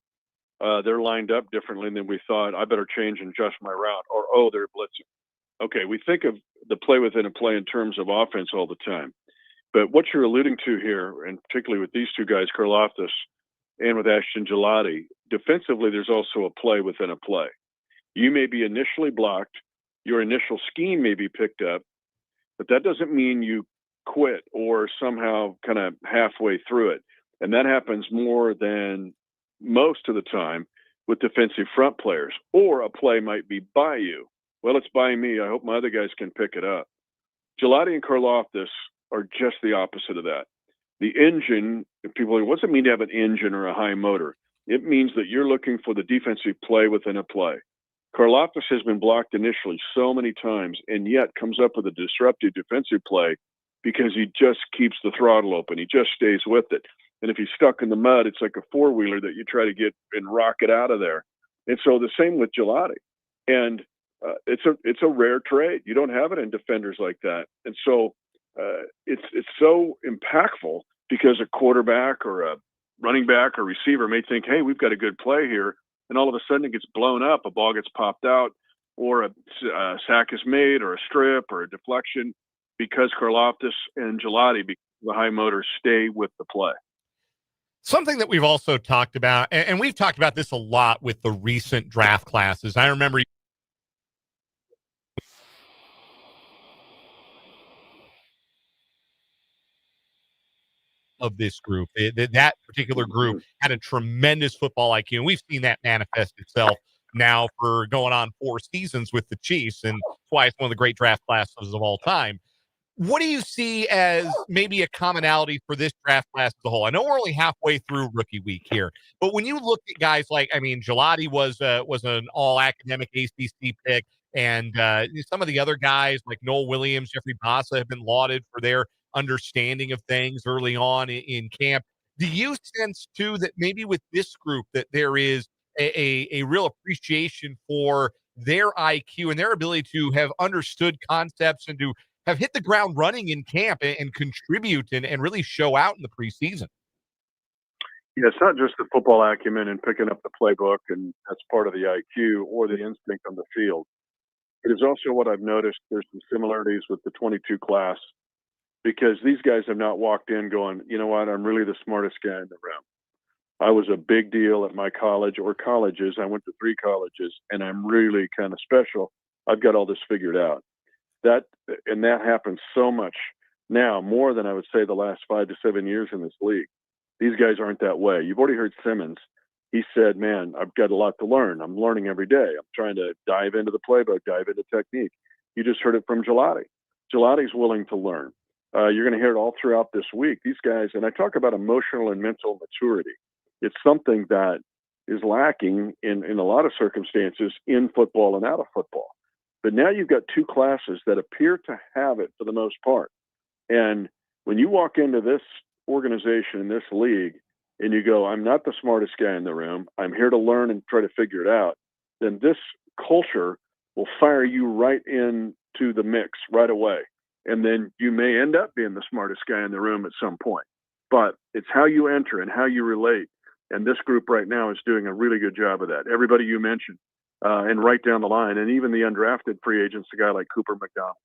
Speaker 4: They're lined up differently than we thought. I better change and adjust my route. Or, oh, they're blitzing. Okay, we think of the play within a play in terms of offense all the time. But what you're alluding to here, and particularly with these two guys, Karlaftis and with Ashton Gelati, defensively, there's also a play within a play. You may be initially blocked. Your initial scheme may be picked up, but that doesn't mean you quit or somehow kind of halfway through it. And that happens more than most of the time with defensive front players. Or a play might be by you. Well, it's by me. I hope my other guys can pick it up. Gelati and Karlaftis are just the opposite of that. The engine, people, what does it mean to have an engine or a high motor? It means that you're looking for the defensive play within a play. Karlaftis has been blocked initially so many times and yet comes up with a disruptive defensive play because he just keeps the throttle open. He just stays with it. And if he's stuck in the mud, it's like a four-wheeler that you try to get and rock it out of there. And so the same with Gelati. And it's a rare trait. You don't have it in defenders like that. And so it's so impactful because a quarterback or a running back or receiver may think, hey, we've got a good play here. And all of a sudden it gets blown up, a ball gets popped out, or a sack is made, or a strip, or a deflection, because Karlaftis and Gelati, the high motor, stay with the play.
Speaker 1: Something that we've also talked about, and we've talked about this a lot with the recent draft classes. I remember of this group. That particular group had a tremendous football IQ, and we've seen that manifest itself now for going on 4 seasons with the Chiefs, and that's why it's one of the great draft classes of all time. What do you see as maybe a commonality for this draft class as a whole? I know we're only halfway through rookie week here, but when you look at guys like, Gelati was an all-academic ACC pick, and some of the other guys like Noel Williams, Jeffrey Bassa have been lauded for their understanding of things early on in camp. Do you sense, too, that maybe with this group that there is a real appreciation for their IQ and their ability to have understood concepts and to have hit the ground running in camp and contribute and really show out in the preseason?
Speaker 4: Yeah, it's not just the football acumen and picking up the playbook, and that's part of the IQ or the instinct on the field. It is also what I've noticed. There's some similarities with the 22 class, because these guys have not walked in going, you know what, I'm really the smartest guy in the room. I was a big deal at my college or colleges. I went to 3 colleges, and I'm really kind of special. I've got all this figured out. That happens so much now, more than I would say the last 5 to 7 years in this league. These guys aren't that way. You've already heard Simmons. He said, man, I've got a lot to learn. I'm learning every day. I'm trying to dive into the playbook, dive into technique. You just heard it from Gelati. Gelati's willing to learn. You're going to hear it all throughout this week. These guys, and I talk about emotional and mental maturity. It's something that is lacking in a lot of circumstances in football and out of football. But now you've got two classes that appear to have it for the most part. And when you walk into this organization, this league, and you go, I'm not the smartest guy in the room, I'm here to learn and try to figure it out, then this culture will fire you right into the mix right away. And then you may end up being the smartest guy in the room at some point. But it's how you enter and how you relate. And this group right now is doing a really good job of that. Everybody you mentioned, and right down the line, and even the undrafted free agents, a guy like Cooper McDonald.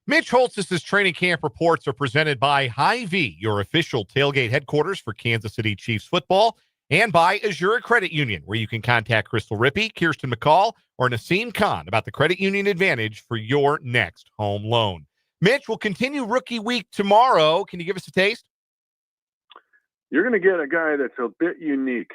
Speaker 1: Mitch Holtz's training camp reports are presented by Hy-Vee, your official tailgate headquarters for Kansas City Chiefs football, and by Azure Credit Union, where you can contact Crystal Rippey, Kirsten McCall, or Naseem Khan about the credit union advantage for your next home loan. Mitch, will continue rookie week tomorrow. Can you give us a taste?
Speaker 4: You're going to get a guy that's a bit unique.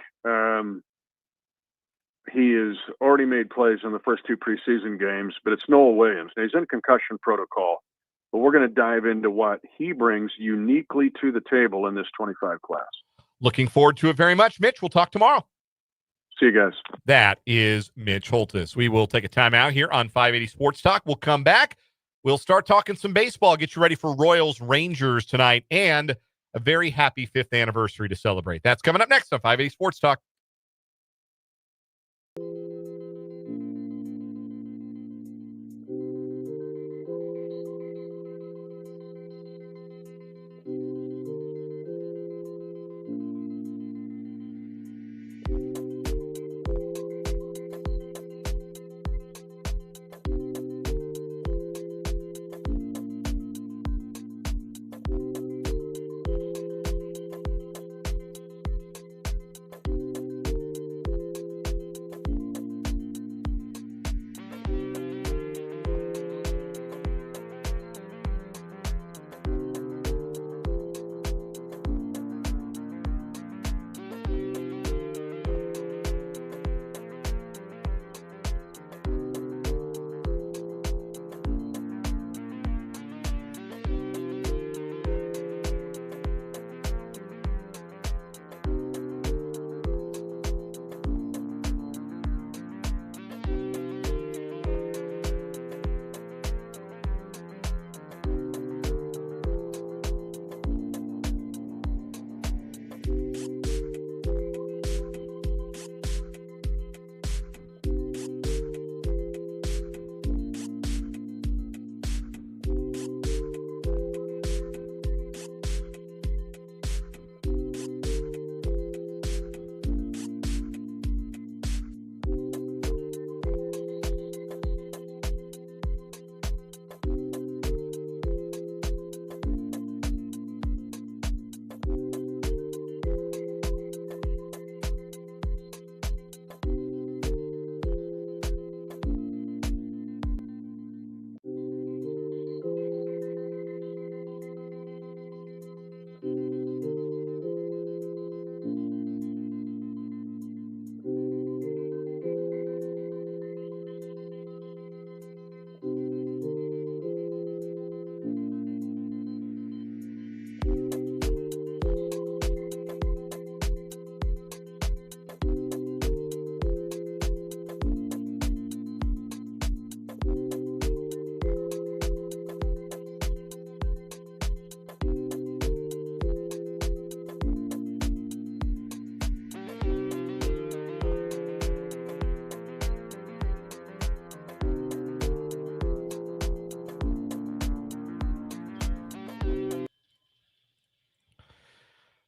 Speaker 4: He has already made plays in the first two preseason games, but it's Noah Williams. Now, he's in concussion protocol, but we're going to dive into what he brings uniquely to the table in this 25 class.
Speaker 1: Looking forward to it very much, Mitch. We'll talk tomorrow.
Speaker 4: See you guys.
Speaker 1: That is Mitch Holthus. We will take a timeout here on 580 Sports Talk. We'll come back. We'll start talking some baseball, get you ready for Royals Rangers tonight, and a very happy 5th anniversary to celebrate. That's coming up next on 580 Sports Talk.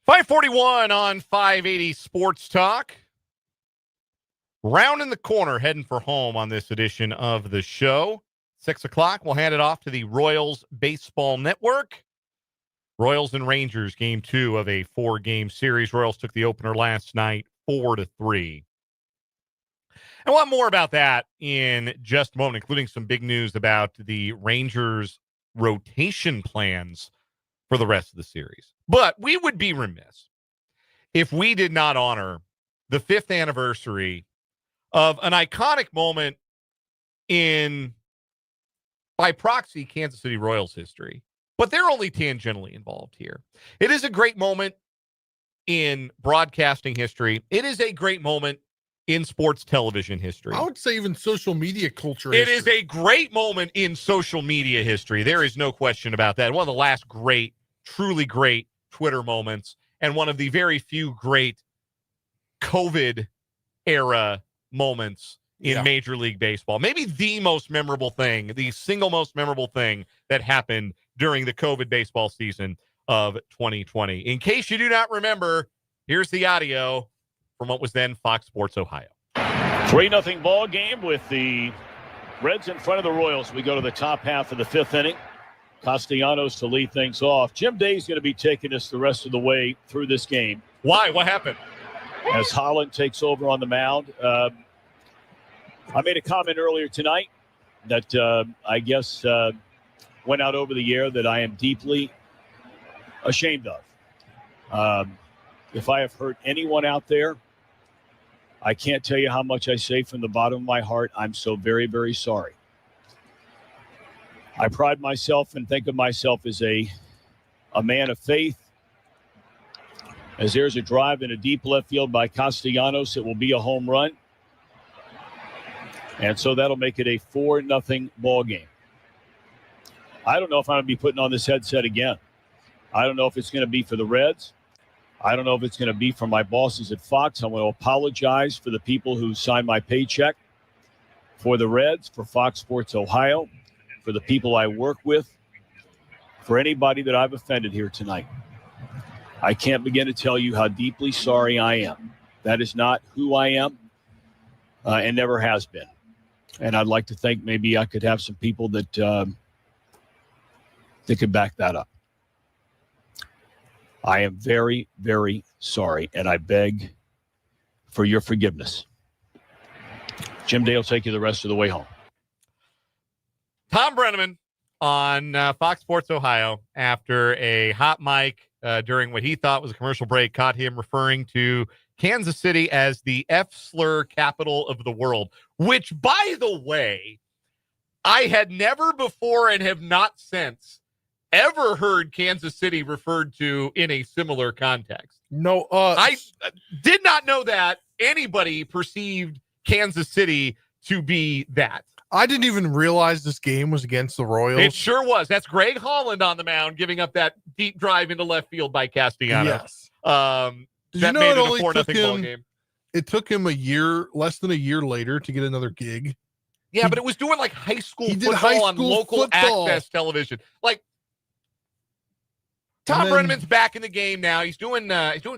Speaker 1: .541 on 580 Sports Talk. Round in the corner, heading for home on this edition of the show. 6 o'clock, we'll hand it off to the Royals Baseball Network. Royals and Rangers, game 2 of a 4-game series. Royals took the opener last night, 4-3. And we'll have more about that in just a moment, including some big news about the Rangers' rotation plans for the rest of the series. But we would be remiss if we did not honor the 5th anniversary of an iconic moment in by proxy, Kansas City Royals history, but they're only tangentially involved here. It is a great moment in broadcasting history. It is a great moment in sports television history.
Speaker 2: I would say even social media culture
Speaker 1: It
Speaker 2: history.
Speaker 1: is a great moment in social media history. There is no question about that. One of the last great, truly great Twitter moments, and one of the very few great COVID era moments in Major League Baseball. Maybe the most memorable thing, the single most memorable thing that happened during the COVID baseball season of 2020. In case you do not remember, here's the audio from what was then Fox Sports Ohio.
Speaker 7: 3-0 ball game with the Reds in front of the Royals. We go to the top half of the fifth inning. Castellanos to lead things off. Jim Day's going to be taking us the rest of the way through this game.
Speaker 1: Why? What happened?
Speaker 7: As Holland takes over on the mound. I made a comment earlier tonight that I guess went out over the air that I am deeply ashamed of. If I have hurt anyone out there, I can't tell you how much I say from the bottom of my heart. I'm so very, very sorry. I pride myself and think of myself as a man of faith. As there's a drive in a deep left field by Castellanos, it will be a home run. And so that'll make it a 4-0 ball game. I don't know if I'm going to be putting on this headset again. I don't know if it's going to be for the Reds. I don't know if it's going to be for my bosses at Fox. I'm going to apologize for the people who signed my paycheck, for the Reds, for Fox Sports Ohio, for the people I work with, for anybody that I've offended here tonight. I can't begin to tell you how deeply sorry I am. That is not who I am and never has been. And I'd like to think maybe I could have some people that could back that up. I am very, very sorry, and I beg for your forgiveness. Jim Day will take you the rest of the way home.
Speaker 1: Tom Brenneman on Fox Sports Ohio after a hot mic during what he thought was a commercial break caught him referring to Kansas City as the F-slur capital of the world, which, by the way, I had never before and have not since ever heard Kansas City referred to in a similar context.
Speaker 2: No,
Speaker 1: I did not know that anybody perceived Kansas City to be that.
Speaker 2: I didn't even realize this game was against the Royals.
Speaker 1: It sure was. That's Greg Holland on the mound giving up that deep drive into left field by Castellanos.
Speaker 2: Yes. Did
Speaker 1: That
Speaker 2: you know
Speaker 1: made
Speaker 2: it
Speaker 1: it
Speaker 2: only
Speaker 1: a 4-0
Speaker 2: took
Speaker 1: ball
Speaker 2: him?
Speaker 1: game.
Speaker 2: It took him less than a year later to get another gig.
Speaker 1: Yeah, but it was doing like high school
Speaker 2: he did
Speaker 1: football
Speaker 2: high
Speaker 1: on
Speaker 2: school
Speaker 1: local
Speaker 2: football.
Speaker 1: access television. Like Tom Brenneman's back in the game now. He's doing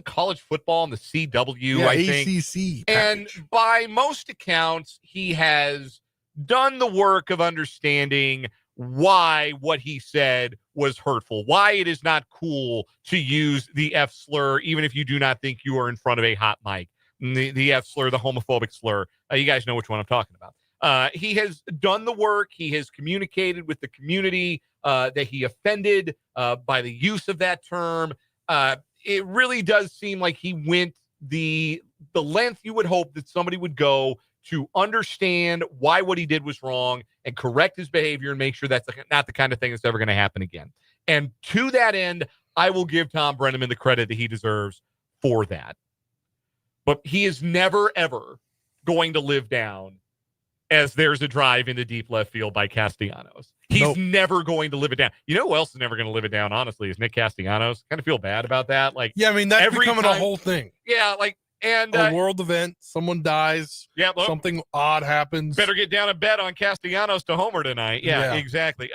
Speaker 1: college football in the CW, I think.
Speaker 2: ACC.
Speaker 1: And by most accounts, he has done the work of understanding why what he said was hurtful, why it is not cool to use the F slur, even if you do not think you are in front of a hot mic. The F slur, the homophobic slur. You guys know which one I'm talking about. He has done the work. He has communicated with the community that he offended by the use of that term. It really does seem like he went the length you would hope that somebody would go to understand why what he did was wrong and correct his behavior and make sure that's not the kind of thing that's ever going to happen again. And to that end, I will give Tom Brenneman the credit that he deserves for that. But he is never, ever going to live down as there's a drive into deep left field by Castellanos. He's never going to live it down. You know who else is never going to live it down, honestly, is Nick Castellanos. Kind of feel bad about that. Like,
Speaker 2: yeah, I mean, that's
Speaker 1: every
Speaker 2: becoming
Speaker 1: time,
Speaker 2: a whole thing.
Speaker 1: Yeah, like, and
Speaker 2: a world event, someone dies, something odd happens.
Speaker 1: Better get down and bet on Castellanos to homer tonight. Yeah. Exactly.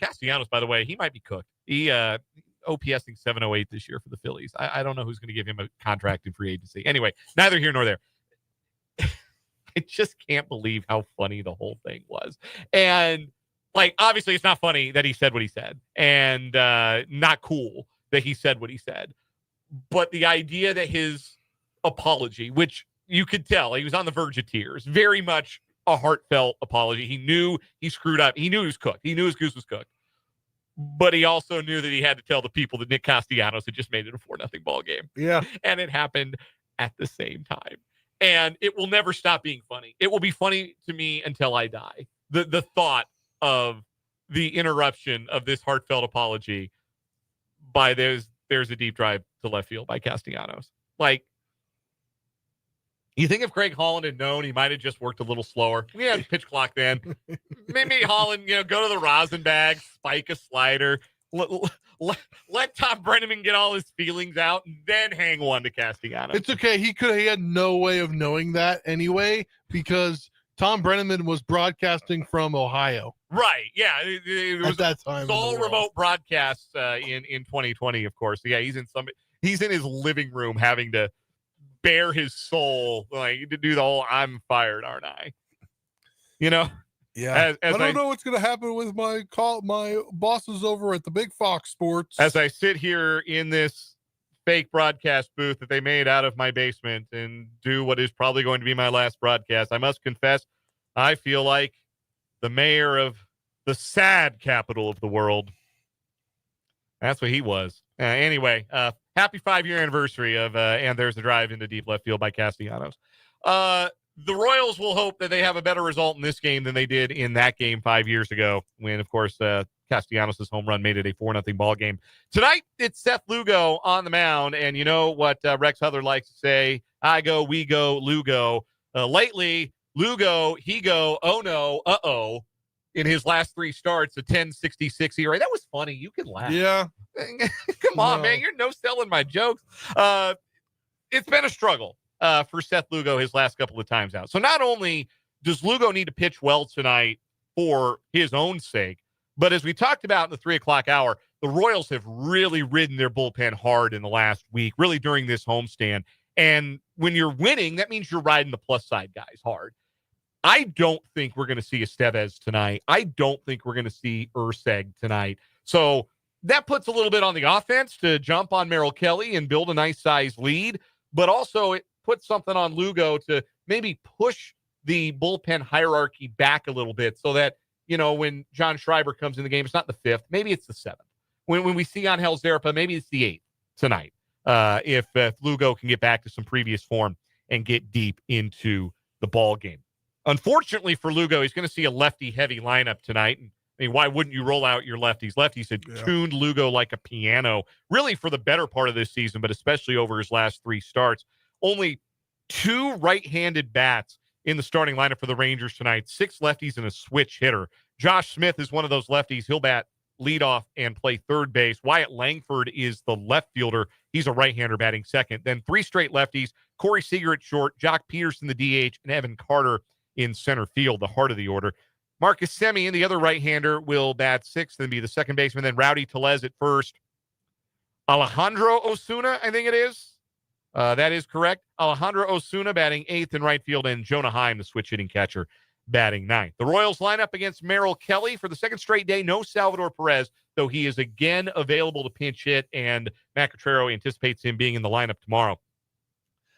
Speaker 1: Castellanos, by the way, he might be cooked. He OPSing 708 this year for the Phillies. I don't know who's going to give him a contract in free agency. Anyway, neither here nor there. I just can't believe how funny the whole thing was. And, like, obviously it's not funny that he said what he said and not cool that he said what he said. But the idea that his apology, which you could tell he was on the verge of tears, very much a heartfelt apology. He knew he screwed up. He knew he was cooked. He knew his goose was cooked. But he also knew that he had to tell the people that Nick Castellanos had just made it a 4-0 ball game.
Speaker 2: Yeah.
Speaker 1: And it happened at the same time. And it will never stop being funny. It will be funny to me until I die. The thought of the interruption of this heartfelt apology by there's a deep drive to left field by Castellanos. Like, you think if Craig Holland had known, he might have just worked a little slower. We had pitch clock then. Maybe Holland, go to the rosin bag, spike a slider, let Tom Brenneman get all his feelings out, and then hang one to Castellanos.
Speaker 2: It's okay. He had no way of knowing that anyway, because Tom Brenneman was broadcasting from Ohio.
Speaker 1: Right. Yeah. It was
Speaker 2: at that time.
Speaker 1: all remote broadcasts in 2020, of course. Yeah, he's in his living room having to bare his soul, like, to do the whole "I'm fired, aren't I?"
Speaker 2: Yeah.
Speaker 1: As
Speaker 2: I don't know what's going to happen with my bosses over at the Big Fox Sports.
Speaker 1: As I sit here in this fake broadcast booth that they made out of my basement and do what is probably going to be my last broadcast, I must confess, I feel like the mayor of the sad capital of the world. That's what he was. Anyway, happy 5-year anniversary of and there's the drive into deep left field by Castellanos. The Royals will hope that they have a better result in this game than they did in that game 5 years ago when, of course, Castellanos' home run made it a 4-0 ball game. Tonight, it's Seth Lugo on the mound, and you know what Rex Huther likes to say, I go, we go, Lugo. Lately, Lugo, he go, oh no, uh-oh, in his last 3 starts, a 10.66 ERA. That was funny. You can laugh.
Speaker 2: Yeah.
Speaker 1: Come on, man. You're no selling my jokes. It's been a struggle for Seth Lugo his last couple of times out. So not only does Lugo need to pitch well tonight for his own sake, but as we talked about in the 3 o'clock hour, the Royals have really ridden their bullpen hard in the last week, really during this homestand. And when you're winning, that means you're riding the plus side guys hard. I don't think we're going to see Estevez tonight. I don't think we're going to see Urseg tonight. So that puts a little bit on the offense to jump on Merrill Kelly and build a nice size lead. But also it puts something on Lugo to maybe push the bullpen hierarchy back a little bit so that, when John Schreiber comes in the game, it's not the 5th. Maybe it's the 7th. When we see Angel Zerpa, maybe it's the 8th tonight. If Lugo can get back to some previous form and get deep into the ball game. Unfortunately for Lugo, he's going to see a lefty-heavy lineup tonight. I mean, why wouldn't you roll out your lefties? Lefties had tuned Lugo like a piano, really for the better part of this season, but especially over his last 3 starts. Only 2 right-handed bats in the starting lineup for the Rangers tonight, 6 lefties and a switch hitter. Josh Smith is one of those lefties. He'll bat leadoff and play third base. Wyatt Langford is the left fielder. He's a right-hander batting second. Then 3 straight lefties, Corey Seager at short, Jock Peterson, the DH, and Evan Carter in center field, the heart of the order. Marcus Semien, the other right-hander, will bat 6th and be the second baseman. Then Rowdy Tellez at first. Alejandro Osuna, I think it is. That is correct. Alejandro Osuna batting 8th in right field, and Jonah Heim, the switch-hitting catcher, batting 9th. The Royals line up against Merrill Kelly for the second straight day. No Salvador Perez, though he is again available to pinch hit, and Matt Cotrero anticipates him being in the lineup tomorrow.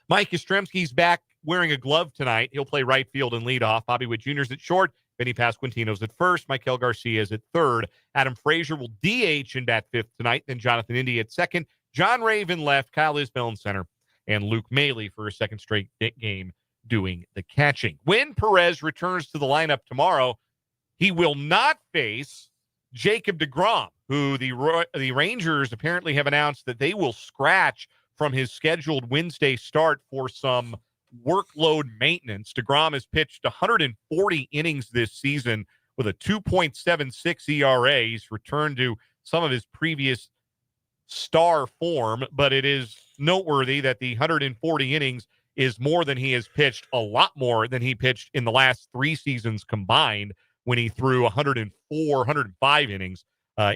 Speaker 1: Mike Yastrzemski's back wearing a glove tonight. He'll play right field and lead off. Bobby Witt Jr.'s at short. Benny Pasquantino's at first. Michael Garcia's at third. Adam Frazier will DH and bat 5th tonight. Then Jonathan India at second. John Raven left. Kyle Isbell in center. And Luke Maley for a second straight game doing the catching. When Perez returns to the lineup tomorrow, he will not face Jacob deGrom, who the Rangers apparently have announced that they will scratch from his scheduled Wednesday start for some workload maintenance. deGrom has pitched 140 innings this season with a 2.76 ERA. He's returned to some of his previous star form, but it is noteworthy that the 140 innings is more than he has pitched, a lot more than he pitched in the last 3 seasons combined when he threw 104, 105 innings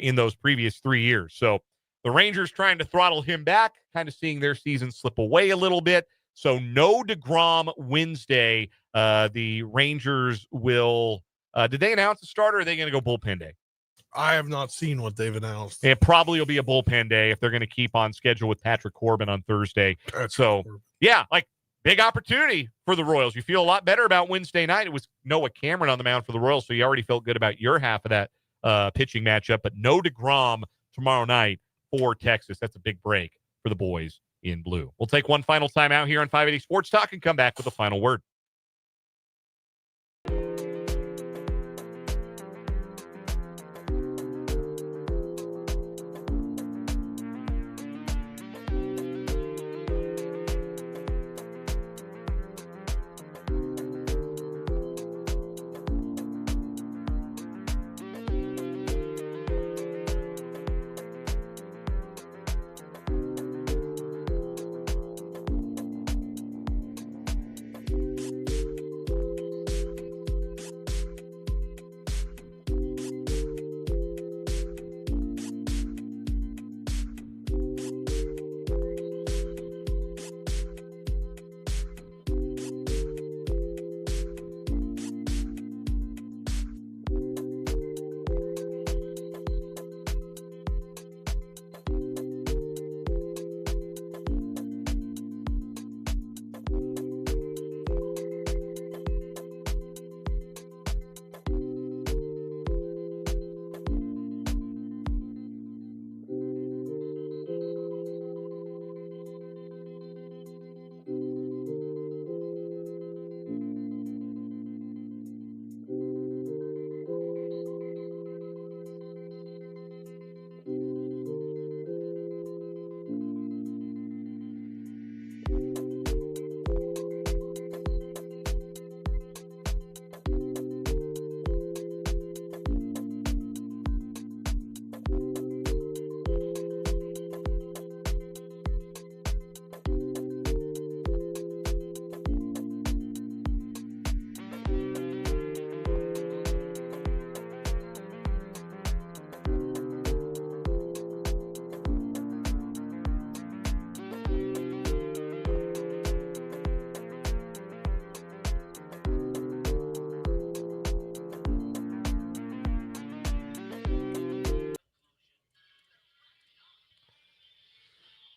Speaker 1: in those previous 3 years. So the Rangers trying to throttle him back, kind of seeing their season slip away a little bit. So no deGrom Wednesday. The Rangers will did they announce the starter, or are they going to go bullpen day?
Speaker 2: I have not seen what they've announced.
Speaker 1: It probably will be a bullpen day if they're going to keep on schedule with Patrick Corbin on Thursday. Yeah, like big opportunity for the Royals. You feel a lot better about Wednesday night. It was Noah Cameron on the mound for the Royals, so you already felt good about your half of that pitching matchup. But no deGrom tomorrow night for Texas. That's a big break for the boys in blue. We'll take one final time out here on 580 Sports Talk and come back with a final word.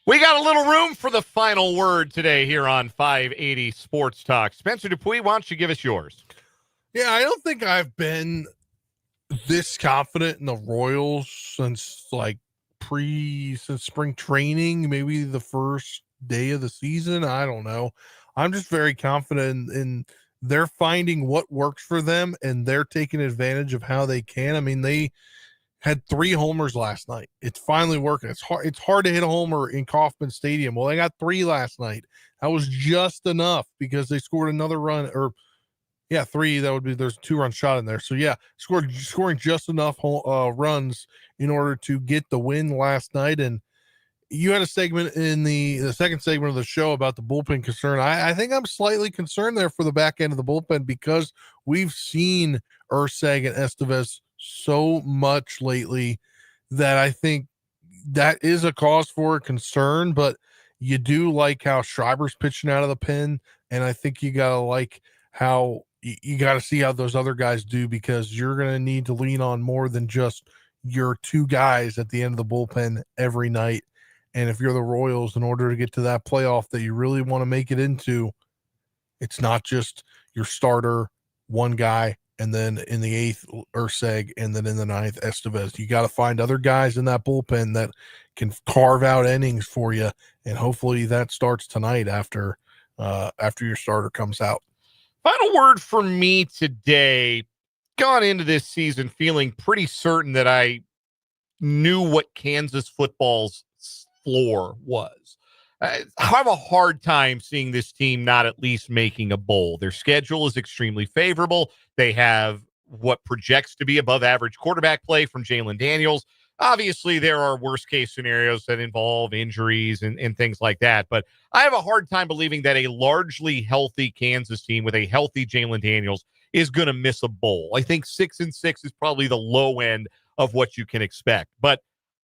Speaker 1: We got a little room for the final word today here on 580 Sports Talk. Spencer Dupuis, why don't you give us yours?
Speaker 2: Yeah, I don't think I've been this confident in the Royals since spring training, maybe the first day of the season. I don't know. I'm just very confident in they're finding what works for them, and they're taking advantage of how they can. I mean, they had 3 homers last night. It's finally working. It's hard to hit a homer in Kauffman Stadium. Well, they got 3 last night. That was just enough because they scored another run, or 3. That would be, there's a 2-run shot in there. So scoring just enough runs in order to get the win last night. And you had a segment in the second segment of the show about the bullpen concern. I think I'm slightly concerned there for the back end of the bullpen because we've seen Urseg and Estevez so much lately that I think that is a cause for concern. But you do like how Schreiber's pitching out of the pen, and I think you gotta like how you got to see how those other guys do, because you're going to need to lean on more than just your 2 guys at the end of the bullpen every night. And if you're the Royals, in order to get to that playoff that you really want to make it into, it's not just your starter, 1 guy, and then in the 8th, Urseg, and then in the 9th, Estevez. You got to find other guys in that bullpen that can carve out innings for you, and hopefully that starts tonight after your starter comes out.
Speaker 1: Final word for me today. Gone into this season feeling pretty certain that I knew what Kansas football's floor was. I have a hard time seeing this team not at least making a bowl. Their schedule is extremely favorable. They have what projects to be above average quarterback play from Jalen Daniels. Obviously, there are worst case scenarios that involve injuries and things like that. But I have a hard time believing that a largely healthy Kansas team with a healthy Jalen Daniels is going to miss a bowl. I think 6-6 is probably the low end of what you can expect. But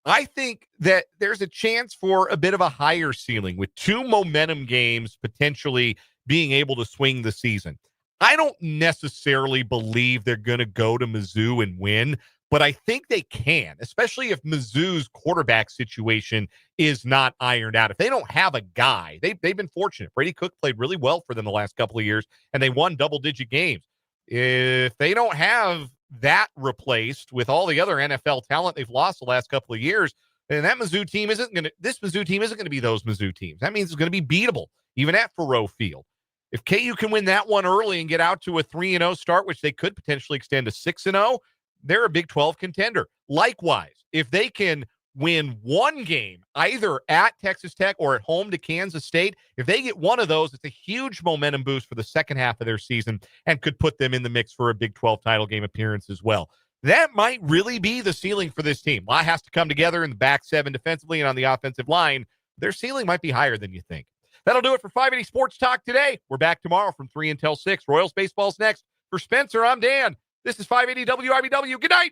Speaker 1: I think that there's a chance for a bit of a higher ceiling with 2 momentum games potentially being able to swing the season. I don't necessarily believe they're going to go to Mizzou and win, but I think they can, especially if Mizzou's quarterback situation is not ironed out. If they don't have a guy, they've been fortunate. Brady Cook played really well for them the last couple of years, and they won double-digit games. If they don't have that replaced with all the other NFL talent they've lost the last couple of years, then this Mizzou team isn't going to be those Mizzou teams. That means it's going to be beatable, even at Faurot Field. If KU can win that one early and get out to a 3-0 start, which they could potentially extend to 6-0, they're a Big 12 contender. Likewise, if they can win 1 game, either at Texas Tech or at home to Kansas State, if they get one of those, it's a huge momentum boost for the second half of their season and could put them in the mix for a Big 12 title game appearance as well. That might really be the ceiling for this team. A lot has to come together in the back 7 defensively and on the offensive line. Their ceiling might be higher than you think. That'll do it for 580 Sports Talk today. We're back tomorrow from 3 until 6. Royals baseball's next. For Spencer, I'm Dan. This is 580 WIBW. Good night.